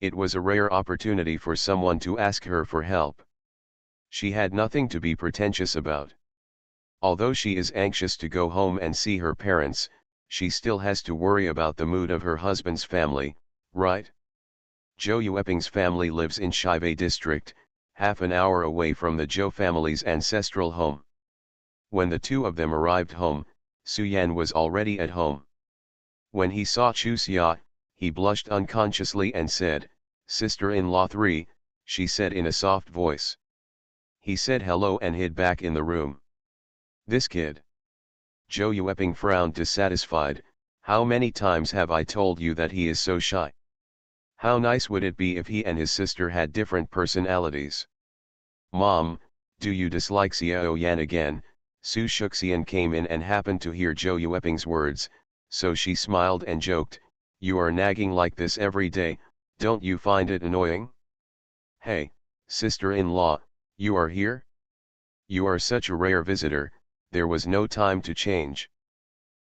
It was a rare opportunity for someone to ask her for help. She had nothing to be pretentious about. Although she is anxious to go home and see her parents, she still has to worry about the mood of her husband's family, right? Zhou Yueping's family lives in Shivei district, half an hour away from the Zhou family's ancestral home. When the two of them arrived home, Su Yan was already at home. When he saw Chu Xia, he blushed unconsciously and said, "Sister-in-law 3, she said in a soft voice. He said hello and hid back in the room. This kid. Zhou Yueping frowned dissatisfied. How many times have I told you that he is so shy? How nice would it be if he and his sister had different personalities? Mom, do you dislike Xiao Yan again? Su Shuxian came in and happened to hear Zhou Yueping's words, so she smiled and joked, you are nagging like this every day, don't you find it annoying? Hey, sister-in-law, you are here? You are such a rare visitor. There was no time to change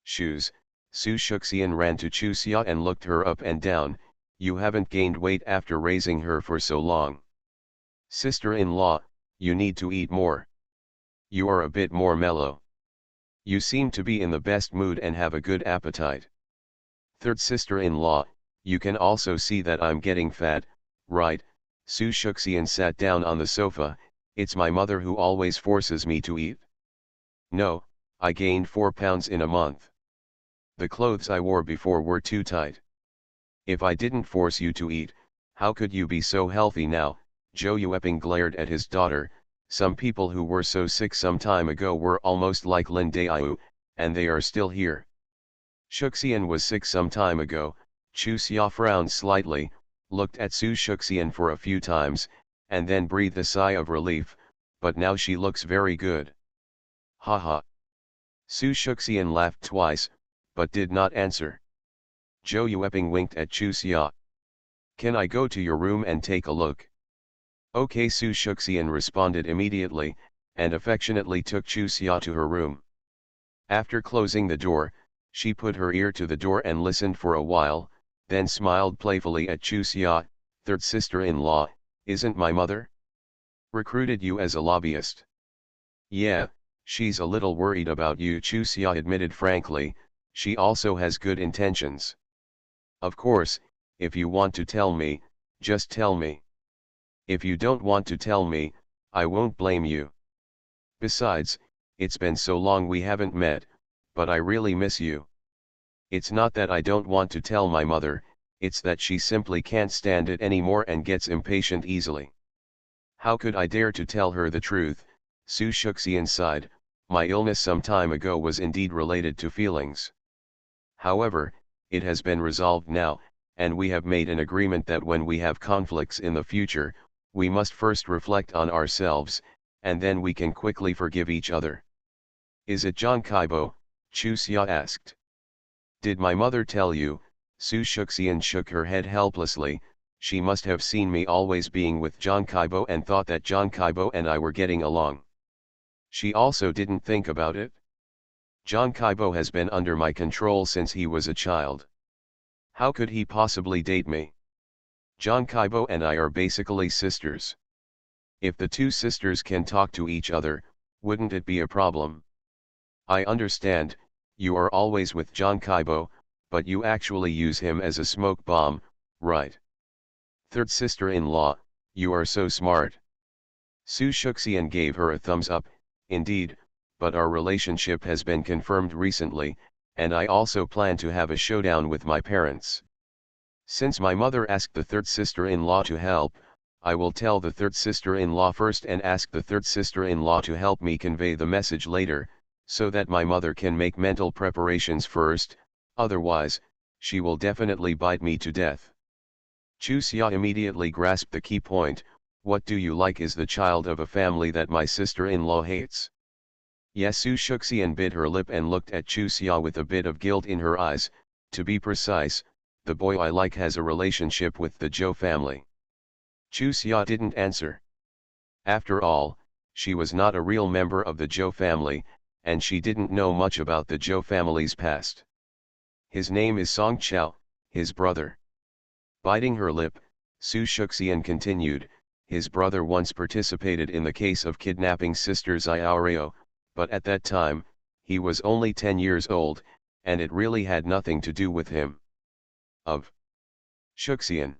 shoes. Su Shuxian ran to Chu Xia and looked her up and down. You haven't gained weight after raising her for so long. Sister-in-law, you need to eat more. You are a bit more mellow. You seem to be in the best mood and have a good appetite. Third sister-in-law, you can also see that I'm getting fat, right? Su Shuxian sat down on the sofa. It's my mother who always forces me to eat. No, I gained 4 pounds in a month. The clothes I wore before were too tight. If I didn't force you to eat, how could you be so healthy now? Zhou Yueping glared at his daughter. Some people who were so sick some time ago were almost like Lin Daiyu, and they are still here. Shuxian was sick some time ago. Chu Xia frowned slightly, looked at Su Shuxian for a few times, and then breathed a sigh of relief, but now she looks very good. Ha ha. Su Shuxian laughed twice, but did not answer. Zhou Yueping winked at Chu Xia. Can I go to your room and take a look? Okay, Su Shuxian responded immediately, and affectionately took Chu Xia to her room. After closing the door, she put her ear to the door and listened for a while, then smiled playfully at Chu Xia. Third sister-in-law, isn't my mother? Recruited you as a lobbyist. Yeah, she's a little worried about you, Chu Xia admitted frankly. She also has good intentions. Of course, if you want to tell me, just tell me. If you don't want to tell me, I won't blame you. Besides, it's been so long we haven't met, but I really miss you. It's not that I don't want to tell my mother, it's that she simply can't stand it anymore and gets impatient easily. How could I dare to tell her the truth? Su Shuxian sighed. My illness some time ago was indeed related to feelings. However, it has been resolved now, and we have made an agreement that when we have conflicts in the future, we must first reflect on ourselves, and then we can quickly forgive each other. Is it John Kaibo? Chu Xia asked. Did my mother tell you? Su Shuxian shook her head helplessly. She must have seen me always being with John Kaibo and thought that John Kaibo and I were getting along. She also didn't think about it. John Kaibo has been under my control since he was a child. How could he possibly date me? John Kaibo and I are basically sisters. If the two sisters can talk to each other, wouldn't it be a problem? I understand, you are always with John Kaibo, but you actually use him as a smoke bomb, right? Third sister-in-law, you are so smart. Su Shuxian gave her a thumbs up. Indeed, but our relationship has been confirmed recently, and I also plan to have a showdown with my parents. Since my mother asked the third sister-in-law to help, I will tell the third sister-in-law first and ask the third sister-in-law to help me convey the message later, so that my mother can make mental preparations first, otherwise, she will definitely bite me to death. Chu Xia immediately grasped the key point. What do you like is the child of a family that my sister-in-law hates. Yes, Su Shuxian bit her lip and looked at Chu Xia with a bit of guilt in her eyes. To be precise, the boy I like has a relationship with the Zhou family. Chu Xia didn't answer. After all, she was not a real member of the Zhou family, and she didn't know much about the Zhou family's past. His name is Song Chao, his brother. Biting her lip, Su Shuxian continued. His brother once participated in the case of kidnapping Sister Xiaoreo, but at that time, he was only 10 years old, and it really had nothing to do with him. Of Shuxian.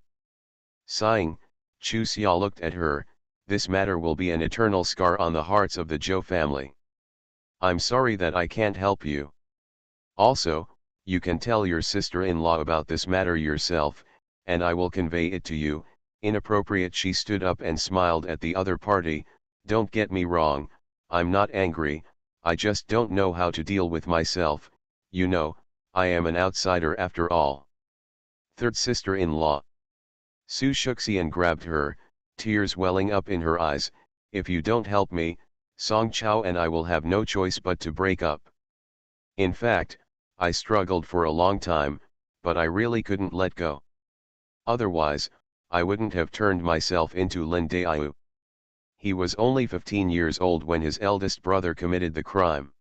Sighing, Chu Xia looked at her. This matter will be an eternal scar on the hearts of the Zhou family. I'm sorry that I can't help you. Also, you can tell your sister-in-law about this matter yourself, and I will convey it to you. Inappropriate. She stood up and smiled at the other party. Don't get me wrong, I'm not angry, I just don't know how to deal with myself, you know, I am an outsider after all. Third sister-in-law. Su Shuxian grabbed her, tears welling up in her eyes. If you don't help me, Song Chao and I will have no choice but to break up. In fact, I struggled for a long time, but I really couldn't let go. Otherwise, I wouldn't have turned myself into Lin Daiyu. He was only 15 years old when his eldest brother committed the crime.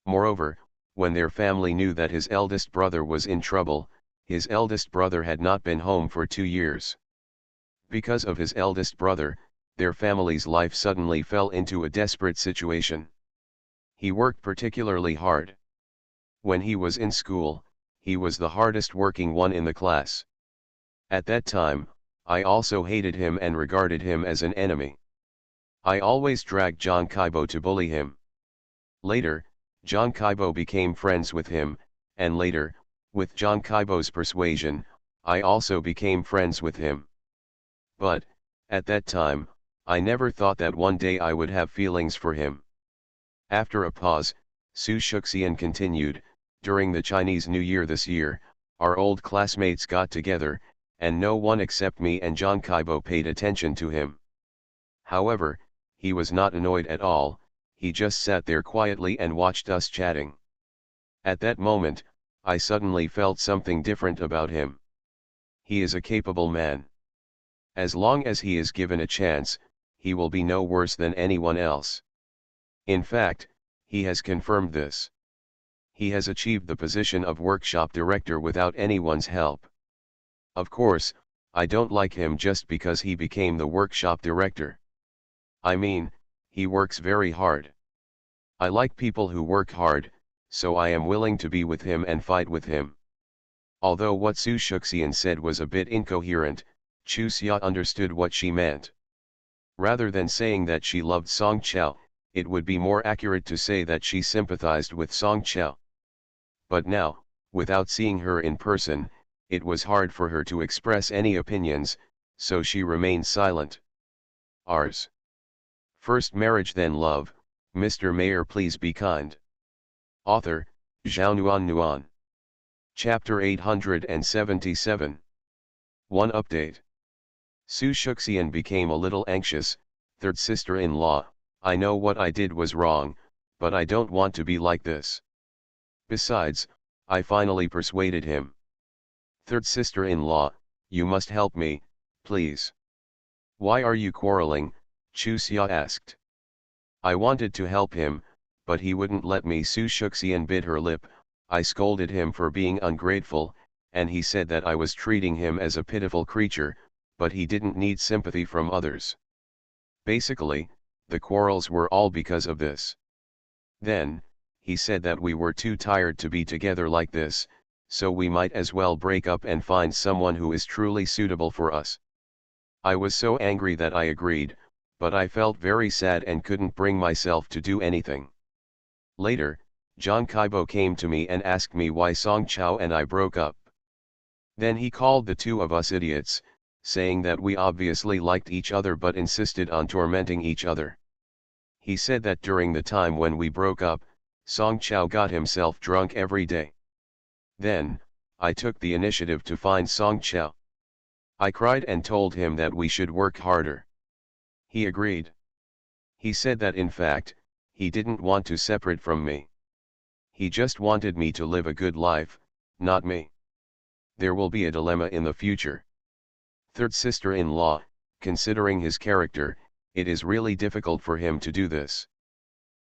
Moreover, when their family knew that his eldest brother was in trouble, his eldest brother had not been home for 2 years. Because of his eldest brother, their family's life suddenly fell into a desperate situation. He worked particularly hard. When he was in school, he was the hardest working one in the class. At that time, I also hated him and regarded him as an enemy. I always dragged John Kaibo to bully him. Later, John Kaibo became friends with him, and later, with John Kaibo's persuasion, I also became friends with him. But, at that time, I never thought that one day I would have feelings for him. After a pause, Su Shuxian continued, during the Chinese New Year this year, our old classmates got together, and no one except me and John Kaibo paid attention to him. However, he was not annoyed at all, he just sat there quietly and watched us chatting. At that moment, I suddenly felt something different about him. He is a capable man. As long as he is given a chance, he will be no worse than anyone else. In fact, he has confirmed this. He has achieved the position of workshop director without anyone's help. Of course, I don't like him just because he became the workshop director. I mean, he works very hard. I like people who work hard, so I am willing to be with him and fight with him. Although what Su Shuxian said was a bit incoherent, Chu Xia understood what she meant. Rather than saying that she loved Song Chao, it would be more accurate to say that she sympathized with Song Chao. But now, without seeing her in person, it was hard for her to express any opinions, so she remained silent. Ours. First marriage then love, Mr. Mayor, please be kind. Author, Zhao Nuan. Chapter 877. 1 Update. Su Shuxian became a little anxious. Third sister-in-law, I know what I did was wrong, but I don't want to be like this. Besides, I finally persuaded him. Third sister-in-law, you must help me, please. Why are you quarreling? Chu Xia asked. I wanted to help him, but he wouldn't let me. Su Shuxian bit her lip. I scolded him for being ungrateful, and he said that I was treating him as a pitiful creature, but he didn't need sympathy from others. Basically, the quarrels were all because of this. Then, he said that we were too tired to be together like this, so we might as well break up and find someone who is truly suitable for us. I was so angry that I agreed, but I felt very sad and couldn't bring myself to do anything. Later, John Kaibo came to me and asked me why Song Chao and I broke up. Then he called the two of us idiots, saying that we obviously liked each other but insisted on tormenting each other. He said that during the time when we broke up, Song Chao got himself drunk every day. Then, I took the initiative to find Song Chao. I cried and told him that we should work harder. He agreed. He said that in fact, he didn't want to separate from me. He just wanted me to live a good life, not me. There will be a dilemma in the future. Third sister-in-law, considering his character, it is really difficult for him to do this.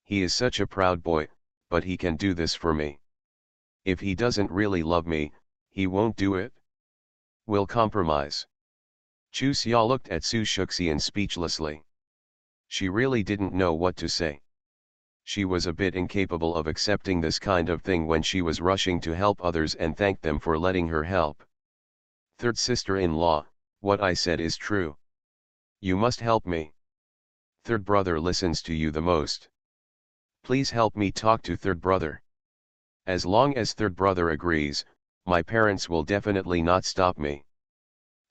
He is such a proud boy, but he can do this for me. If he doesn't really love me, he won't do it. We'll compromise. Chu Xia looked at Su Shuxian speechlessly. She really didn't know what to say. She was a bit incapable of accepting this kind of thing when she was rushing to help others and thank them for letting her help. Third sister-in-law, what I said is true. You must help me. Third brother listens to you the most. Please help me talk to third brother. As long as third brother agrees, my parents will definitely not stop me.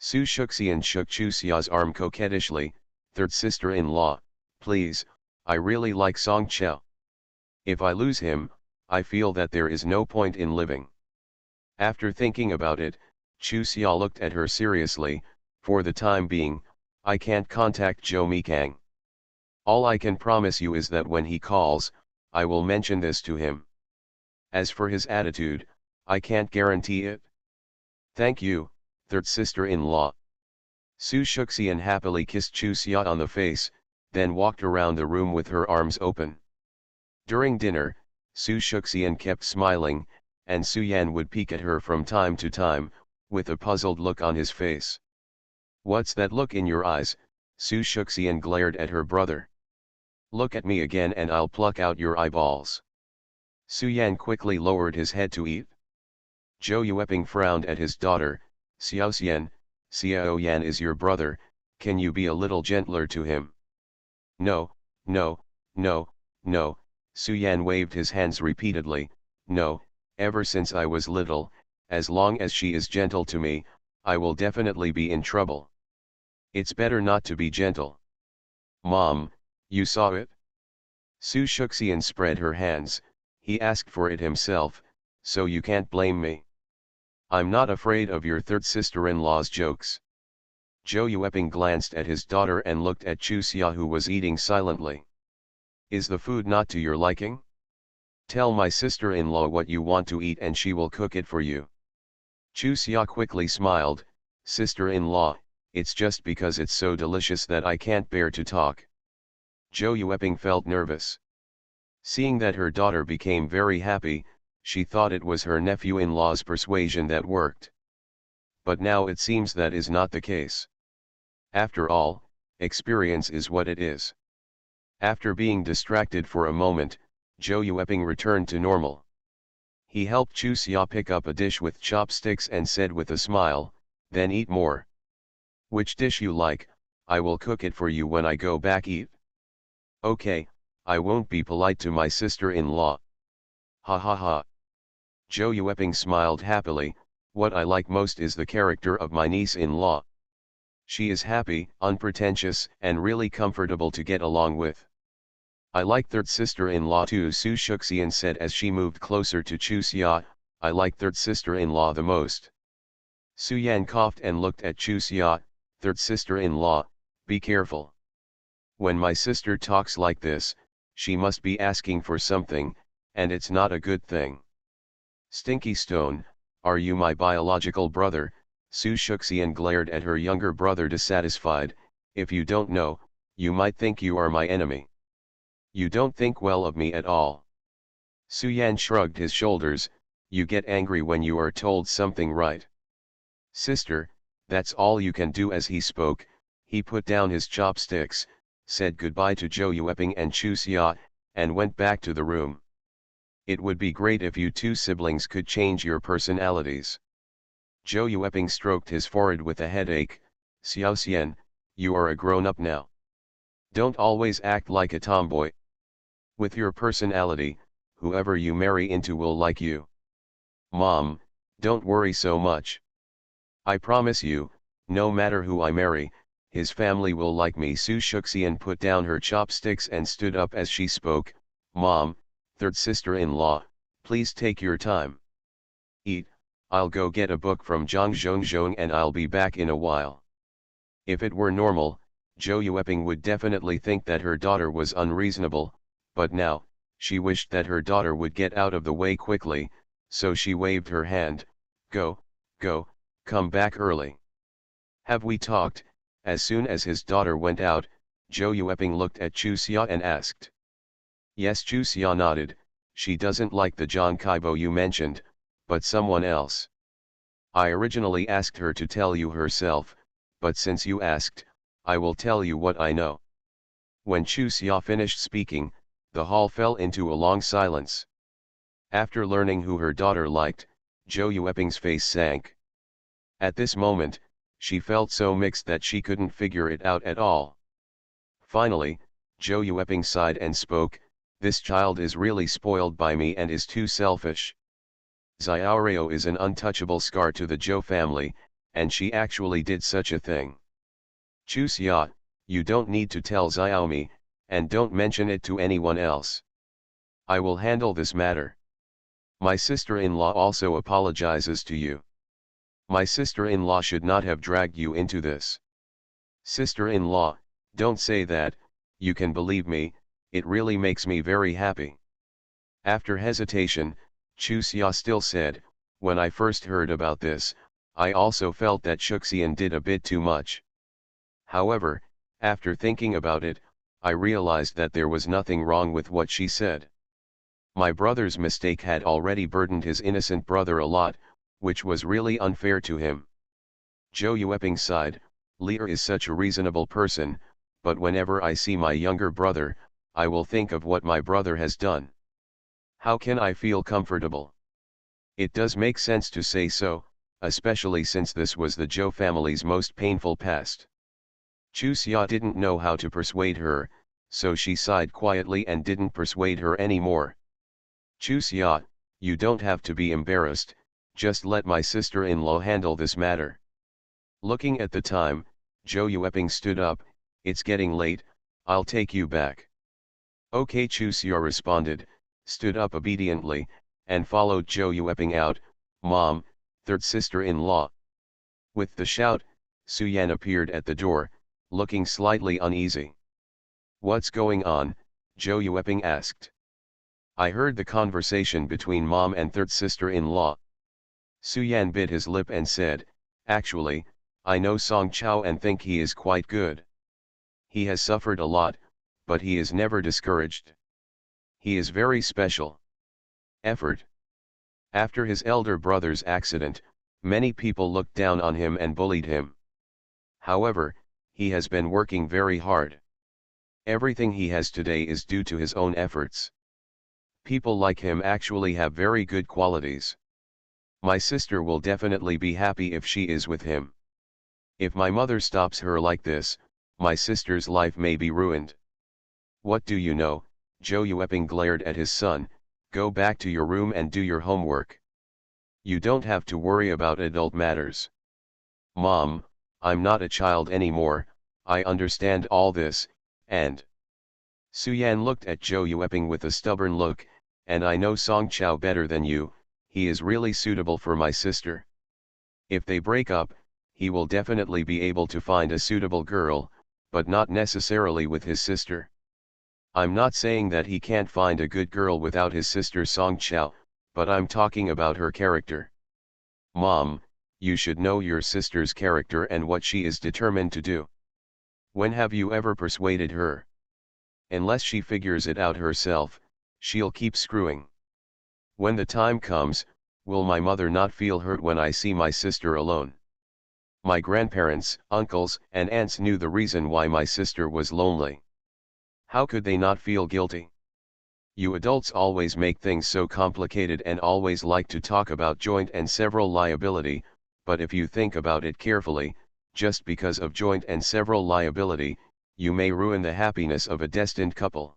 Su Shuxian shook Chu Xia's arm coquettishly. Third sister-in-law, please, I really like Song Chao. If I lose him, I feel that there is no point in living. After thinking about it, Chu Xia looked at her seriously. For the time being, I can't contact Zhou Mikang. All I can promise you is that when he calls, I will mention this to him. As for his attitude, I can't guarantee it. Thank you, third sister-in-law. Su Shuxian happily kissed Chu Xia on the face, then walked around the room with her arms open. During dinner, Su Shuxian kept smiling, and Su Yan would peek at her from time to time, with a puzzled look on his face. What's that look in your eyes? Su Shuxian glared at her brother. Look at me again and I'll pluck out your eyeballs. Su Yan quickly lowered his head to eat. Zhou Yueping frowned at his daughter. Xiaoxian, Xiao Yan is your brother, can you be a little gentler to him? No, no, no, no, Su Yan waved his hands repeatedly. No, ever since I was little, as long as she is gentle to me, I will definitely be in trouble. It's better not to be gentle. Mom, you saw it? Su Shuxian spread her hands. He asked for it himself, so you can't blame me. I'm not afraid of your third sister-in-law's jokes. Zhou Yueping glanced at his daughter and looked at Chu Xia, who was eating silently. Is the food not to your liking? Tell my sister-in-law what you want to eat and she will cook it for you. Chu Xia quickly smiled. Sister-in-law, it's just because it's so delicious that I can't bear to talk. Zhou Yueping felt nervous. Seeing that her daughter became very happy, she thought it was her nephew-in-law's persuasion that worked. But now it seems that is not the case. After all, experience is what it is. After being distracted for a moment, Zhou Yueping returned to normal. He helped Chu Xia pick up a dish with chopsticks and said with a smile, then eat more. Which dish you like, I will cook it for you when I go back eat. Okay, I won't be polite to my sister-in-law. Ha ha ha. Zhou Yueping smiled happily. What I like most is the character of my niece-in-law. She is happy, unpretentious, and really comfortable to get along with. I like third sister-in-law too, Su Shuxian said as she moved closer to Chuxia. I like third sister-in-law the most. Su Yan coughed and looked at Chuxia. Third sister-in-law, be careful. When my sister talks like this, she must be asking for something, and it's not a good thing. Stinky Stone, are you my biological brother? Su Shuxian glared at her younger brother dissatisfied. If you don't know, you might think you are my enemy. You don't think well of me at all. Su Yan shrugged his shoulders. You get angry when you are told something right. Sister, that's all you can do. As he spoke, he put down his chopsticks, said goodbye to Zhou Yueping and Chu Xia, and went back to the room. It would be great if you two siblings could change your personalities. Zhou Yueping stroked his forehead with a headache. Xiao Xian, you are a grown-up now. Don't always act like a tomboy. With your personality, whoever you marry into will like you. Mom, don't worry so much. I promise you, no matter who I marry, his family will like me. Su Shuxian put down her chopsticks and stood up as she spoke. Mom, third sister-in-law, please take your time. Eat, I'll go get a book from Zhang Zhongzhong and I'll be back in a while. If it were normal, Zhou Yueping would definitely think that her daughter was unreasonable, but now, she wished that her daughter would get out of the way quickly, so she waved her hand. Go, come back early. Have we talked? As soon as his daughter went out, Zhou Yueping looked at Chu Xia and asked. Yes, Chu Xia nodded. She doesn't like the Zhang Kaibo you mentioned, but someone else. I originally asked her to tell you herself, but since you asked, I will tell you what I know. When Chu Xia finished speaking, the hall fell into a long silence. After learning who her daughter liked, Zhou Yueping's face sank. At this moment, she felt so mixed that she couldn't figure it out at all. Finally, Zhou Yueping sighed and spoke. This child is really spoiled by me and is too selfish. Xiaoreo is an untouchable scar to the Zhou family, and she actually did such a thing. Chu Xia, you don't need to tell Xiaomi, and don't mention it to anyone else. I will handle this matter. My sister-in-law also apologizes to you. My sister-in-law should not have dragged you into this. Sister-in-law, don't say that, you can believe me, it really makes me very happy. After hesitation, Chu Xia still said, when I first heard about this, I also felt that Shuxian did a bit too much. However, after thinking about it, I realized that there was nothing wrong with what she said. My brother's mistake had already burdened his innocent brother a lot, which was really unfair to him. Zhou Yueping sighed. Lear is such a reasonable person, but whenever I see my younger brother, I will think of what my brother has done. How can I feel comfortable? It does make sense to say so, especially since this was the Zhou family's most painful past. Chu Xia didn't know how to persuade her, so she sighed quietly and didn't persuade her anymore. Chu Xia, you don't have to be embarrassed, just let my sister-in-law handle this matter. Looking at the time, Zhou Yueping stood up. It's getting late, I'll take you back. Okay, Chu Xia responded, stood up obediently, and followed Zhou Yueping out. Mom, third sister-in-law. With the shout, Su Yan appeared at the door, looking slightly uneasy. What's going on? Zhou Yueping asked. I heard the conversation between mom and third sister-in-law. Su Yan bit his lip and said, actually, I know Song Chao and think he is quite good. He has suffered a lot, but he is never discouraged. He is very special. Effort. After his elder brother's accident, many people looked down on him and bullied him. However, he has been working very hard. Everything he has today is due to his own efforts. People like him actually have very good qualities. My sister will definitely be happy if she is with him. If my mother stops her like this, my sister's life may be ruined. What do you know? Zhou Yueping glared at his son. Go back to your room and do your homework. You don't have to worry about adult matters. Mom, I'm not a child anymore, I understand all this, and Suyan looked at Zhou Yueping with a stubborn look, and I know Song Chao better than you, he is really suitable for my sister. If they break up, he will definitely be able to find a suitable girl, but not necessarily with his sister. I'm not saying that he can't find a good girl without his sister Song Chao, but I'm talking about her character. Mom, you should know your sister's character and what she is determined to do. When have you ever persuaded her? Unless she figures it out herself, she'll keep screwing. When the time comes, will my mother not feel hurt when I see my sister alone? My grandparents, uncles, and aunts knew the reason why my sister was lonely. How could they not feel guilty? You adults always make things so complicated and always like to talk about joint and several liability, but if you think about it carefully, just because of joint and several liability, you may ruin the happiness of a destined couple.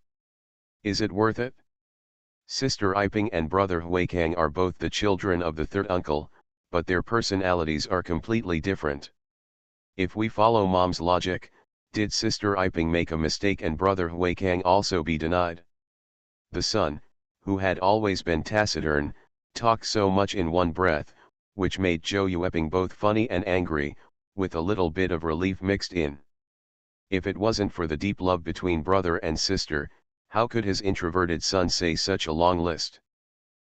Is it worth it? Sister Iping and brother Huikang are both the children of the third uncle, but their personalities are completely different. If we follow mom's logic, did Sister Iping make a mistake and brother Huikang also be denied? The son, who had always been taciturn, talked so much in one breath, which made Zhou Yueping both funny and angry, with a little bit of relief mixed in. If it wasn't for the deep love between brother and sister, how could his introverted son say such a long list?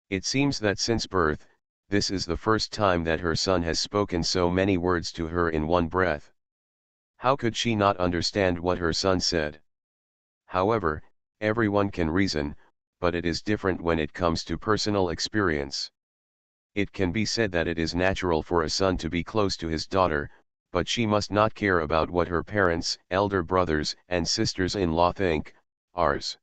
It seems that since birth, this is the first time that her son has spoken so many words to her in one breath. How could she not understand what her son said? However, everyone can reason, but it is different when it comes to personal experience. It can be said that it is natural for a son to be close to his daughter, but she must not care about what her parents, elder brothers, and sisters-in-law think. Ours.